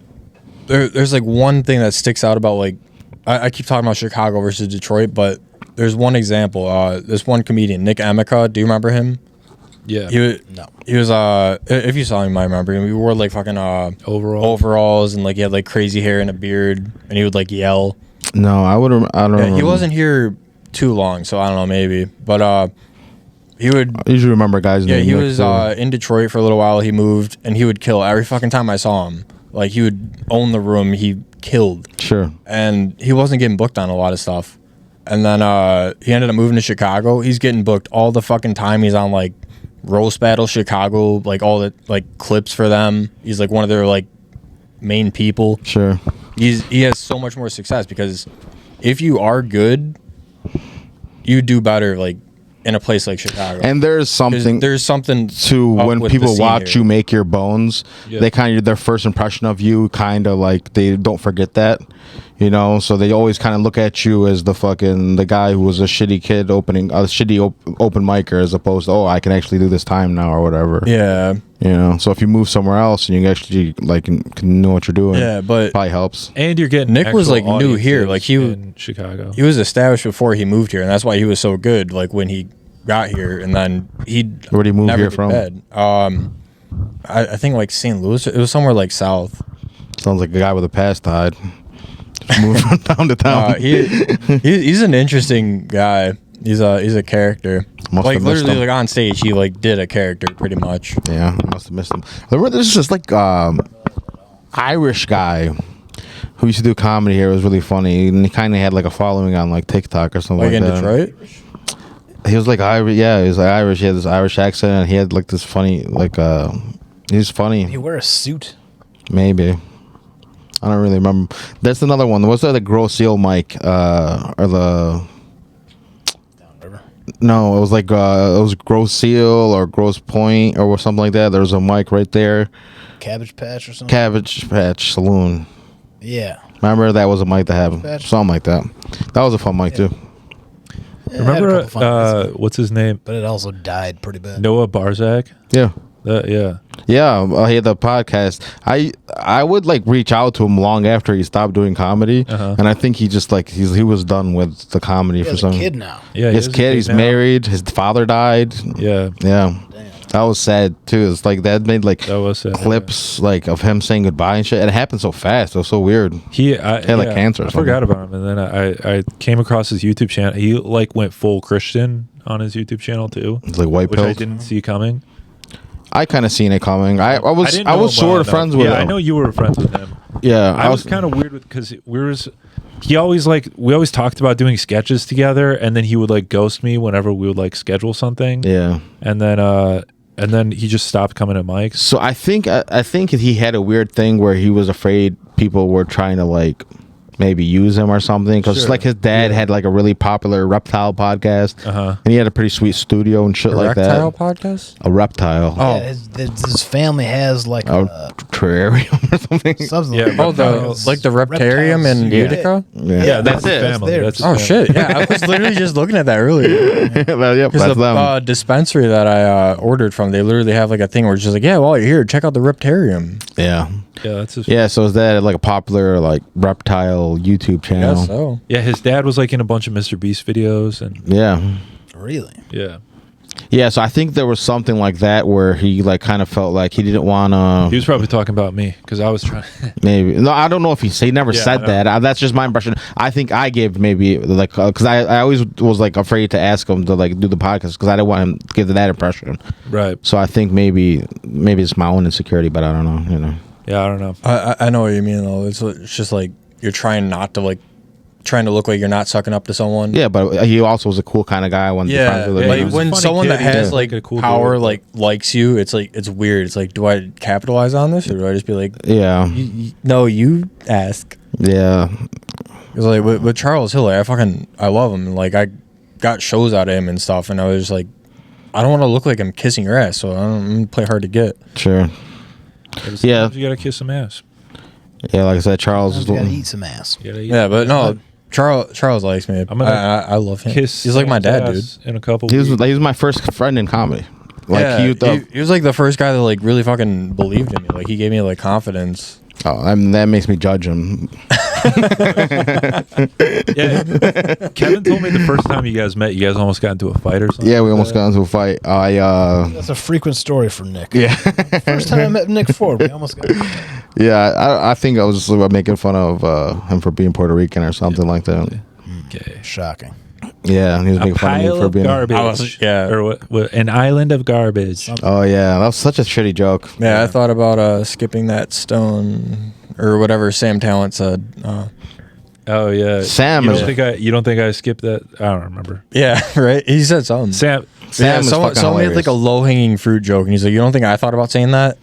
there's like one thing that sticks out about like I keep talking about Chicago versus Detroit, but there's one example. This one comedian, Nick Amica. Do you remember him? Yeah. He was if you saw him, you might remember him. He wore like fucking overalls and like he had like crazy hair and a beard, and he would like yell. No, I don't Yeah, remember. he wasn't here too long, so I don't know, maybe, but he would. I usually remember guys. Yeah, named he Nick, was too. In Detroit for a little while. He moved, and he would kill every fucking time I saw him. Like he would own the room. He killed, Sure. and he wasn't getting booked on a lot of stuff. And then he ended up moving to Chicago. He's getting booked all the fucking time. He's on like Roast Battle Chicago, like all the like clips for them. He's like one of their like main people. Sure. He has so much more success because if you are good, you do better like in a place like Chicago. And there's something There's something to up when with the people scene watch here. you make your bones, Yeah. they kind of their first impression of you kind of like they don't forget that, so they always kind of look at you as the guy who was a shitty kid open micer as opposed to, oh, I can actually do this time now or whatever. Yeah. So if you move somewhere else and you actually like can know what you're doing, Yeah, but probably helps. And you're getting Nick was, actual like, new here, audiences like, he in Chicago. he was established before he moved here, and that's why he was so good. Like when he got here, and then Where'd he move never here did from? bad. I think like St. Louis. It was somewhere like south. Sounds like a guy with a past to hide. Just moving from town to town. He's an interesting guy. He's a character. Must like have missed literally, him. like on stage, he like did a character pretty much. Yeah, I must have missed him. There's this like Irish guy who used to do comedy here. It was really funny, and he kind of had like a following on like TikTok or something Like like in that. Detroit. He was like Irish. Yeah, he was like Irish. He had this Irish accent, and he had like this funny like he's funny. You wear a suit. Maybe. I don't really remember. That's another one. Was there the Gross Seal mic or the? Downriver. No, it was like it was Gross Seal or Gross Point or something like that. There was a mic right there. Cabbage Patch or something. Cabbage Patch Saloon. Yeah. Remember that was a mic to have Patch. something like that. That was a fun mic too. Yeah, it had a Remember, couple fun hits, what's his name? but it also died pretty bad. Noah Barzak? Yeah, Yeah. yeah. He had the podcast. I would like reach out to him long after he stopped doing comedy, and I think he just like he was done with the comedy He for has some. a kid now. Yeah. His kid, he's married. His father died. Yeah. Yeah, that was sad too. It's like that made like That was sad, clips like of him saying goodbye and shit. And it happened so fast. It was so weird. He had like cancer or I something. forgot about him, and then I came across his YouTube channel. He like went full Christian on his YouTube channel too, It's like white which I pills. didn't see coming. I kind of seen it coming. I was didn't I know was him well sort of enough. friends with him. I know you were friends with him. Yeah, I was kind of weird with because we always talked about doing sketches together, and then he would like ghost me whenever we would like schedule something. Yeah. And then he just stopped coming to mics. So I think he had a weird thing where he was afraid people were trying to like maybe use him or something, because Sure. like his dad had like a really popular reptile podcast, Uh-huh. and he had a pretty sweet studio and shit like that. Reptile podcast? A reptile. Oh. Yeah, his family has like A a terrarium or something. something. Yeah, like Oh, that. the Reptarium in Reptiles. Utica? Yeah, That's his it. family. theirs. That's his Oh, family. shit. Yeah, I was literally just looking at that earlier. Well, yep, Because that's the them. dispensary that I ordered from, they literally have like a thing where it's just like, yeah, while you're here, check out the Reptarium. Yeah. Yeah, that's his. Yeah, so is that like a popular like reptile YouTube channel? Yes, so. Yeah, his dad was like in a bunch of Mr. Beast videos, and Yeah. Really? yeah, Yeah, so I think there was something like that where he like kind of felt like he didn't want he to was probably talking about me because I was trying. maybe. No, I don't know if he never Yeah, said I that. That's just my impression. I think I gave maybe like because I always was like afraid to ask him to like do the podcast because I didn't want him to give that impression. Right. So I think maybe it's my own insecurity, but I don't know. You know. Yeah, I don't know. I know what you mean, though. It's just like you're trying not to like, trying to look like you're not sucking up to someone. Yeah, but he also was a cool kind of guy. I wanted to be Yeah, friends with him. he like was a when funny someone kid. that He has was like like a cool power dude. like likes you, it's like it's weird. It's like, do I capitalize on this or do I just be like, Yeah. no, you ask? Yeah. Because like with Charles Hill, like, I love him. And, like I got shows out of him and stuff, and I was just like, I don't want to look like I'm kissing your ass, so I'm gonna play hard to get. Sure. Sometimes Yeah. you gotta kiss some ass. Yeah, like I said, Charles You is gotta eat some ass. You gotta eat. Yeah, but no, Charles likes me. I'm gonna I love him. Kiss. He's like my Sam's dad, dude. ass in a couple. he was weeks. my first friend in comedy. Like Yeah, he he was like the first guy that like really fucking believed in me. Like he gave me like confidence. oh, I mean, that makes me judge him. Yeah. Kevin told me the first time you guys met, you guys almost got into a fight or something. Yeah, we almost got into a fight. That's a frequent story for Nick. Yeah. First time I met Nik Ford, we almost got. Yeah, I think I was just making fun of him for being Puerto Rican or something like that. Okay. Shocking. Yeah, he was A making fun of pile me for of being. garbage. yeah. Or what? An island of garbage. Oh yeah, that was such a shitty joke. Yeah, I thought about skipping that stone or whatever Sam Talent said. Oh yeah. Sam You is- don't think I skipped that? I don't remember. Yeah, right. He said something. Sam. Sam is someone fucking made hilarious. like a low hanging fruit joke, and he's like, "You don't think I thought about saying that?"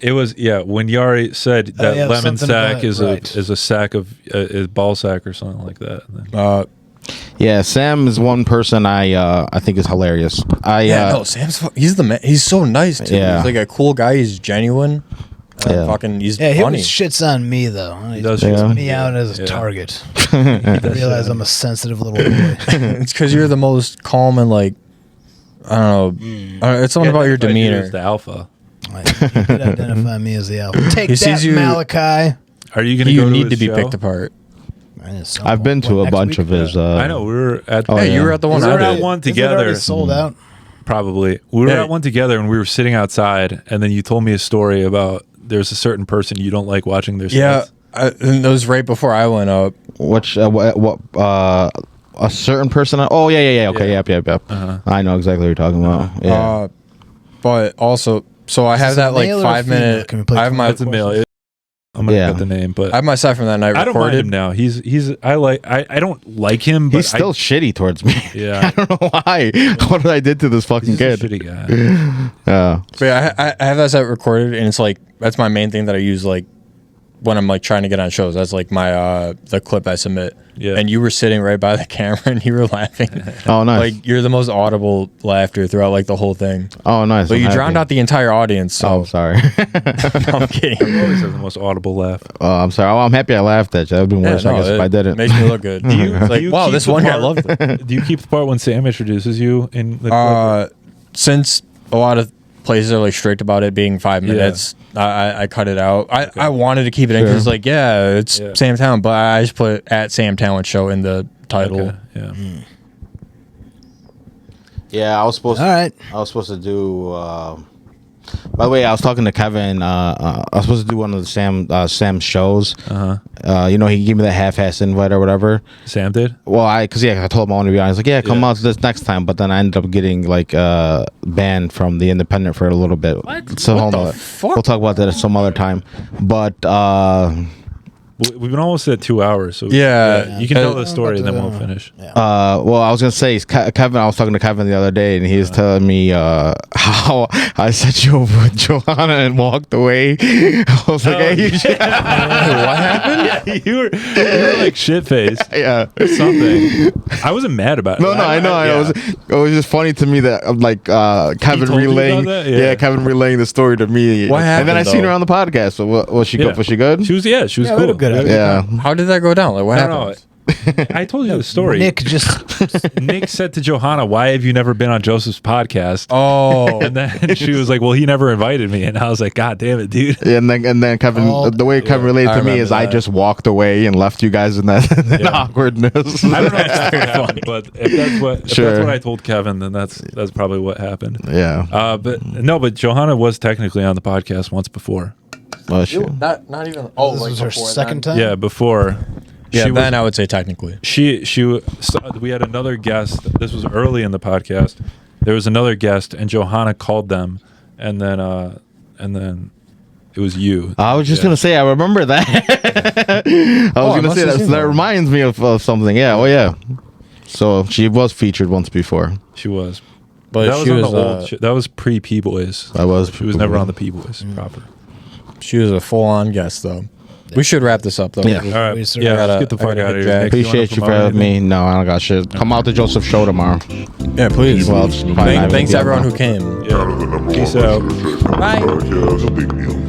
It was when Yari said that yeah, lemon something sack about- is right. a sack of is ball sack or something like that. And then- Yeah, Sam is one person I think is hilarious. No, he's the man. He's so nice too. Yeah. He's like a cool guy. He's genuine. Yeah. Fucking, he's Yeah, he funny. always shits on me though. He does shit on me out as a Yeah. target. I realize I'm a sensitive little boy. It's because you're the most calm and like, I don't know. It's something about your That's why he demeanor. was the alpha. Like, you could identify me as the alpha. Take He that, sees you- Malachi. Are you gonna You go to need his to be show? picked apart. I've been to a Next bunch week? of his. I know we were at. Oh, Hey, yeah. you were at the one We I were at did. one Is it already together. sold out. Probably. We were Yeah. at one together and we were sitting outside, and then you told me a story about there's a certain person you don't like watching their Yeah, sets. and it was right before I went up. Which what a certain person? Oh yeah. Okay, Yeah. yep. I know exactly what you're talking about. Yeah. But also, so I have this that a like male or 5 female? minute. Can we play I have my That's a male. I'm gonna Yeah. cut the name, but I have my set from that night I don't mind recorded. him now. I don't like him, but He's still shitty towards me. Yeah. I don't know why. What did I did to this fucking he's a kid? shitty guy. Yeah. But yeah, I have that set recorded, and it's like that's my main thing that I use like when I'm like trying to get on shows. That's like my the clip I submit. Yeah. And you were sitting right by the camera, and you were laughing. Oh nice. Like you're the most audible laughter throughout like the whole thing. Oh nice. But I'm you happy. drowned out the entire audience. So Oh, I'm sorry. no, I'm kidding. He always has the most audible laugh. Oh, I'm sorry. Oh, I'm happy I laughed at you. That would have been worse, I guess, if I didn't. Makes me look good. It's like, wow, keep this the one guy part- loved it. Do you keep the part when Sam introduces you in the clip? Since a lot of places are like strict about it being 5 minutes, I cut it out. I wanted to keep it in because like it's Yeah. Sam Talent, but I just put at Sam Talent Show in the title. Okay, yeah. Yeah, I was supposed. All right. I was supposed to do. By the way, I was talking to Kevin. I was supposed to do one of the Sam's shows. You know, he gave me that half-ass invite or whatever. Sam did? Well, I told him I want to be on. He's like, yeah, come Yeah. out to this next time. But then I ended up getting like banned from the Independent for a little bit. What? So What hold the on. fuck? We'll talk about that at some other time. But We've been almost at 2 hours. So Yeah. you can tell the story and then we'll But, finish. well, I was gonna say Kevin. I was talking to Kevin the other day, and he was telling me how I set you over with Johanna and walked away. I was like, hey, you should. What happened? you were like shit faced. Yeah. Or something. I wasn't mad about it. No, I know. Yeah. It was just funny to me that like Kevin told you relaying, about that? Yeah. Kevin relaying the story to me. What And then I happened, seen her though? on the podcast. So was she good? Was she good? She was we cool. had a good Yeah. How did that go down? Like, what I don't know. happened? I told you the story. Nick just Nick said to Johanna, "Why have you never been on Joseph's podcast?" Oh, And then she was like, "Well, he never invited me." And I was like, "God damn it, dude!" Yeah, and then Kevin, Oh, the way Kevin related I to me remember is I that. just walked away and left you guys in that Yeah. awkwardness. I don't know if that's what happened, but if that's Sure. what I told Kevin, then that's probably what happened. Yeah. But Johanna was technically on the podcast once before. Well, shit. not even. Oh, this like was her before second then? time. Yeah, before. Yeah, She was- then I would say technically. we had another guest. This was early in the podcast. There was another guest, and Johanna called them, and then it was you. I was just gonna say I remember that. I was I gonna must say have that. seen So that that. reminds me of something. Yeah. Well, yeah. So she was featured once before. She was. But that was she on was the old. That was pre P Boiz. I was. She was never on the P Boiz proper. she was a full-on guest though. We should wrap this up though. Yeah. All right. We sort Yeah. of Let's gotta- get the I fuck gotta out of hit here. Jack. Nick, wanna Appreciate you for promote having anything? me. No, I don't got shit. Come out to Joseph's show tomorrow. Yeah, please. Well, it's fine. I Thanks will to be everyone on. who came. Yeah. Peace out. Podcast, Big Meal.